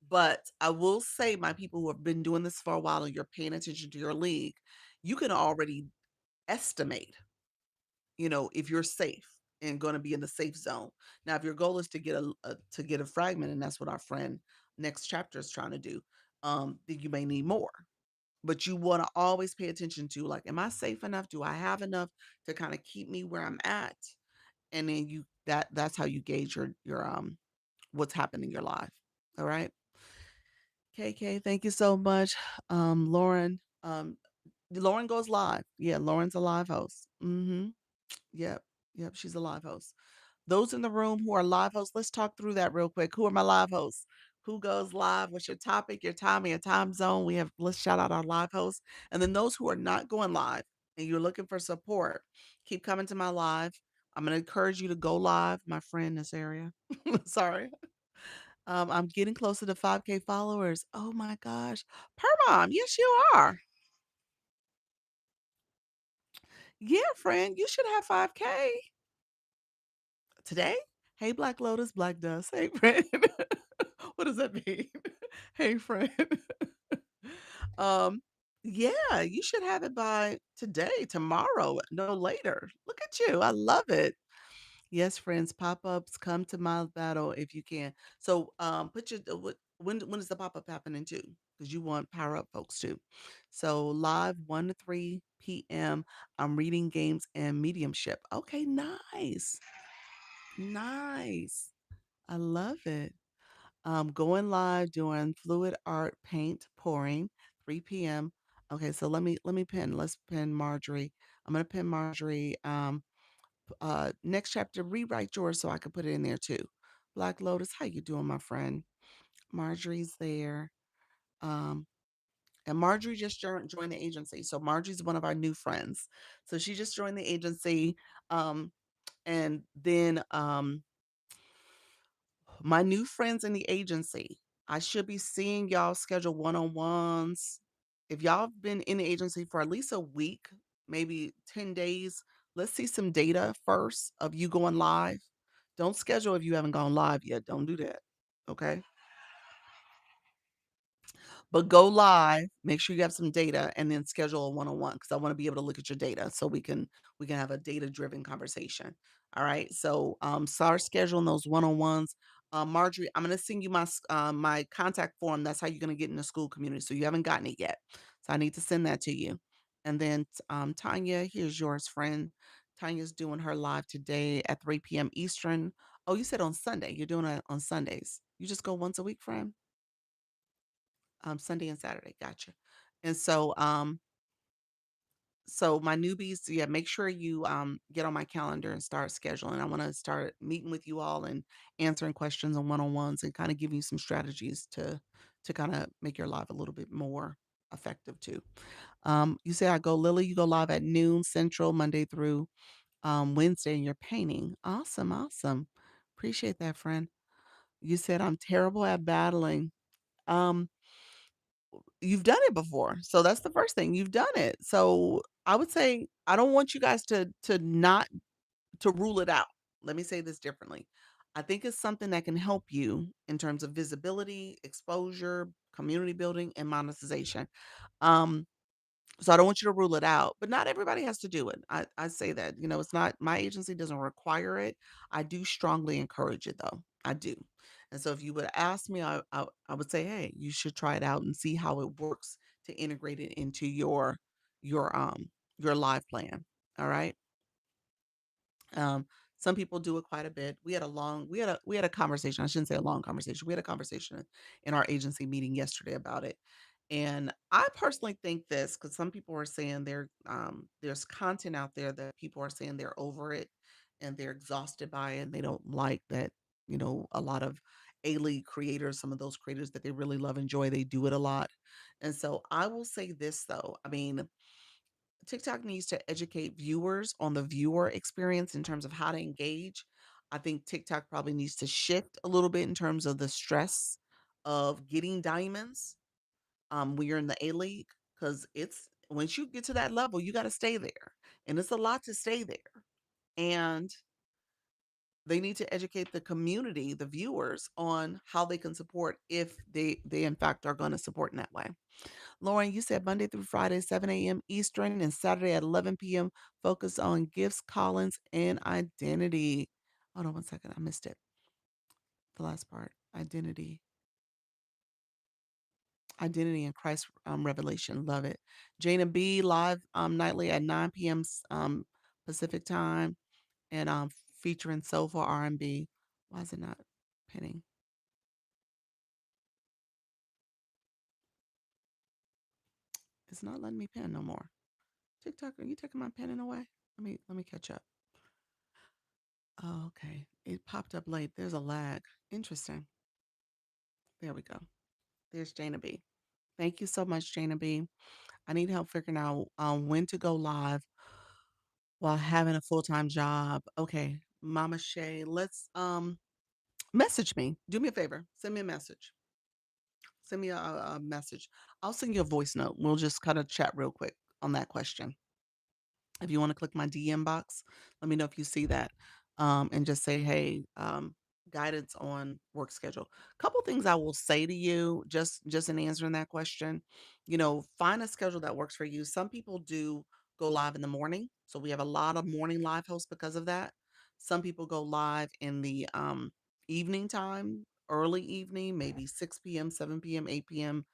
But I will say, my people who have been doing this for a while and you're paying attention to your league, you can already estimate, if you're safe and going to be in the safe zone. Now, if your goal is to get a fragment, and that's what our friend next chapter is trying to do, then you may need more. But you want to always pay attention to like, am I safe enough? Do I have enough to kind of keep me where I'm at? And then that's how you gauge your what's happening in your life. All right. KK, thank you so much. Lauren. Lauren goes live. Yeah, Lauren's a live host. Yep. Yep. She's a live host. Those in the room who are live hosts, let's talk through that real quick. Who are my live hosts? who goes live, what's your topic, your time, and your time zone. Let's shout out our live hosts. And then those who are not going live and you're looking for support, keep coming to my live. I'm going to encourage you to go live, my friend, this area. Sorry. I'm getting closer to 5K followers. Oh my gosh. Permom, yes, you are. Yeah, friend, you should have 5K today. Hey, Black Lotus, Black Dust. Hey, friend. What does that mean? Hey, friend. um, yeah, you should have it by today, tomorrow, no later. Look at you. I love it. Yes, friends, pop-ups come to my battle if you can. So, put your when is the pop-up happening too? Because you want power up folks too. So live 1 to 3 p.m. I'm reading games and mediumship. Okay, nice. Nice. I love it. Going live doing fluid art paint pouring, 3 p.m. Okay, so let me pin. Let's pin Marjorie. I'm gonna pin Marjorie. Next chapter, rewrite yours so I can put it in there too. Black Lotus, how you doing, my friend? Marjorie's there. Um, and Marjorie just joined the agency. So Marjorie's one of our new friends. So she just joined the agency. Um, and then my new friends in the agency, I should be seeing y'all schedule one-on-ones. If y'all have been in the agency for at least a week, maybe 10 days, let's see some data first of you going live. Don't schedule if you haven't gone live yet. Don't do that. Okay. But go live, make sure you have some data, and then schedule a one-on-one because I want to be able to look at your data so we can have a data-driven conversation. All right. So start scheduling those one-on-ones. Marjorie, I'm gonna send you my contact form. That's how you're gonna get in the school community. So you haven't gotten it yet. So I need to send that to you. And then Tanya, here's yours, friend. Tanya's doing her live today at 3 p.m. Eastern. Oh, you said on Sunday. You're doing it on Sundays. You just go once a week, friend? Sunday and Saturday. Gotcha. And so my newbies, yeah, make sure you get on my calendar and start scheduling. I want to start meeting with you all and answering questions on one-on-ones and kind of give you some strategies to kind of make your life a little bit more effective too. You say I go Lily, you go live at noon central, Monday through Wednesday, and you're painting. Awesome, awesome. Appreciate that, friend. You said I'm terrible at battling. Um, You've done it before. So that's the first thing. You've done it. So I would say I don't want you guys to not to rule it out. Let me say this differently. I think it's something that can help you in terms of visibility, exposure, community building, and monetization. Um, so I don't want you to rule it out, but not everybody has to do it. I say that, it's not my agency doesn't require it. I do strongly encourage it though. I do. And so if you would ask me, I would say, hey, you should try it out and see how it works to integrate it into your your live plan. All right. Um, some people do it quite a bit. We had a conversation. I shouldn't say a long conversation. We had a conversation in our agency meeting yesterday about it. And I personally think this because some people are saying there's content out there that people are saying they're over it and they're exhausted by it and they don't like that, a lot of A-League creators, some of those creators that they really love, enjoy, they do it a lot. And so I will say this though. I mean, TikTok needs to educate viewers on the viewer experience in terms of how to engage. I think TikTok probably needs to shift a little bit in terms of the stress of getting diamonds when you're in the A League, because it's once you get to that level, you got to stay there. And it's a lot to stay there. And they need to educate the community, the viewers, on how they can support if they in fact are going to support in that way. Lauren, you said Monday through Friday, 7 a.m. Eastern, and Saturday at 11 p.m. Focus on gifts, callings, and identity. Hold on one second. I missed it. The last part. Identity. Identity in Christ revelation. Love it. Jana B live nightly at 9 p.m. Pacific time and featuring soulful R&B. Why is it not pinning? It's not letting me pin no more. TikTok, are you taking my pinning away? Let me catch up. Oh, okay. It popped up late. There's a lag. Interesting. There we go. There's Jana B. Thank you so much, Jana B. I need help figuring out when to go live while having a full-time job. Okay, Mama Shay, let's message me. Do me a favor. Send me a message. Send me a message. I'll send you a voice note. We'll just kind of chat real quick on that question. If you wanna click my DM box, let me know if you see that, and just say, "Hey, guidance on work schedule." Couple things I will say to you just in answering that question, find a schedule that works for you. Some people do go live in the morning, so we have a lot of morning live hosts because of that. Some people go live in the, evening time, early evening, maybe 6 PM, 7 PM, 8 PM,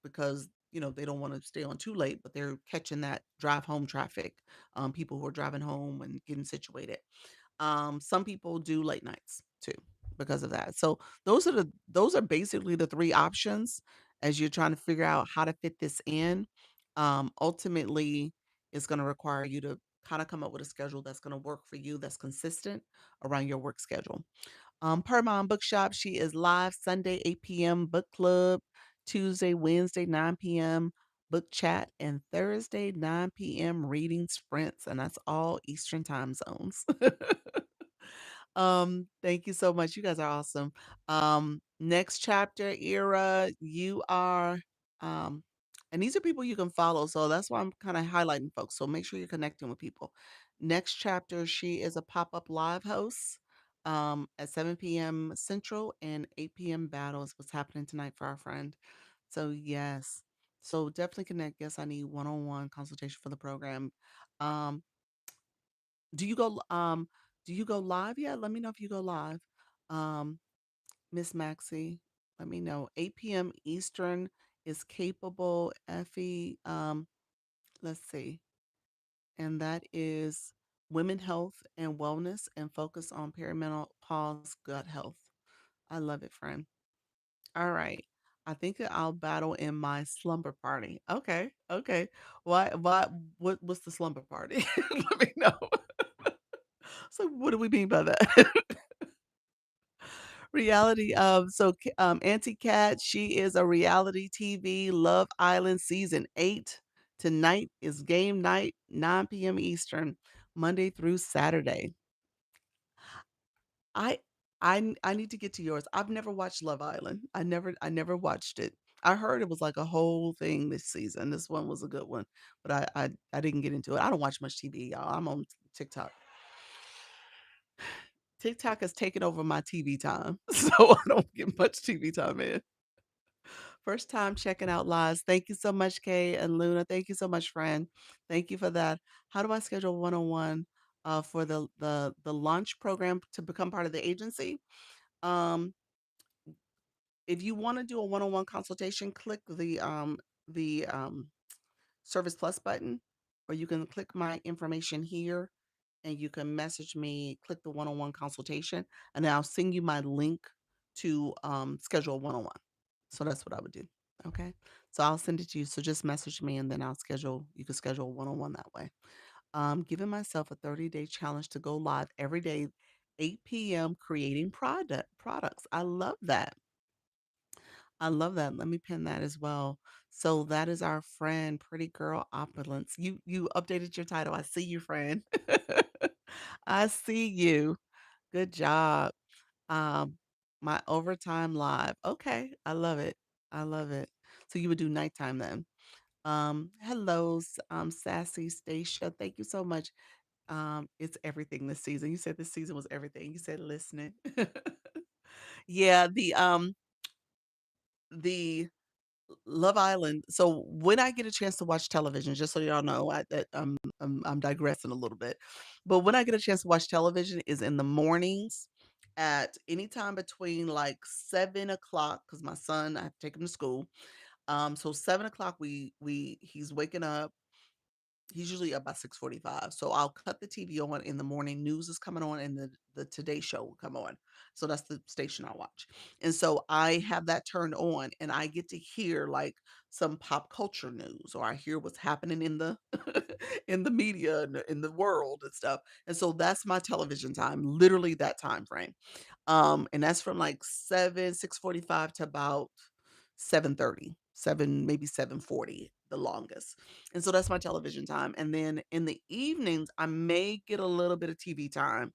because they don't want to stay on too late, but they're catching that drive home traffic. People who are driving home and getting situated. Some people do late nights too because of that. So those are basically the three options as you're trying to figure out how to fit this in. Ultimately, it's going to require you to kind of come up with a schedule that's going to work for you, that's consistent around your work schedule. Per Mom Bookshop, she is live Sunday, 8 p.m. book club, Tuesday, Wednesday, 9 p.m. book chat, and Thursday, 9 p.m. reading sprints. And that's all Eastern time zones. Thank you so much. You guys are awesome. Next chapter era, you are um and these are people you can follow. So that's why I'm kind of highlighting folks. So make sure you're connecting with people. Next chapter, she is a pop-up live host at 7 p.m. Central and 8 p.m. Battle is what's happening tonight for our friend. So yes. So definitely connect. Yes, I need one-on-one consultation for the program. Um, do you go do you go live yet? Let me know if you go live. Um, Miss Maxie, let me know. 8 p.m. Eastern is capable Effie. Let's see. And that is women health and wellness and focus on perimenopause gut health. I love it, friend. All right. I think that I'll battle in my slumber party. Okay. Okay. What's the slumber party? Let me know. So what do we mean by that? Reality of Auntie Cat, she is a reality TV Love Island season 8. Tonight is game night, 9 p.m. Eastern, Monday through Saturday. I I need to get to yours. I've never watched Love Island. I never watched it. I heard it was like a whole thing this season. This one was a good one, but I didn't get into it. I don't watch much TV, y'all. I'm on TikTok. TikTok has taken over my TV time, so I don't get much TV time in. First time checking out lives. Thank you so much, Kay and Luna. Thank you so much, friend. Thank you for that. How do I schedule one-on-one for the launch program to become part of the agency? Um, if you want to do a one-on-one consultation, click the Service Plus button, or you can click my information here and you can message me, click the one-on-one consultation, and then I'll send you my link to schedule a one-on-one. So that's what I would do. Okay. So I'll send it to you. So just message me and then you can schedule a one-on-one that way. Giving myself a 30-day challenge to go live every day, 8 p.m. creating products. I love that. I love that. Let me pin that as well. So that is our friend, Pretty Girl Opulence. You updated your title. I see you, friend. I see you. Good job. Um, my overtime live. Okay, I love it. I love it. So you would do nighttime then. Hello, Sassy Stacia. Thank you so much. It's everything this season. You said this season was everything. You said listening. Yeah, the Love Island. So when I get a chance to watch television, just so y'all know, I'm digressing a little bit, but when I get a chance to watch television is in the mornings at any time between like 7 o'clock because my son I have to take him to school. So 7 o'clock he's waking up. He's usually up by 6:45, so I'll cut the TV on in the morning, news is coming on, and the Today Show will come on. So that's the station I watch. And so I have that turned on, and I get to hear, like, some pop culture news, or I hear what's happening in the in the media, and in the world and stuff. And so that's my television time, literally that time frame. And that's from, like, 6:45 to about 7:30, 7, maybe 7:40, the longest. And so that's my television time. And then in the evenings, I may get a little bit of TV time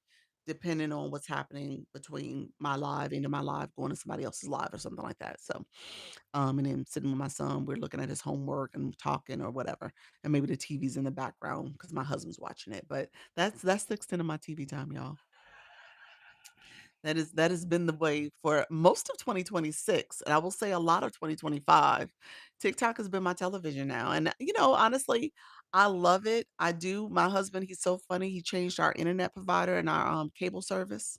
depending on what's happening between my live, into my live, going to somebody else's live or something like that. So, and then sitting with my son, we're looking at his homework and talking or whatever. And maybe the TV's in the background because my husband's watching it. But that's the extent of my TV time, y'all. That has been the way for most of 2026, and I will say a lot of 2025. TikTok has been my television now, and, honestly, I love it. I do. My husband, he's so funny, he changed our internet provider and our, cable service.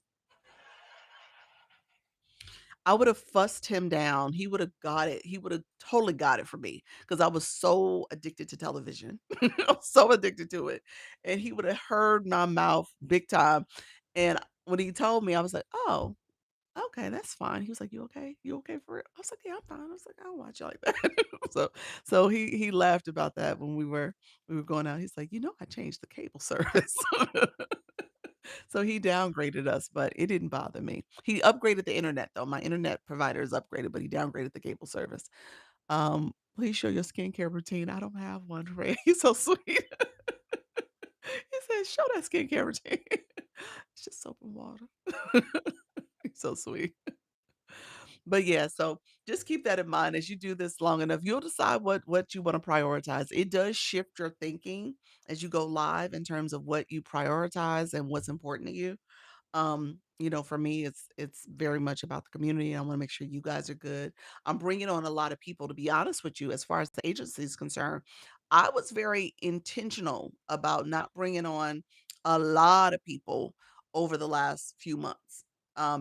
I would've fussed him down. He would've got it. He would've totally got it from me because I was so addicted to television. I was so addicted to it, and he would've heard my mouth big time, and when he told me, I was like, "Oh, okay, that's fine." He was like, "You okay? You okay for it?" I was like, "Yeah, I'm fine." I was like, "I don't watch you like that." So he laughed about that when we were going out. He's like, I changed the cable service." So he downgraded us, but it didn't bother me. He upgraded the internet though. My internet provider is upgraded, but he downgraded the cable service. Please show your skincare routine. I don't have one, Ray. He's so sweet. He said, "Show that skincare routine." It's just soap and water. He's so sweet. But yeah, so just keep that in mind as you do this long enough. You'll decide what you want to prioritize. It does shift your thinking as you go live in terms of what you prioritize and what's important to you. For me, it's very much about the community. I want to make sure you guys are good. I'm bringing on a lot of people, to be honest with you, as far as the agency is concerned. I was very intentional about not bringing on a lot of people over the last few months,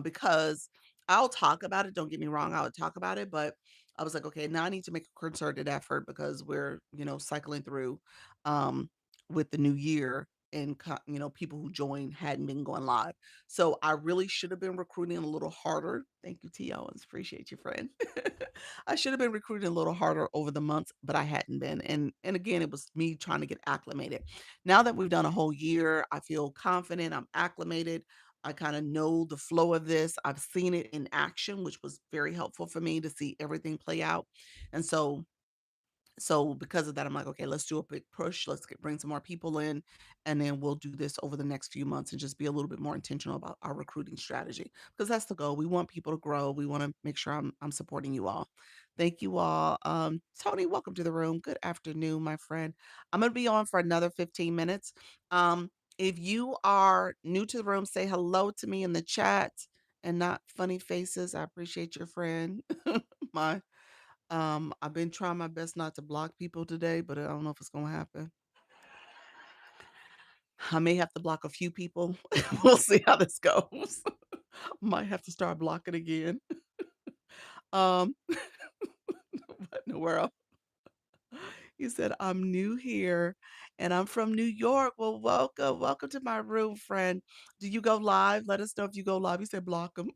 because I'll talk about it. Don't get me wrong, I would talk about it, but I was like, okay, now I need to make a concerted effort because we're, cycling through, um, with the new year, and people who joined hadn't been going live. So I really should have been recruiting a little harder. Thank you, T. Owens. Appreciate you, friend. I should have been recruiting a little harder over the months, but I hadn't been. And again, it was me trying to get acclimated. Now that we've done a whole year, I feel confident. I'm acclimated. I kind of know the flow of this. I've seen it in action, which was very helpful for me to see everything play out. And so because of that, I'm like, okay, let's do a big push. Bring some more people in, and then we'll do this over the next few months and just be a little bit more intentional about our recruiting strategy because that's the goal. We want people to grow. We want to make sure I'm supporting you all. Thank you all. Tony, welcome to the room. Good afternoon, my friend. I'm gonna be on for another 15 minutes. If you are new to the room, say hello to me in the chat and not funny faces. I appreciate your friend. my I've been trying my best not to block people today, but I don't know if it's gonna happen. I may have to block a few people. We'll see how this goes. Might have to start blocking again. Um, what in the world? You said, "I'm new here and I'm from New York." Well, welcome. Welcome to my room, friend. Do you go live? Let us know if you go live. You said block them.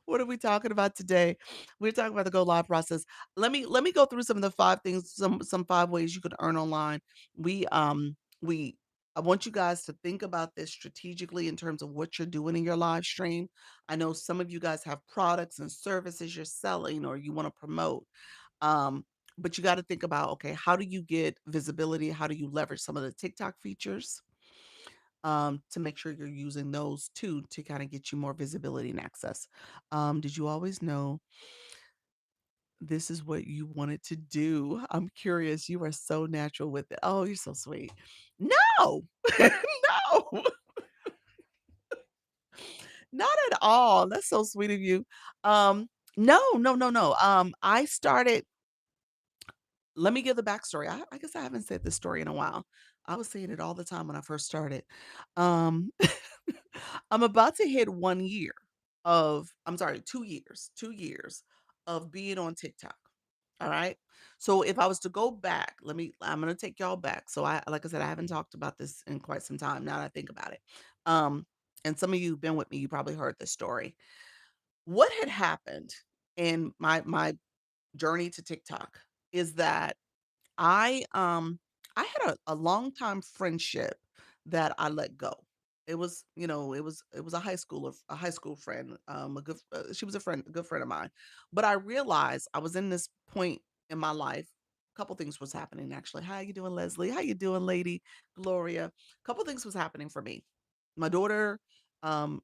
What are we talking about today? We're talking about the go live process. Let me go through some of the 5 things, some 5 ways you can earn online. We I want you guys to think about this strategically in terms of what you're doing in your live stream. I know some of you guys have products and services you're selling or you want to promote. Um, but you got to think about, okay, how do you get visibility? How do you leverage some of the TikTok features? To make sure you're using those too to kind of get you more visibility and access. Did you always know this is what you wanted to do? I'm curious. You are so natural with it. Oh, you're so sweet. No, no, not at all. That's so sweet of you. No, no, no, no. I started. Let me give the backstory. I guess I haven't said this story in a while. I was saying it all the time when I first started. Um, I'm about to hit 1 year I'm sorry, 2 years, 2 years of being on TikTok. All right. So if I was to go back, I'm gonna take y'all back. So like I said, I haven't talked about this in quite some time now that I think about it. Um, and some of you have been with me, you probably heard this story. What had happened in my journey to TikTok is that I, um, I had a long time friendship that I let go. It was a high school friend, she was a good friend of mine. But I realized I was in this point in my life. A couple things was happening actually. How you doing, Leslie? How you doing, Lady Gloria? A couple things was happening for me. My daughter, um,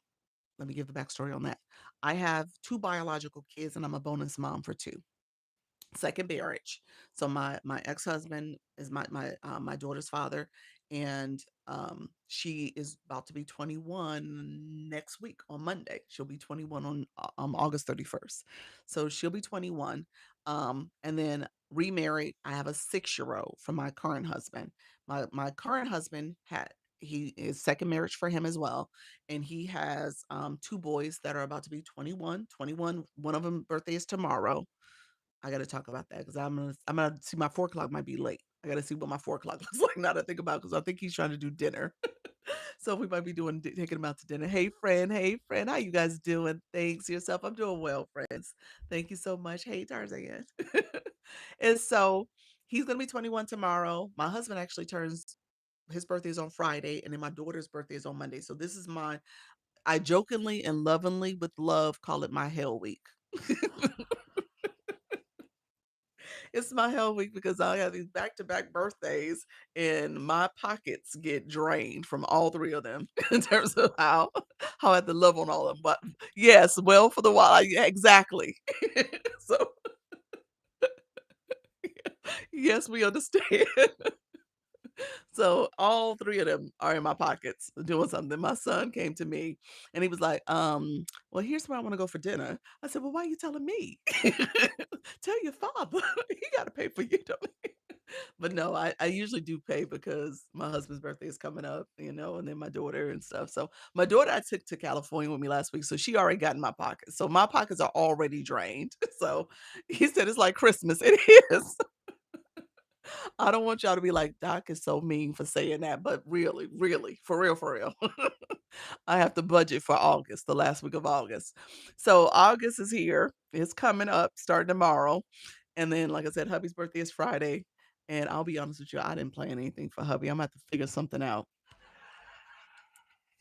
let me give the backstory on that. I have two biological kids, and I'm a bonus mom for two. Second marriage. So my ex-husband is my daughter's father, and she is about to be 21 next week on Monday. She'll be 21 on August 31st. So she'll be 21. And then remarried, I have a 6-year-old from my current husband. My current husband had he is second marriage for him as well, and he has two boys that are about to be 21. One of them birthday is tomorrow. I gotta talk about that because I'm gonna see my 4 o'clock might be late. I gotta see what my 4 o'clock looks like now that I think about because I think he's trying to do dinner. So we might be taking him out to dinner. Hey friend, how you guys doing? Thanks yourself. I'm doing well, friends. Thank you so much. Hey Tarzan. And so he's gonna be 21 tomorrow. My husband actually turns his birthday is on Friday, and then my daughter's birthday is on Monday. So this is my I jokingly and lovingly with love call it my hell week. It's my hell week because I have these back-to-back birthdays and my pockets get drained from all 3 of them in terms of how I have to love on all of them. But yes, well for the while, yeah, exactly. So, yes, we understand. So all 3 of them are in my pockets doing something. My son came to me and he was like, well, here's where I want to go for dinner. I said, well, why are you telling me? Tell your father. He got to pay for you. Don't he?" But no, I usually do pay because my husband's birthday is coming up, and then my daughter and stuff. So my daughter I took to California with me last week. So she already got in my pockets. So my pockets are already drained. So he said it's like Christmas. It is. I don't want y'all to be like, Doc is so mean for saying that, but really, really, for real, for real. I have to budget for August, the last week of August. So August is here. It's coming up starting tomorrow. And then, like I said, hubby's birthday is Friday. And I'll be honest with you, I didn't plan anything for hubby. I'm gonna have to figure something out.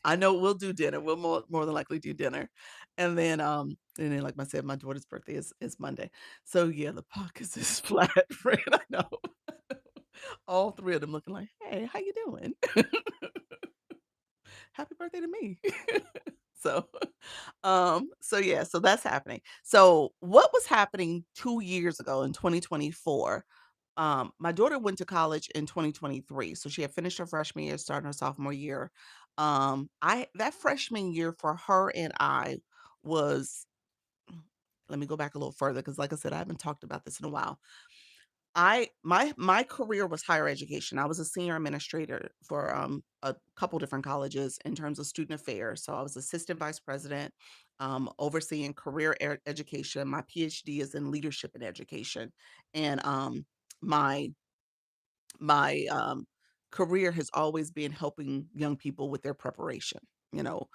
I know we'll do dinner. We'll more than likely do dinner. And then like I said, my daughter's birthday is Monday. So yeah, the pockets is flat, friend. I know. All 3 of them looking like, "Hey, how you doing? Happy birthday to me." So, so yeah, so that's happening. So what was happening 2 years ago in 2024, my daughter went to college in 2023, so she had finished her freshman year, starting her sophomore year. I that freshman year for her and I was let me go back a little further because like I said, I haven't talked about this in a while. My career was higher education. I was a senior administrator for a couple different colleges in terms of student affairs. So I was assistant vice president, overseeing education. My PhD is in leadership and education, and my my career has always been helping young people with their preparation. You know,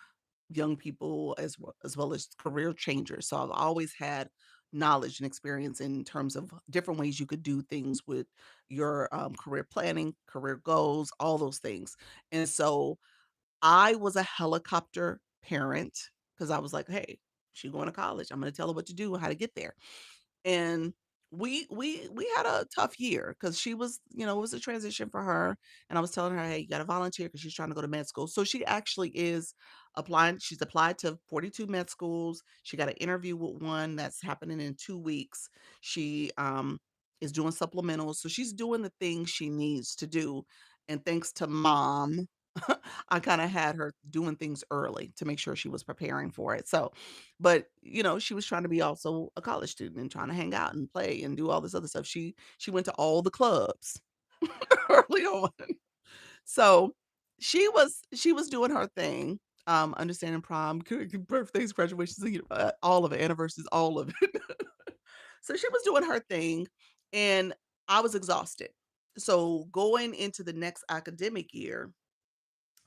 young people as well as career changers. So I've always had knowledge and experience in terms of different ways you could do things with your career planning, career goals, all those things. And so I was a helicopter parent because I was like, hey, she's going to college. I'm going to tell her what to do, how to get there. And we had a tough year because she was, it was a transition for her. And I was telling her, hey, you got to volunteer because she's trying to go to med school. So she actually is applying. She's applied to 42 med schools. She got an interview with one that's happening in 2 weeks. She is doing supplementals. So she's doing the things she needs to do. And thanks to mom, I kind of had her doing things early to make sure she was preparing for it. So, but she was trying to be also a college student and trying to hang out and play and do all this other stuff. She went to all the clubs early on. So she was doing her thing, understanding prom, birthdays, graduations, all of it, anniversaries, all of it. So she was doing her thing. and I was exhausted. So going into the next academic year,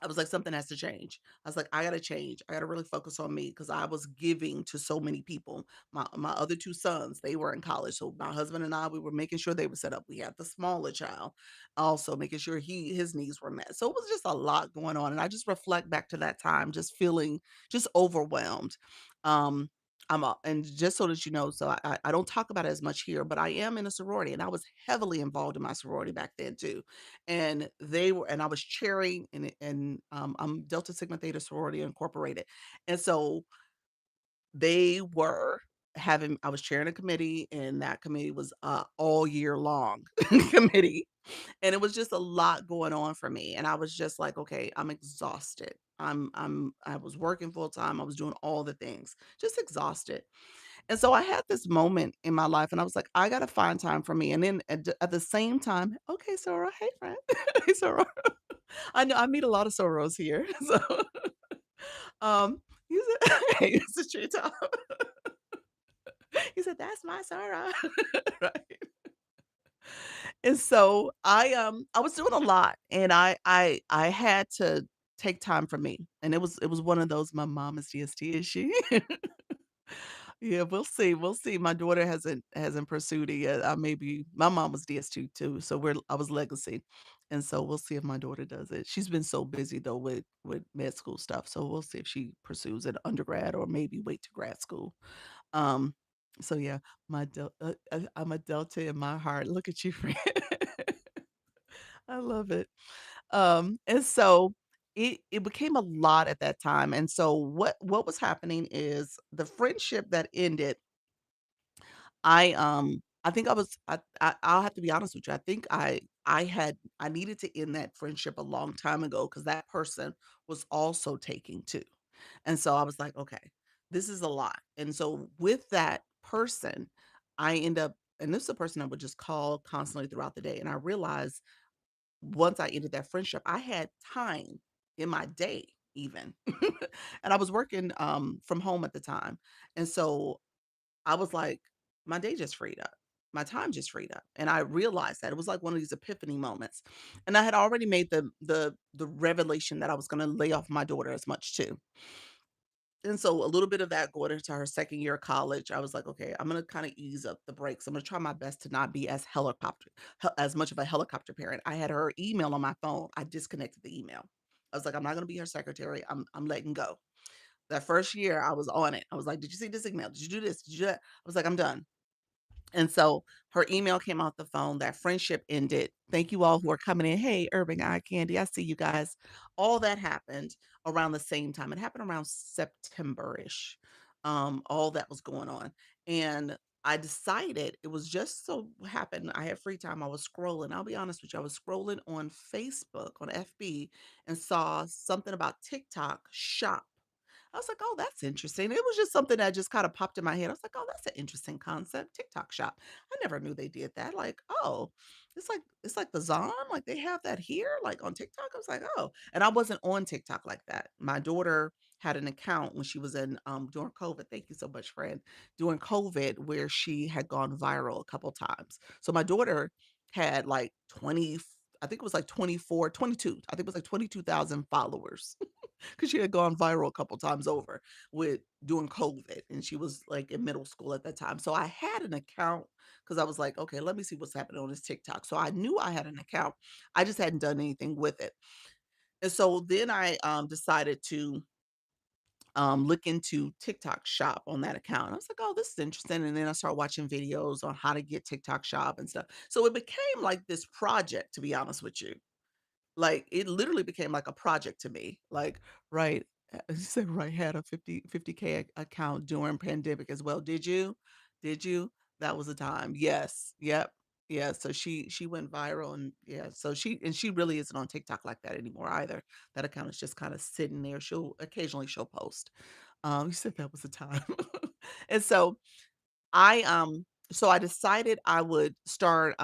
I was like, something has to change. I was like, I gotta change. I gotta really focus on me because I was giving to so many people. My other two sons, they were in college. So my husband and I, we were making sure they were set up. We had the smaller child, also making sure his needs were met. So it was just a lot going on. And I just reflect back to that time, just feeling just overwhelmed. Um, and just so that you know, so I don't talk about it as much here, but I am in a sorority and I was heavily involved in my sorority back then too, and I was chairing, I'm Delta Sigma Theta Sorority Incorporated, and so they were having I was chairing a committee, and that committee was all year long committee, and it was just a lot going on for me, and I was just like, okay, I'm exhausted. I was working full time. I was doing all the things, just exhausted. And so I had this moment in my life, and I was like, I gotta find time for me. And then at the same time, okay, Sora, hey friend, hey Sora. I know I meet a lot of Soros here. So he said, hey, it's a tree top. He said, that's my Sora. Right. And so I was doing a lot, and I had to take time for me. And it was one of those, my mom is DST, is she? Yeah, we'll see, we'll see. My daughter hasn't pursued it yet. I maybe my mom was DS2 too, so I was legacy, and so we'll see if my daughter does it. She's been so busy though with med school stuff, so we'll see if she pursues it undergrad or maybe wait to grad school. Um, so yeah, I'm a Delta in my heart. Look at you, friend. I love it. And so it became a lot at that time. And so what was happening is the friendship that ended, I think I'll have to be honest with you. I think I needed to end that friendship a long time ago because that person was also taking too. And so I was like, okay, this is a lot. And so with that person, I end up, and this is a person I would just call constantly throughout the day. And I realized once I ended that friendship, I had time in my day even. And I was working from home at the time. And so I was like, my day just freed up. My time just freed up. And I realized that it was like one of these epiphany moments. And I had already made the revelation that I was gonna lay off my daughter as much too. And so a little bit of that going into her second year of college, I was like, okay, I'm gonna kind of ease up the brakes. I'm gonna try my best to not be as much of a helicopter parent. I had her email on my phone. I disconnected the email. I was like, I'm not gonna be her secretary. I'm letting go. That first year, I was on it. I was like, "Did you see this email? Did you do this? Did you do that?" I was like, "I'm done." And so her email came off the phone, that friendship ended. Thank you all who are coming in. Hey, Urban Eye Candy, I see you guys. All that happened around the same time. It happened around September-ish. All that was going on. And I decided it was just so happened I had free time. I was scrolling. I'll be honest with you. I was scrolling on Facebook, on FB, and saw something about TikTok shop. I was like, "Oh, that's interesting." It was just something that just kinda popped in my head. I was like, "Oh, that's an interesting concept, TikTok Shop." I never knew they did that. Like, "Oh, it's like the Zon, like, they have that here, like, on TikTok?" I was like, "Oh." And I wasn't on TikTok like that. My daughter had an account when she was in, during COVID, thank you so much, friend, during COVID, where she had gone viral a couple times. So my daughter had, like, 20 I think it was, like, 24, 22. I think it was, like, 22,000 followers. 'Cause she had gone viral a couple times over with doing COVID, and she was, like, in middle school at that time. So I had an account because I was like, "Okay, let me see what's happening on this TikTok." So I knew I had an account. I just hadn't done anything with it. And so then I, decided to, look into TikTok Shop on that account. I was like, "Oh, this is interesting." And then I started watching videos on how to get TikTok Shop and stuff. So it became like this project, to be honest with you. Like, it literally became like a project to me. Like, right, you said, right, had a 50K account during pandemic as well. Did you? Did you? That was the time. Yes. Yep. Yeah, so she went viral, and yeah, so she really isn't on TikTok like that anymore either. That account is just kinda sitting there. She'll post. You said that was the time. And I, um so I decided I would start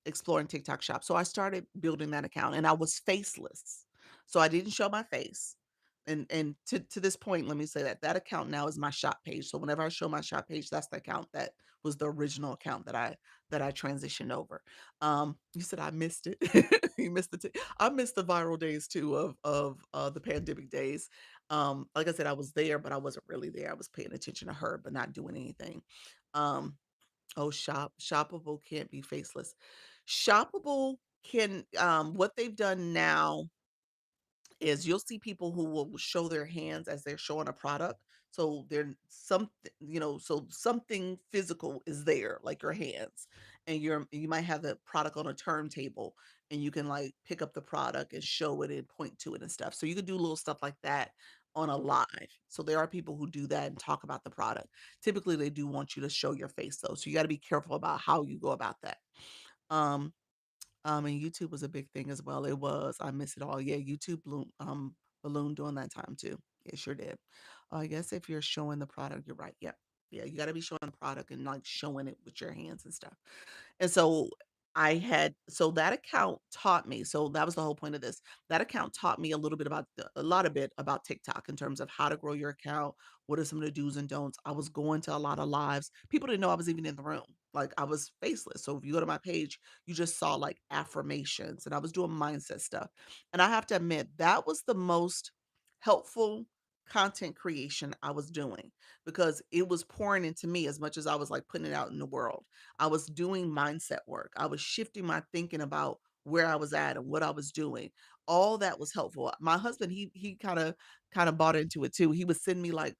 exploring TikTok Shop. So I started building that account, and I was faceless. So I didn't show my face. and to this point, let me say that that account now is my shop page. So whenever I show my shop page, that's the account that was the original account that I transitioned over. You said I missed it. You missed the I missed the viral days too of the pandemic days. Like I said, I was there, but I wasn't really there. I was paying attention to her, but not doing anything. Um, oh, shoppable can't be faceless. Shoppable can what they've done now is you'll see people who will show their hands as they're showing a product. So they're something, so something physical is there, like your hands, and you might have the product on a turntable, and you can like pick up the product and show it and point to it and stuff. So you can do little stuff like that on a live. So there are people who do that and talk about the product. Typically, they do want you to show your face though, so you got to be careful about how you go about that. Um, and YouTube was a big thing as well. It was. I miss it all. Yeah, YouTube ballooned during that time too. It sure did. I guess if you're showing the product, you're right. Yeah. Yeah, you gotta be showing the product and like showing it with your hands and stuff. And so so that account taught me. So that was the whole point of this. That account taught me a little bit about a lot of bit about TikTok in terms of how to grow your account, what are some of the do's and don'ts. I was going to a lot of lives. People didn't know I was even in the room. Like I was faceless. So if you go to my page, you just saw like affirmations and I was doing mindset stuff. And I have to admit, that was the most helpful content creation I was doing because it was pouring into me as much as I was like putting it out in the world. I was doing mindset work. I was shifting my thinking about where I was at and what I was doing. All that was helpful. My husband, he kind of bought into it too. He would send me like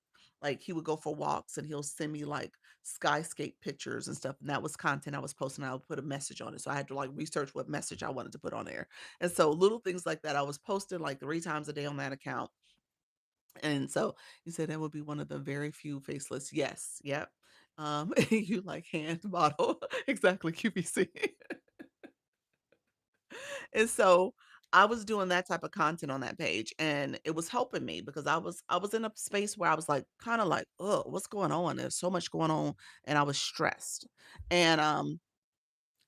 he would go for walks and he'll send me like skyscape pictures and stuff. And that was content I was posting. I would put a message on it. So I had to like research what message I wanted to put on there. And so little things like that. I was posting like 3 times a day on that account. And so you said that would be one of the very few faceless. Yes. Yep. You like hand model. Exactly. QVC. And so I was doing that type of content on that page and it was helping me because I was in a space where I was like kind of like, oh, what's going on? There's so much going on and I was stressed. And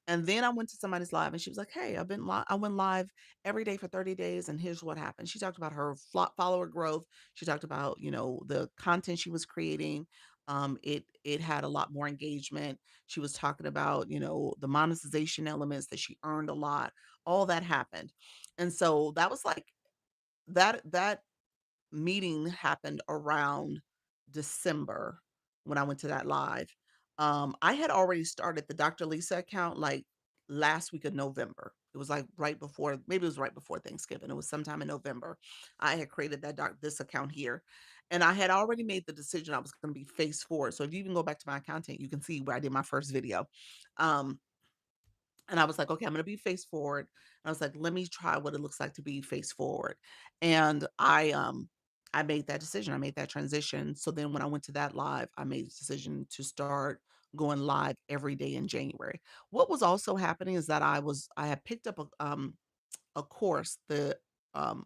and then I went to somebody's live and she was like, "Hey, I went live every day for 30 days and here's what happened." She talked about her follower growth. She talked about, the content she was creating. It had a lot more engagement. She was talking about, the monetization elements that she earned a lot. All that happened. And so that was like that meeting happened around December when I went to that live. I had already started the Dr. Lisa account like last week of November. It was like right before, maybe it was right before Thanksgiving. It was sometime in November. I had created this account here. And I had already made the decision I was going to be face forward. So if you even go back to my content, you can see where I did my first video. Um, and I was like, "Okay, I'm gonna be face forward." And I was like, "Let me try what it looks like to be face forward." And I made that decision. I made that transition. So then when I went to that live, I made the decision to start going live every day in January. What was also happening is that I had picked up a course, the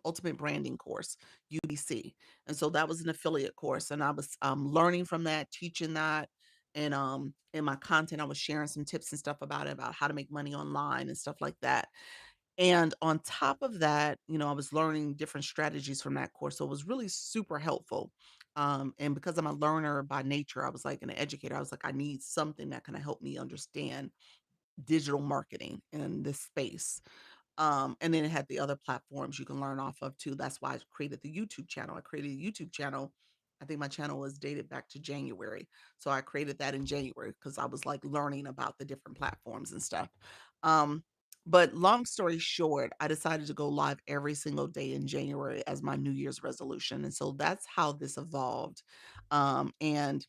Ultimate Branding course, UBC. And so that was an affiliate course. And I was learning from that, teaching that. And in my content, I was sharing some tips and stuff about it, about how to make money online and stuff like that. And on top of that, I was learning different strategies from that course. So it was really super helpful. And because I'm a learner by nature, I was like an educator. I was like, I need something that can help me understand digital marketing in this space. And then it had the other platforms you can learn off of too. That's why I created the YouTube channel. I created a YouTube channel. I think my channel was dated back to January. So I created that in January because I was like learning about the different platforms and stuff. Um, but long story short, I decided to go live every single day in January as my New Year's resolution. And so that's how this evolved. And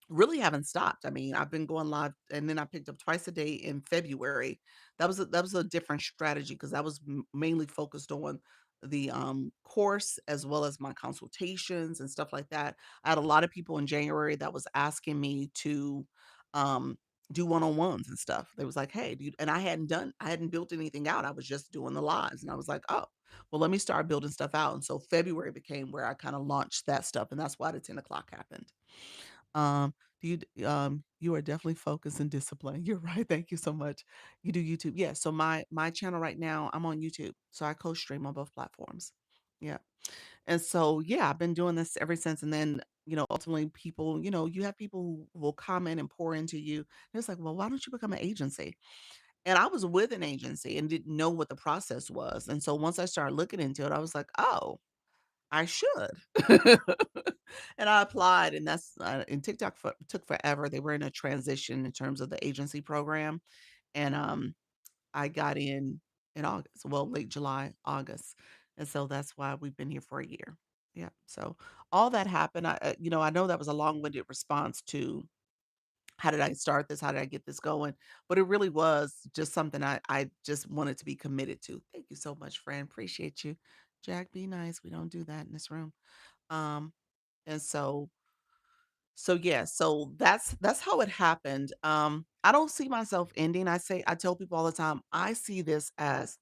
really haven't stopped. I mean, I've been going live and then I picked up twice a day in February. That was a different strategy because that was mainly focused on the course as well as my consultations and stuff like that. I had a lot of people in January that was asking me to um do one-on-ones and stuff. They was like, "Hey, do you," and I hadn't built anything out. I was just doing the lives and I was like, "Oh, well, let me start building stuff out." And so February became where I kind of launched that stuff and that's why the 10 o'clock happened. Um, you are definitely focused and disciplined. You're right. Thank you so much. You do YouTube. Yeah. So my channel right now, I'm on YouTube. So I co-stream on both platforms. Yeah. And so, yeah, I've been doing this ever since. And then, ultimately people, you have people who will comment and pour into you. And it's like, well, why don't you become an agency? And I was with an agency and didn't know what the process was. And so once I started looking into it, I was like, oh, I should. And I applied, and and TikTok took forever. They were in a transition in terms of the agency program. And I got in August, well, late July, August. And so that's why we've been here for a year. Yeah. So all that happened. I know that was a long-winded response to how did I start this? How did I get this going? But it really was just something I just wanted to be committed to. Thank you so much, friend. Appreciate you. Jack, be nice. We don't do that in this room. Um, and so yeah, so that's how it happened. I don't see myself ending. I tell people all the time, I see this as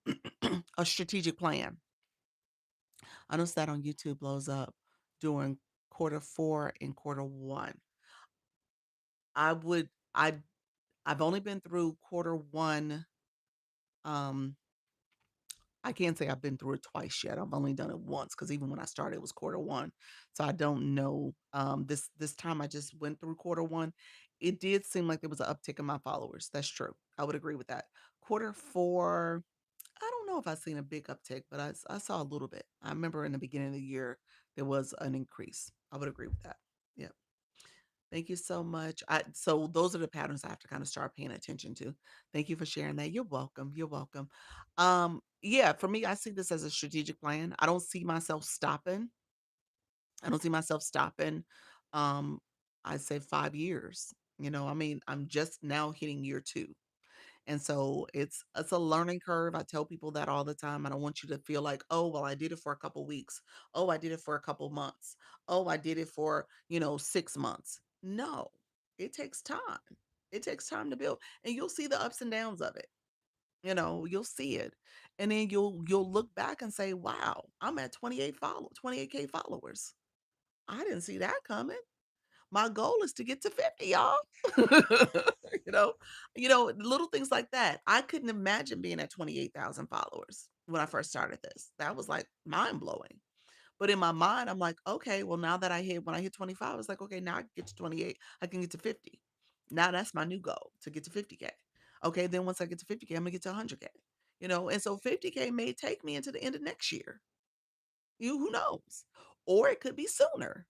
a strategic plan. I noticed that on YouTube blows up during quarter four and quarter one. I would I I've only been through quarter one. Um, I can't say I've been through it twice yet. I've only done it once because even when I started, it was quarter one. So I don't know. This time I just went through quarter one. It did seem like there was an uptick in my followers. That's true. I would agree with that. Quarter four, I don't know if I've seen a big uptick, but I saw a little bit. I remember in the beginning of the year there was an increase. I would agree with that. Yeah. Thank you so much. So those are the patterns I have to kind of start paying attention to. Thank you for sharing that. You're welcome. You're welcome. Yeah, for me, I see this as a strategic plan. I don't see myself stopping. I don't see myself stopping. Um, I say 5 years. I mean, I'm just now hitting year two. And so it's a learning curve. I tell people that all the time. I don't want you to feel like, "Oh, well, I did it for a couple weeks. Oh, I did it for a couple months. Oh, I did it for, 6 months." No. It takes time. It takes time to build, and you'll see the ups and downs of it. You'll see it. And then you'll look back and say, "Wow, I'm at 28K followers. I didn't see that coming." My goal is to get to 50, y'all. You know? Little things like that. I couldn't imagine being at 28,000 followers when I first started this. That was, like, mind-blowing. But in my mind, I'm like, "Okay, well, now that when I hit 25, it's like, okay, now I can get to 28, I can get to 50. Now that's my new goal, to get to 50K. Okay, then once I get to 50K, I'm gonna get to 100K." And so 50K may take me into the end of next year. Who knows? Or it could be sooner.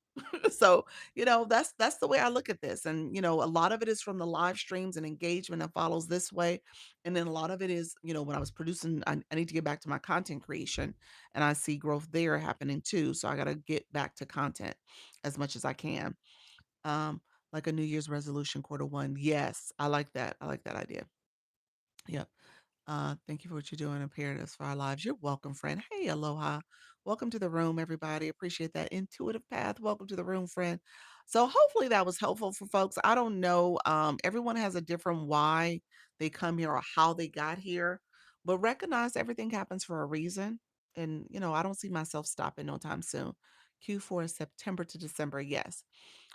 So, that's the way I look at this. And, a lot of it is from the live streams and engagement that follows this way. And then a lot of it is, when I was producing, I need to get back to my content creation and I see growth there happening too. So I got to get back to content as much as I can. Um, like a New Year's resolution, quarter one. Yes, I like that. I like that idea. Yep. Thank you for what you're doing and preparing us for our lives. You're welcome, friend. Hey, aloha. Welcome to the room, everybody. Appreciate that intuitive path. Welcome to the room, friend. So hopefully that was helpful for folks. I don't know. Everyone has a different why they come here or how they got here, but recognize everything happens for a reason. And I don't see myself stopping no time soon. Q4 is September to December. Yes.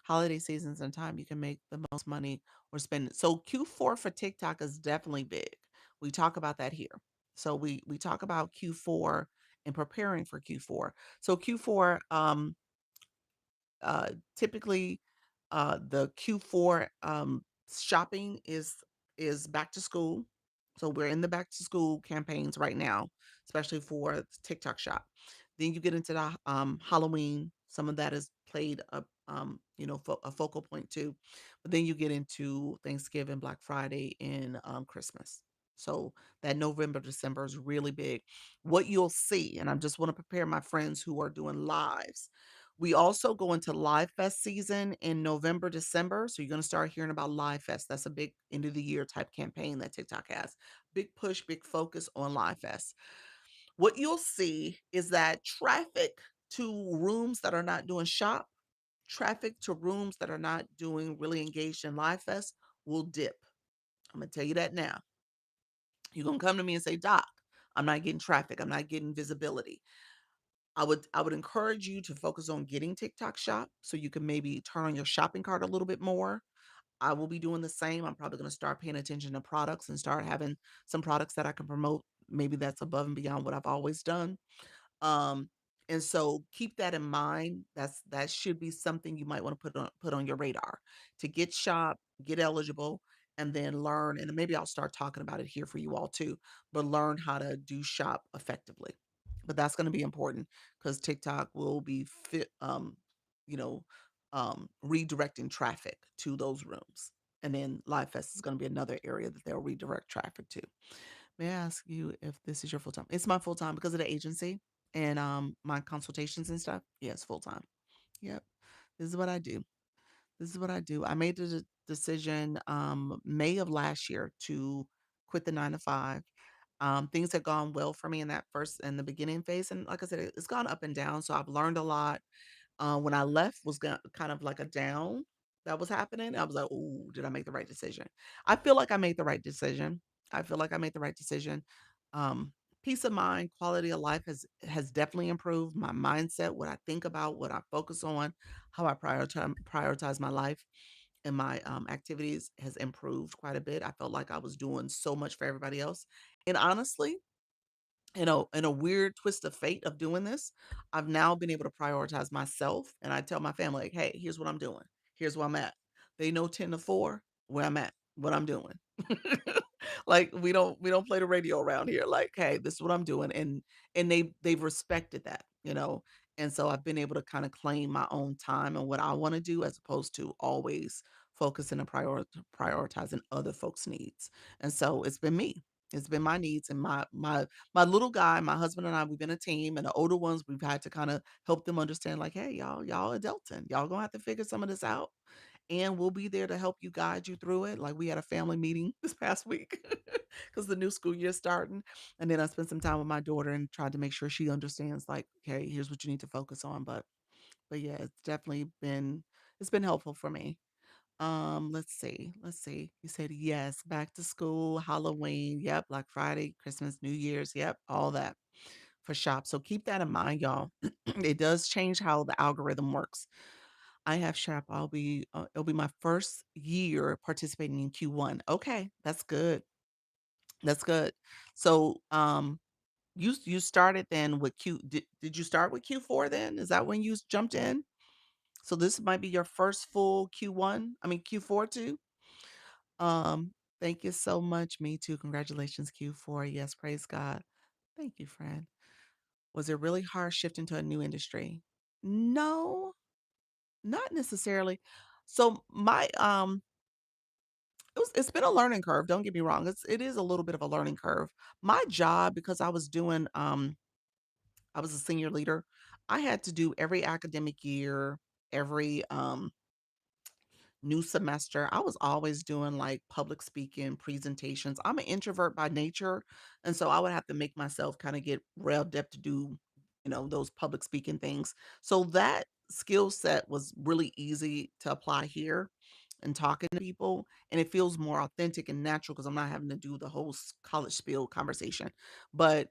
Holiday seasons and time you can make the most money or spend it. So Q4 for TikTok is definitely big. We talk about that here. So we talk about Q4 and preparing for Q4. So Q4, typically, the Q4 shopping is back to school. So we're in the back to school campaigns right now, especially for the TikTok shop. Then you get into the Halloween. Some of that is played a focal point too. But then you get into Thanksgiving, Black Friday, and Christmas. So that November, December is really big. What you'll see, and I just want to prepare my friends who are doing lives. We also go into Live Fest season in November, December. So you're going to start hearing about Live Fest. That's a big end of the year type campaign that TikTok has. Big push, big focus on Live Fest. What you'll see is that traffic to rooms that are not doing shop, traffic to rooms that are not doing really engaged in Live Fest will dip. I'm going to tell you that now. You're going to come to me and say, "Doc, I'm not getting traffic. I'm not getting visibility." I would encourage you to focus on getting TikTok Shop so you can maybe turn on your shopping cart a little bit more. I will be doing the same. I'm probably going to start paying attention to products and start having some products that I can promote. Maybe that's above and beyond what I've always done. Um, And so keep that in mind. That should be something you might want to put on your radar to get shop, get eligible, and then learn. And maybe I'll start talking about it here for you all too, but learn how to do shop effectively. But that's going to be important because TikTok will be you know, redirecting traffic to those rooms. And then Live Fest is going to be another area that they'll redirect traffic to. May I ask you if this is your full time? It's my full time because of the agency and my consultations and stuff. Yes, full time. Yep. This is what I do. This is what I do. I made the decision May of last year to quit the 9 to 5. Things had gone well for me in that first in the beginning phase. And like I said, it's gone up and down. So I've learned a lot. When I left was kind of like a down that was happening. I was like, "Oh, did I make the right decision?" I feel like I made the right decision. I feel like I made the right decision. Um, Peace of mind, quality of life has definitely improved. My mindset, what I think about, what I focus on, how I prioritize my life and my activities has improved quite a bit. I felt like I was doing so much for everybody else, and honestly, in a weird twist of fate of doing this, I've now been able to prioritize myself, and I tell my family, like, "Hey, here's what I'm doing. Here's where I'm at." They know 10 to 4 where I'm at, what I'm doing. Like, we don't play the radio around here. Like, "Hey, this is what I'm doing," and they've respected that, you know? And so I've been able to kinda claim my own time and what I wanna do as opposed to always focusing and prioritizing other folks' needs. And so it's been me. It's been my needs and my little guy, my husband and I, we've been a team, and the older ones, we've had to kinda help them understand, like, "Hey, y'all adulting. Y'all gonna have to figure some of this out, and we'll be there to help you guide you through it." Like, we had a family meeting this past week because the new school year's starting, and then I spent some time with my daughter and tried to make sure she understands, like, "Okay, here's what you need to focus on." But yeah, it's been helpful for me. Let's see. Let's see. You said yes, back to school, Halloween. Yep, Black Friday, Christmas, New Year's. Yep, all that for shop. So keep that in mind, y'all. It does change how the algorithm works. I have shop. It'll be my first year participating in Q1. Okay, that's good. That's good. So, you started then with did you start with Q4 then? Is that when you jumped in? So this might be your first full Q1, I mean Q4 too? Thank you so much. Me too. Congratulations, Q4. Yes, praise God. Thank you, friend. Was it really hard shifting to a new industry? No, not necessarily. So it's been a learning curve. Don't get me wrong. It is a little bit of a learning curve. My job, because I was a senior leader, I had to do every academic year, every new semester, I was always doing like public speaking, presentations. I'm an introvert by nature. And so I would have to make myself kind of get revved up to do, those public speaking things. So that skill set was really easy to apply here and talking to people. And it feels more authentic and natural because I'm not having to do the whole college spiel conversation. But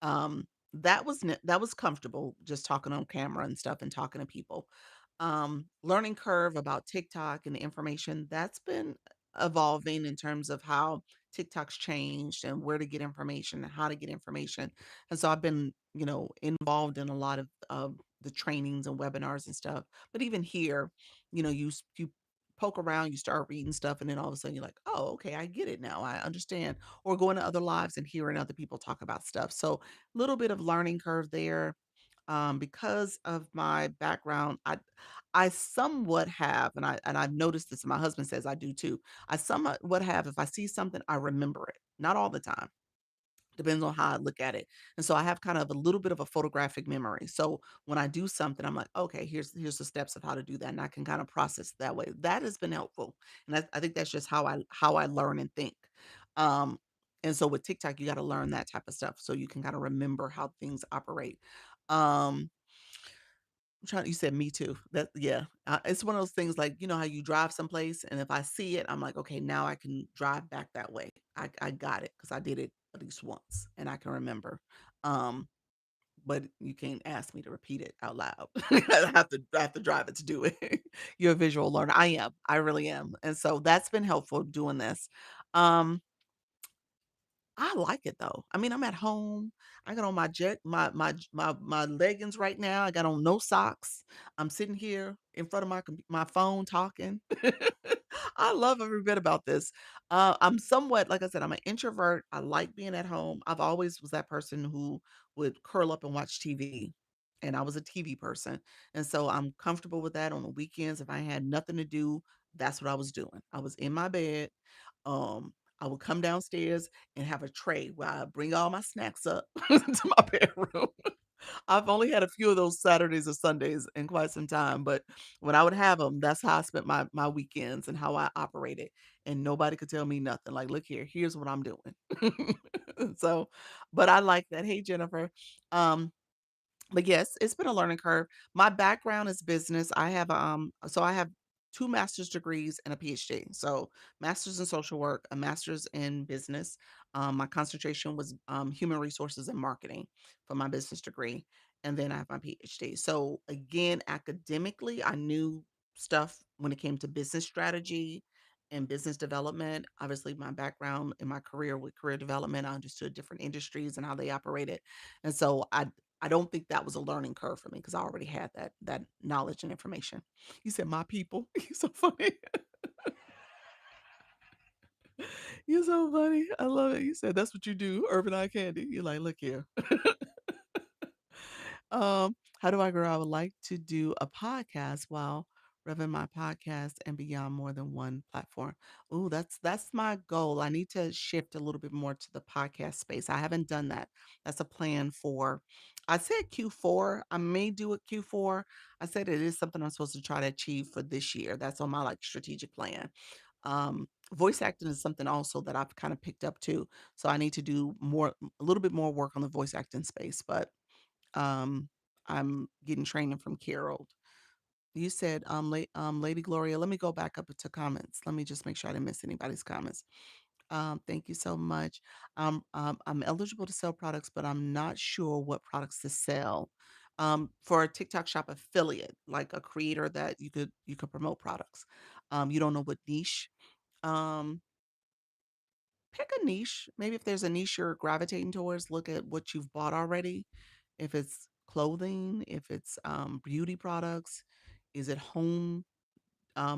that was comfortable just talking on camera and stuff and talking to people. Learning curve about TikTok and the information that's been evolving in terms of how TikTok's changed and where to get information and how to get information. And so I've been, involved in a lot of the trainings and webinars and stuff. But even here, you poke around, you start reading stuff, and then all of a sudden you're like, oh, okay, I get it now. I understand. Or going to other lives and hearing other people talk about stuff. So little bit of learning curve there. Because of my background, I somewhat have, and I've noticed this, and my husband says I do too. I somewhat have, if I see something, I remember it. Not all the time. Depends on how I look at it. And so I have kind of a little bit of a photographic memory. So when I do something, I'm like, okay, here's the steps of how to do that. And I can kind of process that way. That has been helpful. And I think that's just how I learn and think. Um, and so with TikTok, you got to learn that type of stuff so you can kind of remember how things operate. Um, you said me too. That yeah. It's one of those things like, how you drive someplace and if I see it, I'm like, okay, now I can drive back that way. I got it because I did it at least once and I can remember. Um, but you can't ask me to repeat it out loud. I have to drive it to do it. You're a visual learner. I am. I really am. And so that's been helpful doing this. Um, I like it though. I mean, I'm at home. I got on my jet, my leggings right now. I got on no socks. I'm sitting here in front of my phone talking. I love every bit about this. I'm somewhat, like I said, I'm an introvert. I like being at home. I've always was that person who would curl up and watch TV. And I was a TV person. And so I'm comfortable with that on the weekends. If I had nothing to do, that's what I was doing. I was in my bed. I would come downstairs and have a tray where I bring all my snacks up to my bedroom. I've only had a few of those Saturdays or Sundays in quite some time, but when I would have them, that's how I spent my weekends and how I operated, and nobody could tell me nothing. Like, "Look here, here's what I'm doing." So, but I like that. Hey, Jennifer. But yes, it's been a learning curve. My background is business. I have 2 master's degrees and a PhD. So, master's in social work, a master's in business. My concentration was human resources and marketing for my business degree, and then I have my PhD. So, again, academically, I knew stuff when it came to business strategy and business development. Obviously, my background in my career with career development, I understood different industries and how they operated. And so I don't think that was a learning curve for me because I already had that knowledge and information. You said, "My people." You're so funny. You're so funny. I love it. You said, "That's what you do, Urban Eye Candy." You're like, "Look here." How do I grow? I would like to do a podcast while revving my podcast and be on more than one platform. Ooh, that's my goal. I need to shift a little bit more to the podcast space. I haven't done that. That's a plan for I said Q4. I may do it Q4. I said it is something I'm supposed to try to achieve for this year. That's on my like strategic plan. Voice acting is something also that I've kind of picked up too. So I need to do a little bit more work on the voice acting space, but um, I'm getting training from Carol. You said, Lady Gloria, let me go back up to comments. Let me just make sure I didn't miss anybody's comments. Thank you so much. I'm eligible to sell products, but I'm not sure what products to sell. For a TikTok shop affiliate, like a creator that you could promote products. You don't know what niche. Um, Pick a niche. Maybe if there's a niche you're gravitating towards, look at what you've bought already. If it's clothing, if it's beauty products, is it home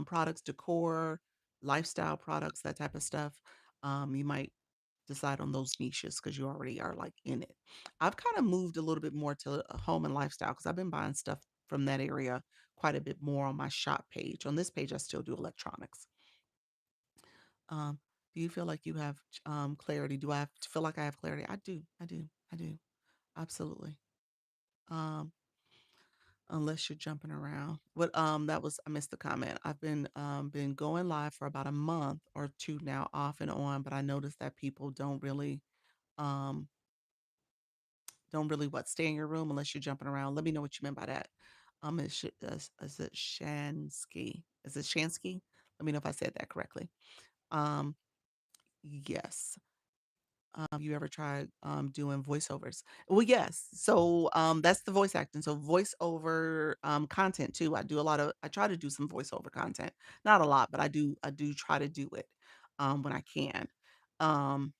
products, decor, lifestyle products, that type of stuff. You might decide on those niches because you already are like in it. I've kind of moved a little bit more to home and lifestyle because I've been buying stuff from that area quite a bit more on my shop page. On this page, I still do electronics. Um, do you feel like you have clarity? Do I feel like I have clarity? I do. I do. I do. Absolutely. Um, unless you're jumping around. What that was I missed the comment. I've been going live for about a month or two now, off and on, but I noticed that people um don't really what stay in your room unless you're jumping around. Let me know what you meant by that. Is it Shansky? Is it Shansky? Let me know if I said that correctly. Um, yes. You ever tried doing voiceovers? Well, yes. So that's the voice acting. So voiceover content too. I try to do some voiceover content. Not a lot, but I do try to do it when I can. Um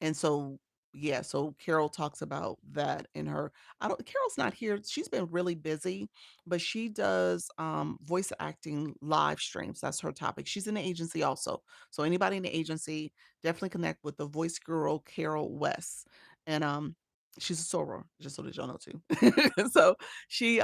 and so, yeah, so Carol talks about that in her I don't Carol's not here. She's been really busy, but she does voice acting live streams. That's her topic. She's in the agency also. So anybody in the agency, definitely connect with the voice girl Carol West. And she's a soror, just so that y'all know too. So she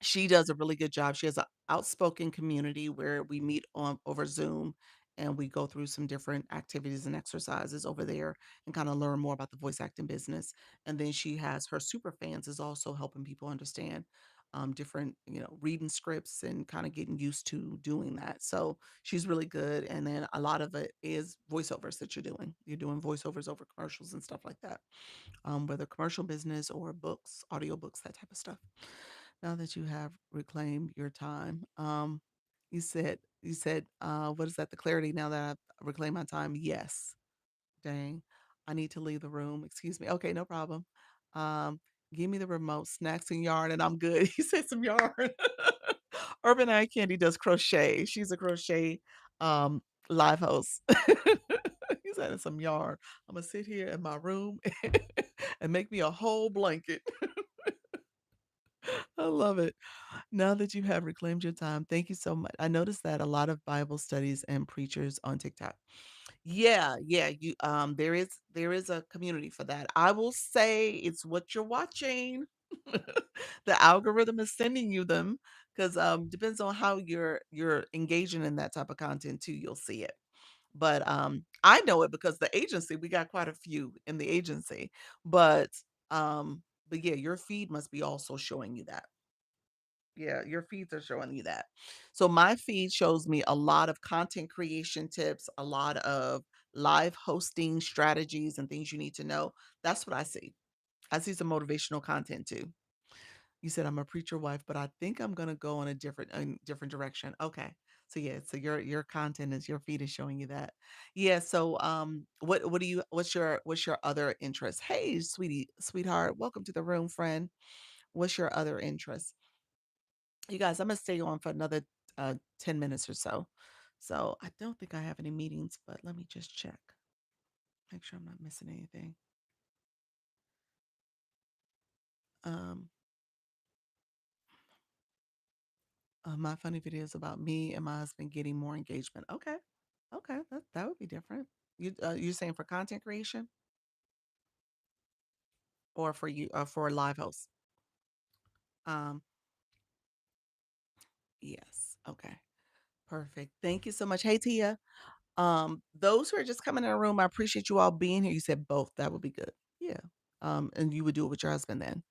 she does a really good job. She has an outspoken community where we meet on over Zoom and we go through some different activities and exercises over there and kind of learn more about the voice acting business. And then she has her super fans is also helping people understand different, reading scripts and kind of getting used to doing that. So she's really good. And then a lot of it is voiceovers that you're doing. You're doing voiceovers over commercials and stuff like that, whether commercial business or books, audiobooks, that type of stuff. Now that you have reclaimed your time, you said, what is that? The clarity now that I've reclaimed my time. Yes. Dang. I need to leave the room. Excuse me. Okay, no problem. Um, give me the remote, snacks and yarn, and I'm good. He said some yarn. Urban Eye Candy does crochet. She's a crochet um live host. He's adding some yarn. Imma sit here in my room and make me a whole blanket. I love it. Now that you have reclaimed your time, thank you so much. I noticed that a lot of Bible studies and preachers on TikTok. Yeah, yeah, there is a community for that. I will say it's what you're watching. The algorithm is sending you them because depends on how you're engaging in that type of content too, you'll see it. But I know it because the agency, we got quite a few in the agency. But but yeah, your feed must be also showing you that. Yeah, your feeds are showing you that. So my feed shows me a lot of content creation tips, a lot of live hosting strategies and things you need to know. That's what I see. I see some motivational content too. You said I'm a preacher wife, but I think I'm gonna go in a different direction. Okay. So yeah, so your content is your feed is showing you that. Yeah. So what do you what's your other interest? Hey, sweetie, sweetheart, welcome to the room, friend. What's your other interest? You guys, I'm gonna stay on for another 10 minutes or so. So I don't think I have any meetings, but let me just check. Make sure I'm not missing anything. Um, my funny videos about me and my husband getting more engagement. Okay, okay, that would be different. You're saying for content creation or for you for live hosts? Um, yes. Okay, perfect. Thank you so much. Hey Tia. Those who are just coming in the room, I appreciate you all being here. You said both. That would be good. Yeah. And you would do it with your husband then.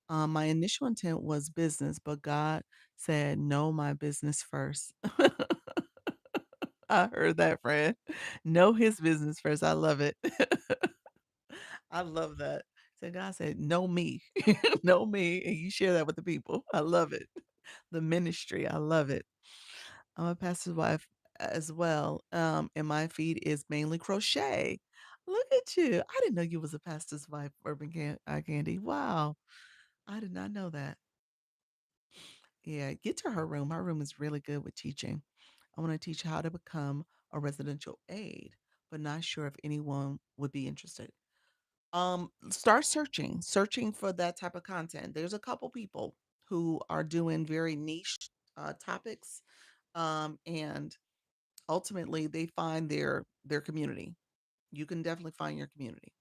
My initial intent was business, but God said, no, my business first. I heard that, friend. Know his business first. I love it. I love that. So God said, know me. Know me. And you share that with the people. I love it. The ministry. I love it. I'm a pastor's wife as well, and my feed is mainly crochet. Look at you. I didn't know you was a pastor's wife, Candy. Wow. I did not know that. Yeah, get to her room. Her room is really good with teaching. I want to teach how to become a residential aide, but not sure if anyone would be interested. Start searching for that type of content. There's a couple people who are doing very niche topics, and ultimately they find their community. You can definitely find your community.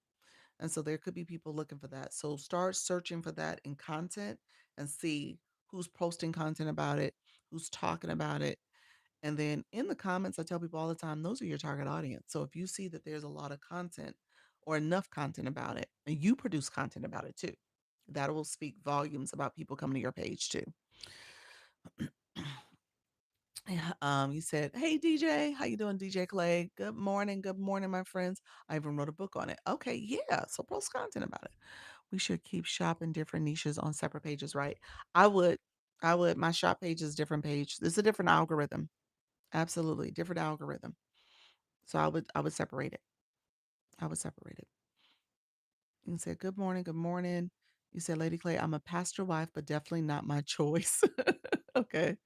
And so there could be people looking for that. So start searching for that in content and see who's posting content about it, who's talking about it. And then in the comments, I tell people all the time, those are your target audience. So if you see that there's a lot of content or enough content about it, and you produce content about it too, that will speak volumes about people coming to your page too. Yeah, you said, "Hey DJ, how you doing, DJ Clay? Good morning, my friends. I even wrote a book on it." Okay, yeah, so post content about it. We should keep shopping different niches on separate pages, right? I would, I would. My shop page is different page. It's a different algorithm. Absolutely, different algorithm. So I would separate it. I would separate it. You said, "Good morning, good morning." You said, "Lady Clay, I'm a pastor wife, but definitely not my choice." Okay.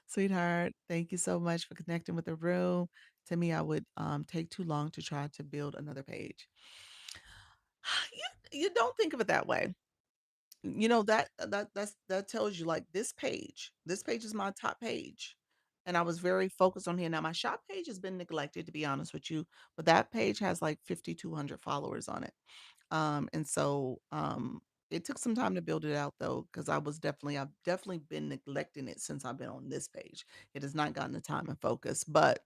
Sweetheart, thank you so much for connecting with the room. To me, I would take too long to try to build another page. You don't think of it that way. You know that tells you like this page is my top page, and I was very focused on here. Now my shop page has been neglected, to be honest with you, but that page has like 5,200 followers on it. And so it took some time to build it out though, because I've definitely been neglecting it since I've been on this page. It has not gotten the time and focus, but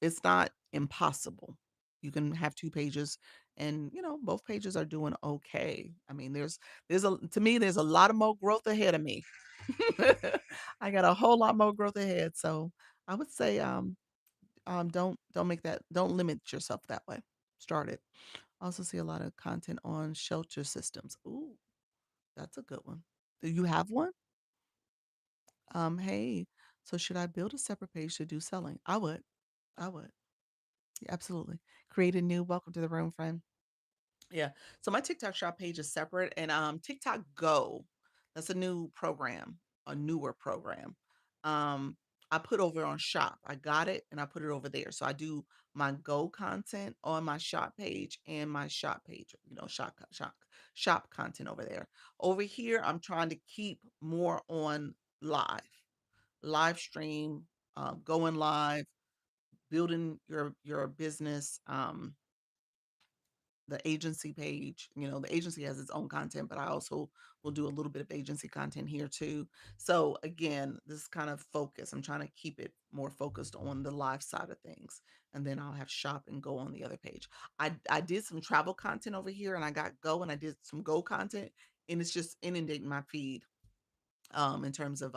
it's not impossible. You can have two pages and both pages are doing okay. I mean, there's a to me, there's a lot of more growth ahead of me. I got a whole lot more growth ahead. So I would say don't limit yourself that way. Start it. I also see a lot of content on shelter systems. Ooh, that's a good one. Do you have one? Hey, so should I build a separate page to do selling? I would. I would. Yeah, absolutely. Create a new welcome to the room, friend. Yeah. So my TikTok shop page is separate and TikTok Go. That's a new program, a newer program. Um I put over on shop. I got it and I put it over there. So I do my go content on my shop page and my shop page, shop content over there. Over here, I'm trying to keep more on live stream, going live, building your business. The agency page. The agency has its own content, but I also will do a little bit of agency content here too. So again, this kind of focus. I'm trying to keep it more focused on the live side of things. And then I'll have shop and go on the other page. I did some travel content over here and I got go and I did some go content and it's just inundating my feed in terms of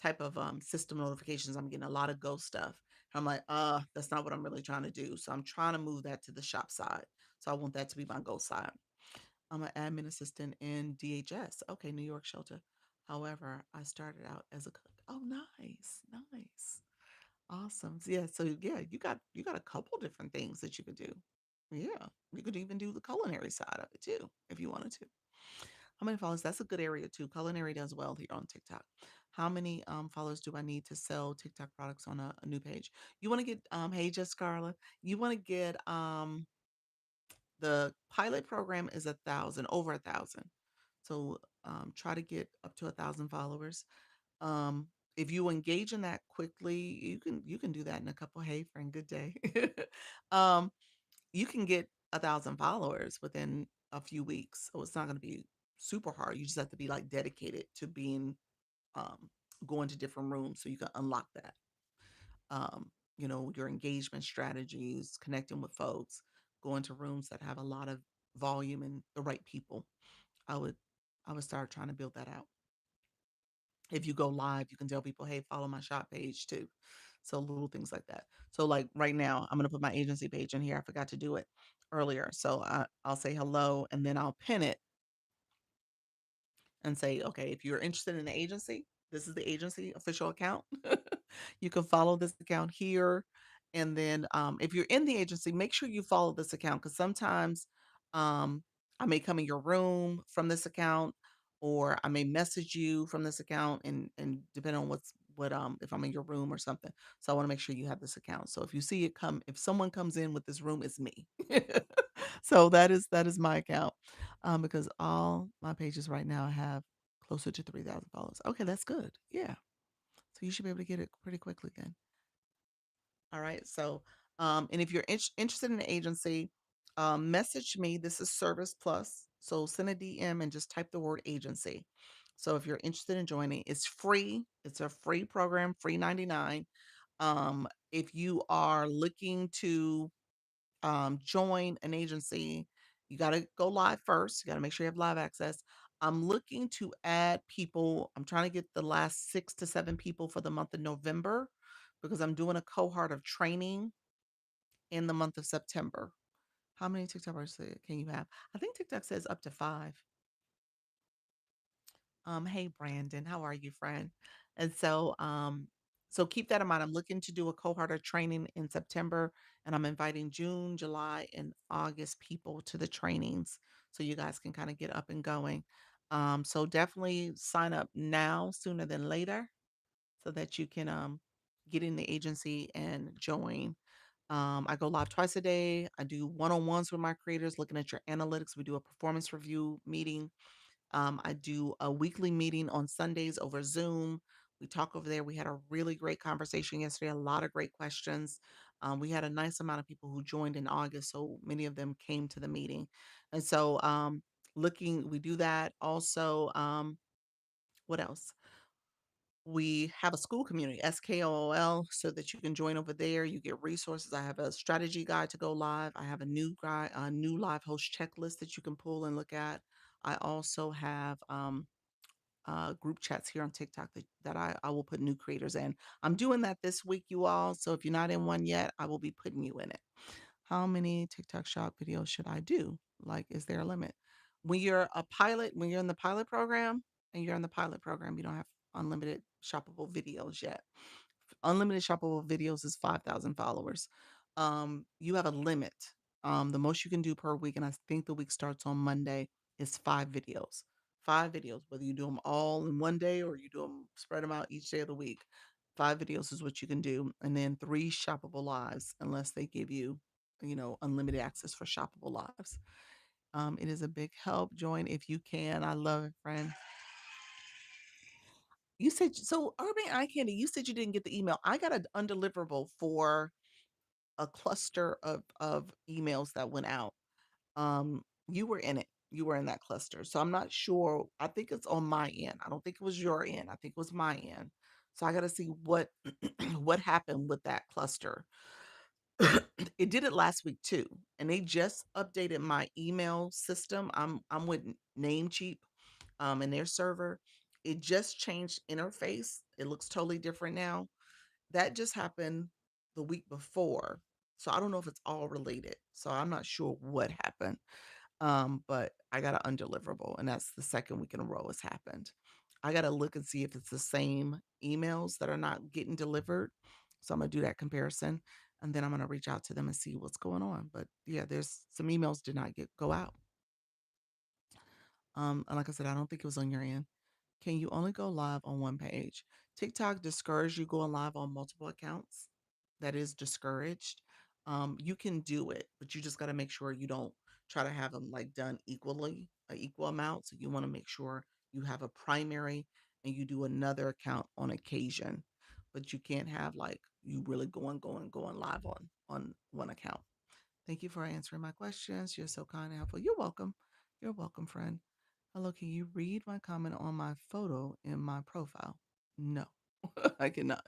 type of system notifications. I'm getting a lot of go stuff. I'm like, that's not what I'm really trying to do. So I'm trying to move that to the shop side. So I want that to be my go side. I'm an admin assistant in DHS. Okay, New York shelter. However, I started out as a cook. Oh, nice, nice, awesome. So yeah, you got a couple different things that you could do. Yeah, you could even do the culinary side of it too if you wanted to. How many followers? That's a good area too. Culinary does well here on TikTok. How many followers do I need to sell TikTok products on a new page? You want to get hey just Scarla, you want to get the pilot program is 1,000, over 1,000. So try to get up to 1,000 followers. Um, if you engage in that quickly, you can do that in a couple. Hey, friend, good day. um, you can get 1,000 followers within a few weeks. So it's not going to be super hard. You just have to be like dedicated to being um, going to different rooms so you can unlock that. Your engagement strategies, connecting with folks, going to rooms that have a lot of volume and the right people. I would I would start trying to build that out. If you go live, you can tell people, hey, follow my shop page too. So little things like that. So like right now, I'm gonna put my agency page in here. I forgot to do it earlier. So I'll say hello and then I'll pin it and say, okay, if you're interested in the agency, this is the agency official account. You can follow this account here. And then if you're in the agency, make sure you follow this account because sometimes um, I may come in your room from this account or I may message you from this account and depending on if I'm in your room or something. So I want to make sure you have this account. So if someone comes in with this room, it's me. So that is my account because all my pages right now have closer to 3,000 followers. Okay, that's good. Yeah. So you should be able to get it pretty quickly then. All right. So, and if you're interested in the agency, message me. This is Service Plus. So send a DM and just type the word agency. So if you're interested in joining, it's free. It's a free program, free 99. If you are looking to join an agency, you got to go live first. You got to make sure you have live access. I'm looking to add people. I'm trying to get the last 6 to 7 people for the month of November because I'm doing a cohort of training in the month of September. How many TikTokers can you have? I think TikTok says up to 5. Hey Brandon, how are you, friend? And so keep that in mind. I'm looking to do a cohort of training in September, and I'm inviting June, July, and August people to the trainings so you guys can kind of get up and going. So definitely sign up now sooner than later so that you can get in the agency and join. I go live twice a day. I do one-on-ones with my creators, looking at your analytics. We do a performance review meeting. I do a weekly meeting on Sundays over Zoom. We talk over there. We had a really great conversation yesterday, a lot of great questions. We had a nice amount of people who joined in August, so many of them came to the meeting. And so, we do that. Also, what else? We have a school community, SKOL, so that you can join over there. You get resources. I have a strategy guide to go live. I have a new live host checklist that you can pull and look at. I also have group chats here on TikTok that I will put new creators in. I'm doing that this week, you all. So if you're not in one yet, I will be putting you in it. How many TikTok shop videos should I do? Like, is there a limit? When you're in the pilot program and you're in the pilot program, you don't have unlimited shoppable videos yet. Unlimited shoppable videos is 5,000 followers. You have a limit. The most you can do per week, and I think the week starts on Monday, is 5 videos. 5 videos, whether you do them all in one day or you do them spread them out each day of the week. 5 videos is what you can do, and then 3 shoppable lives unless they give you, unlimited access for shoppable lives. It is a big help. Join if you can. I love it, friend. You said so Urban Eye Candy, you said you didn't get the email. I got an undeliverable for a cluster of emails that went out. You were in it. You were in that cluster. So I'm not sure. I think it's on my end. I don't think it was your end. I think it was my end. So I got to see what what happened with that cluster. It did it last week too, and they just updated my email system. I'm with Namecheap, in their server. It just changed interface. It looks totally different now. That just happened the week before. So I don't know if it's all related. So I'm not sure what happened. But I got an undeliverable, and that's the second week in a row it's happened. I gotta look and see if it's the same emails that are not getting delivered. So I'm gonna do that comparison, and then I'm gonna reach out to them and see what's going on. But yeah, there's some emails did not get go out. And like I said, I don't think it was on your end. Can you only go live on one page? TikTok discouraged you going live on multiple accounts. That is discouraged. You can do it, but you just got to make sure you don't try to have them like done equally, equal amount. So you want to make sure you have a primary and you do another account on occasion, but you can't have like you really going live on one account. Thank you for answering my questions. You're so kind and helpful. You're welcome. You're welcome, friend. Hello, can you read my comment on my photo in my profile? No, I cannot.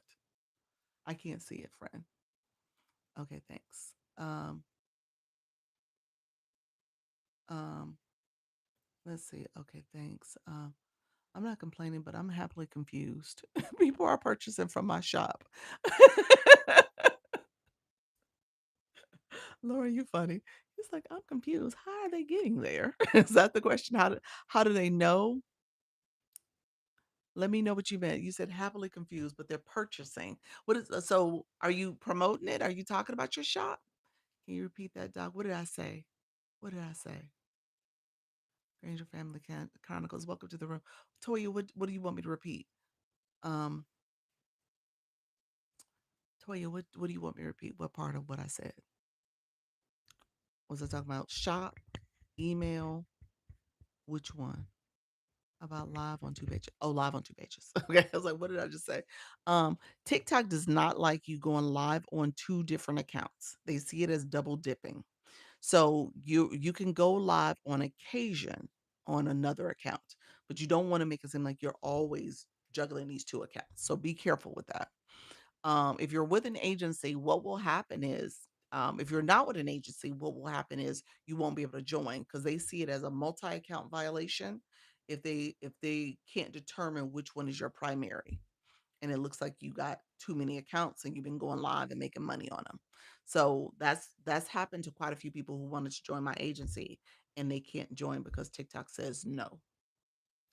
I can't see it, friend. Okay, thanks. Um, let's see. Okay, thanks. I'm not complaining, but I'm happily confused. People are purchasing from my shop. Laura, you funny. He's like, I'm confused. How are they getting there? Is that the question? How do they know? Let me know what you meant. You said happily confused, but they're purchasing. What is so are you promoting it? Are you talking about your shop? Can you repeat that, Doc? What did I say? What did I say? Granger Family Chronicles. Welcome to the room. Toya, what do you want me to repeat? Um, Toya, what do you want me to repeat? What part of what I said? Was I talking about shop, email? Which one? About live on two pages. Oh, live on two pages. Okay. I was like, what did I just say? TikTok does not like you going live on two different accounts. They see it as double dipping. So you can go live on occasion on another account, but you don't want to make it seem like you're always juggling these two accounts. So be careful with that. If you're with an agency, what will happen is, if you're not with an agency, what will happen is you won't be able to join because they see it as a multi-account violation if they can't determine which one is your primary and it looks like you got too many accounts and you've been going live and making money on them. So that's happened to quite a few people who wanted to join my agency and they can't join because TikTok says no.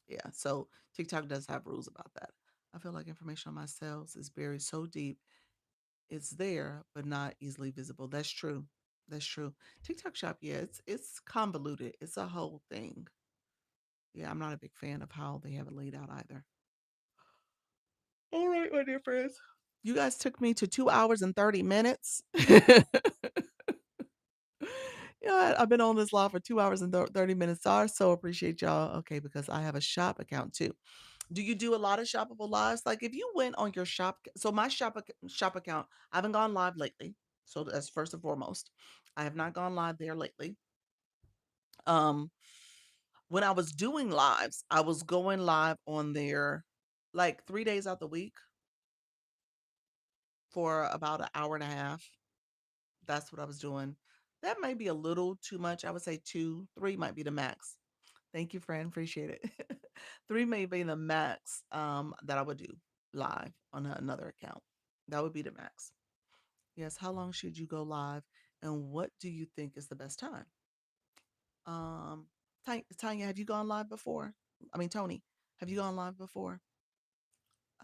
Yeah. So TikTok does have rules about that. I feel like information on my sales is buried so deep. It's there, but not easily visible. That's true. That's true. TikTok shop, yeah, it's convoluted. It's a whole thing. Yeah, I'm not a big fan of how they have it laid out either. All right, my dear friends. You guys took me to 2 hours and 30 minutes. Yeah, I've been on this live for 2 hours and 30 minutes. So I so appreciate y'all. Okay, because I have a shop account too. Do you do a lot of shoppable lives? Like if you went on your so my shop account, I haven't gone live lately. So that's first and foremost. I have not gone live there lately. Um, when I was doing lives, I was going live on there like 3 days out the week for about an hour and a half. That's what I was doing. That might be a little too much. I would say two, three might be the max. Thank you, friend. Appreciate it. Three may be the max that I would do live on another account. That would be the max. Yes. How long should you go live? And what do you think is the best time? Um, Tanya, have you gone live before? I mean, Tony, have you gone live before?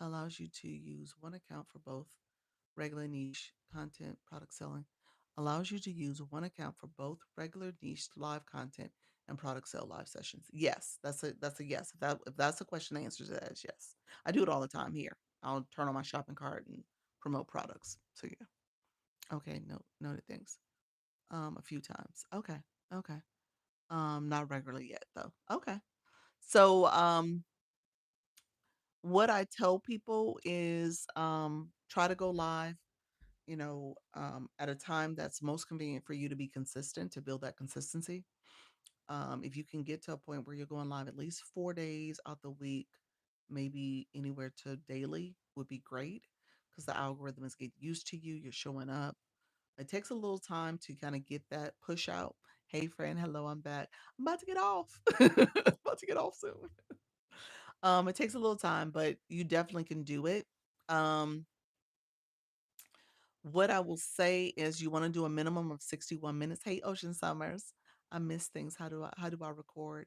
Allows you to use one account for both regular niche content product selling. Allows you to use one account for both regular niche live content and product sale live sessions. Yes, that's a yes. If that's a question, the answer to that is yes. I do it all the time here. I'll turn on my shopping cart and promote products. So yeah. Okay, no noted things. A few times. Okay. Okay. Not regularly yet though. Okay. So what I tell people is try to go live, at a time that's most convenient for you to be consistent, to build that consistency. If you can get to a point where you're going live at least 4 days out the week, maybe anywhere to daily would be great because the algorithms get used to you. You're showing up. It takes a little time to kind of get that push out. Hey, friend, hello, I'm back. I'm about to get off. About to get off soon. It takes a little time, but you definitely can do it. Um, what I will say is you want to do a minimum of 61 minutes. Hey, Ocean Summers. I miss things. How do I record?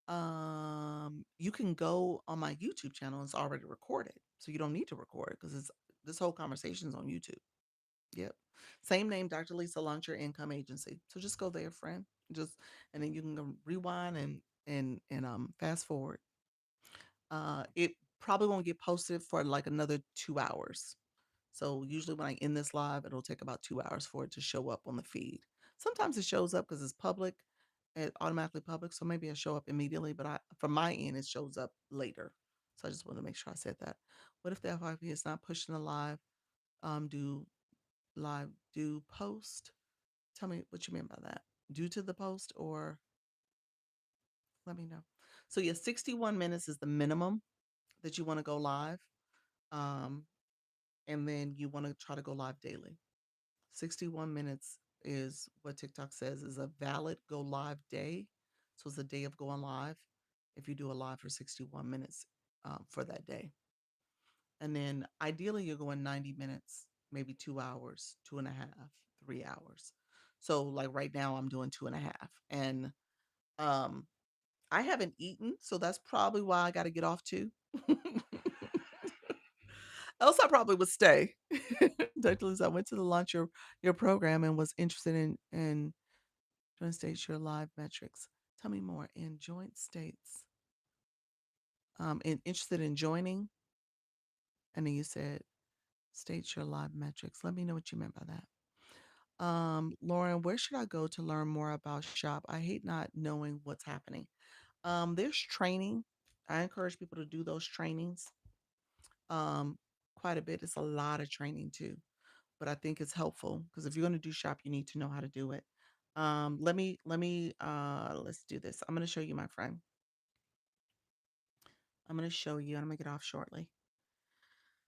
You can go on my YouTube channel. It's already recorded. So you don't need to record it because it's this whole conversation is on YouTube. Yep. Same name, Dr. Lisa Launch Your Income Agency. So just go there, friend. Just and then you can go rewind and fast forward. It probably won't get posted for like another 2 hours. So usually when I end this live, it'll take about 2 hours for it to show up on the feed. Sometimes it shows up because it's public, it automatically public. So maybe it show up immediately, but from my end, it shows up later. So I just want to make sure I said that. What if the FYP is not pushing the live? Do live do post? Tell me what you mean by that. Due to the post or let me know. So yeah, 61 minutes is the minimum that you want to go live. Um, and then you want to try to go live daily. 61 minutes is what TikTok says is a valid go live day. So it's a day of going live if you do a live for 61 minutes for that day. And then ideally, you're going 90 minutes, maybe 2 hours, 2.5, 3 hours. So, like right now, I'm doing 2.5. And um, I haven't eaten. So that's probably why I got to get off too. Else I probably would stay. Dr. Liz, I went to the launch your program and was interested in joint states your live metrics. Tell me more. In joint states, and interested in joining. And then you said states your live metrics. Let me know what you meant by that. Lauren, where should I go to learn more about shop? I hate not knowing what's happening. There's training. I encourage people to do those trainings. Um, quite a bit. It's a lot of training too, but I think it's helpful because if you're going to do shop, you need to know how to do it. Let's do this. I'm going to show you, my friend. I'm going to show you, and I'm going to get off shortly.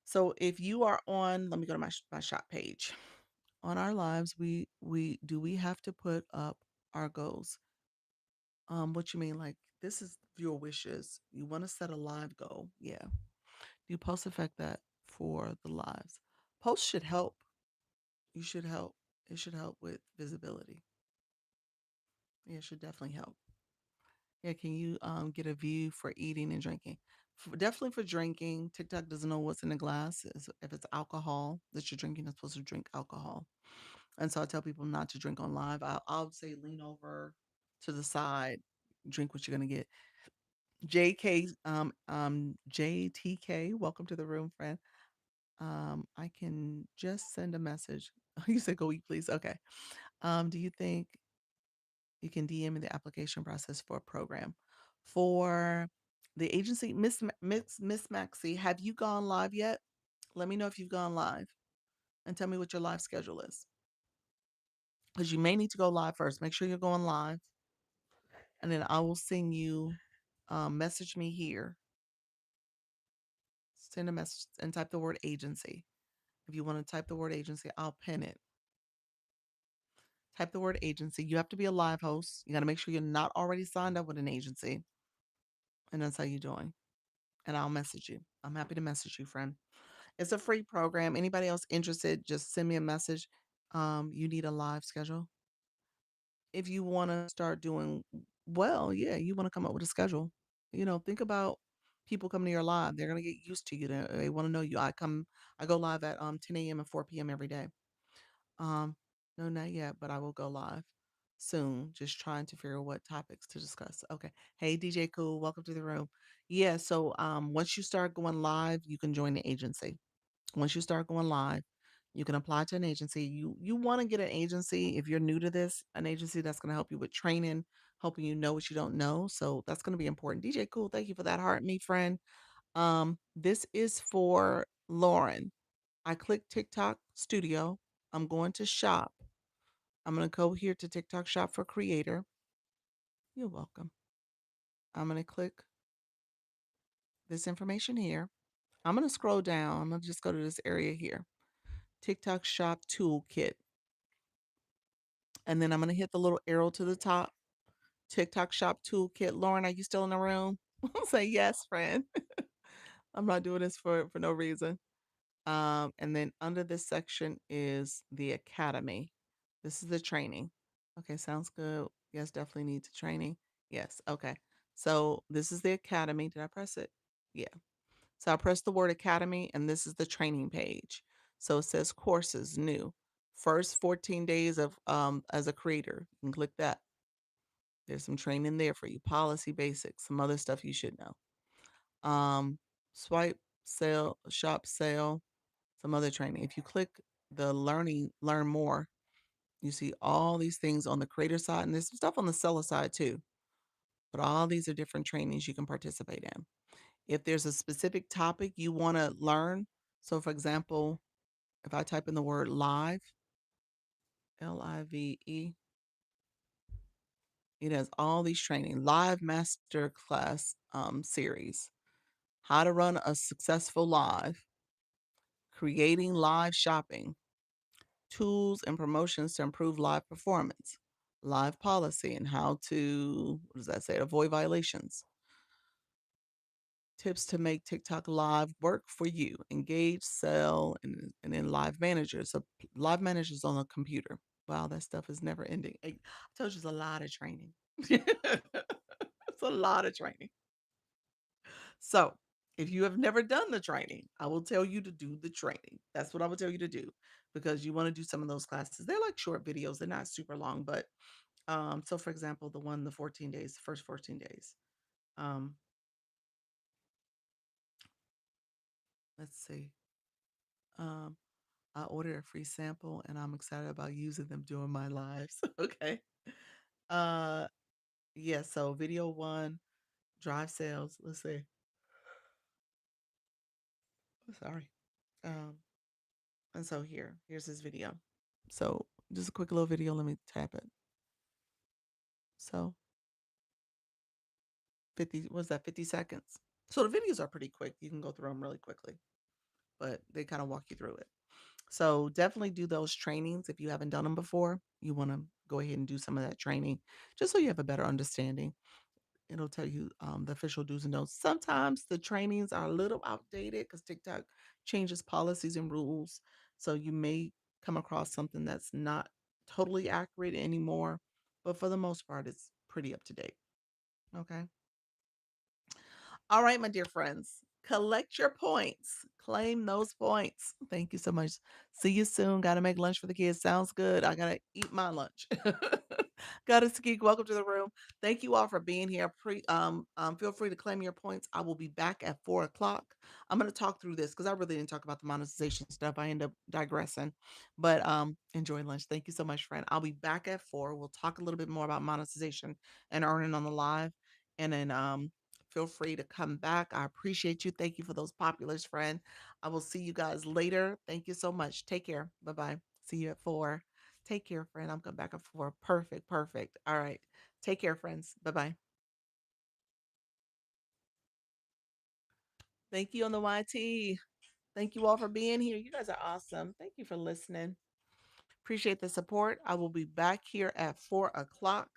So if you are on, let me go to my shop page. On our lives, we have to put up our goals. What you mean? Like this is your wishes. You want to set a live goal. Yeah. Do posts affect that for the lives? Posts should help. You should help. It should help with visibility. Yeah, it should definitely help. Yeah, can you get a view for eating and drinking? Definitely for drinking. TikTok doesn't know what's in the glass. If it's alcohol that you're drinking, it's supposed to drink alcohol. And so I tell people not to drink on live. I'll say lean over to the side, drink what you're gonna get. JTK, welcome to the room, friend. I can just send a message. You said go eat, please. Okay. Do you think you can DM me the application process for a program? For the agency, Miss Maxie, have you gone live yet? Let me know if you've gone live and tell me what your live schedule is. Because you may need to go live first. Make sure you're going live. And then I will send you message me here. Send a message and type the word agency. If you want to type the word agency, I'll pin it. Type the word agency. You have to be a live host. You got to make sure you're not already signed up with an agency. And that's how you're doing. And I'll message you. I'm happy to message you, friend. It's a free program. Anybody else interested, just send me a message. You need a live schedule. If you want to start doing well, yeah, you want to come up with a schedule. Think about people coming to your live. They're gonna get used to you. They want to know you. I go live at 10 a.m. and 4 p.m. every day. Um, no, not yet, but I will go live. soon. Just trying to figure out what topics to discuss. Okay. Hey, DJ Cool, welcome to the room. Yeah. So, once you start going live, you can join the agency. Once you start going live, you can apply to an agency. You want to get an agency if you're new to this, an agency that's going to help you with training, helping you know what you don't know. So that's going to be important. DJ Cool, thank you for that heart, me friend. This is for Lauren. I click TikTok Studio. I'm going to shop. I'm going to go here to TikTok Shop for Creator. You're welcome. I'm going to click this information here. I'm going to scroll down. I'm going to just go to this area here. TikTok Shop Toolkit. And then I'm going to hit the little arrow to the top. TikTok Shop Toolkit. Lauren, are you still in the room? Say yes, friend. I'm not doing this for no reason. And then under this section is the academy. This is the training. Okay, sounds good. Yes, definitely need to training. Yes, okay. So this is the academy. Did I press it? Yeah. So I press the word academy, and this is the training page. So it says courses new. First 14 days of as a creator. You can click that. There's some training there for you. Policy basics, some other stuff you should know. Um, swipe, sale, shop, sale, some other training. If you click the learn more, you see all these things on the creator side, and there's some stuff on the seller side too. But all these are different trainings you can participate in. If there's a specific topic you want to learn, so for example, if I type in the word live, Live, it has all these training, live master class series, how to run a successful live, creating live shopping, tools and promotions to improve live performance, live policy and how to, what does that say, avoid violations, tips to make TikTok live work for you, engage, sell, and then live managers. So live managers on a computer. Wow, that stuff is never ending. I told you it's a lot of training. It's a lot of training. So, if you have never done the training, I will tell you to do the training. That's what I will tell you to do because you want to do some of those classes. They're like short videos, they're not super long, but so for example, the 14 days, the first 14 days. Um, let's see. Um, I ordered a free sample and I'm excited about using them during my lives. Okay. Uh yeah, so video one, drive sales. Let's see. Sorry. Um, and so here's this video. So just a quick little video. Let me tap it. So 50, was that 50 seconds? So the videos are pretty quick. You can go through them really quickly, but they kind of walk you through it. So definitely do those trainings if you haven't done them before. You want to go ahead and do some of that training just so you have a better understanding. It'll tell you the official do's and don'ts. Sometimes the trainings are a little outdated because TikTok changes policies and rules. So you may come across something that's not totally accurate anymore. But for the most part, it's pretty up to date. Okay. All right, my dear friends, collect your points. Claim those points. Thank you so much. See you soon. Got to make lunch for the kids. Sounds good. I got to eat my lunch. Got to Geek. Welcome to the room. Thank you all for being here. Feel free to claim your points. I will be back at 4 o'clock. I'm going to talk through this because I really didn't talk about the monetization stuff. I end up digressing, but enjoy lunch. Thank you so much, friend. I'll be back at 4. We'll talk a little bit more about monetization and earning on the live, and then feel free to come back. I appreciate you. Thank you for those populars, friend. I will see you guys later. Thank you so much. Take care. Bye bye. See you at 4. Take care, friend. I'm coming back at 4. Perfect. Perfect. All right. Take care, friends. Bye bye. Thank you on the YT. Thank you all for being here. You guys are awesome. Thank you for listening. Appreciate the support. I will be back here at 4 o'clock.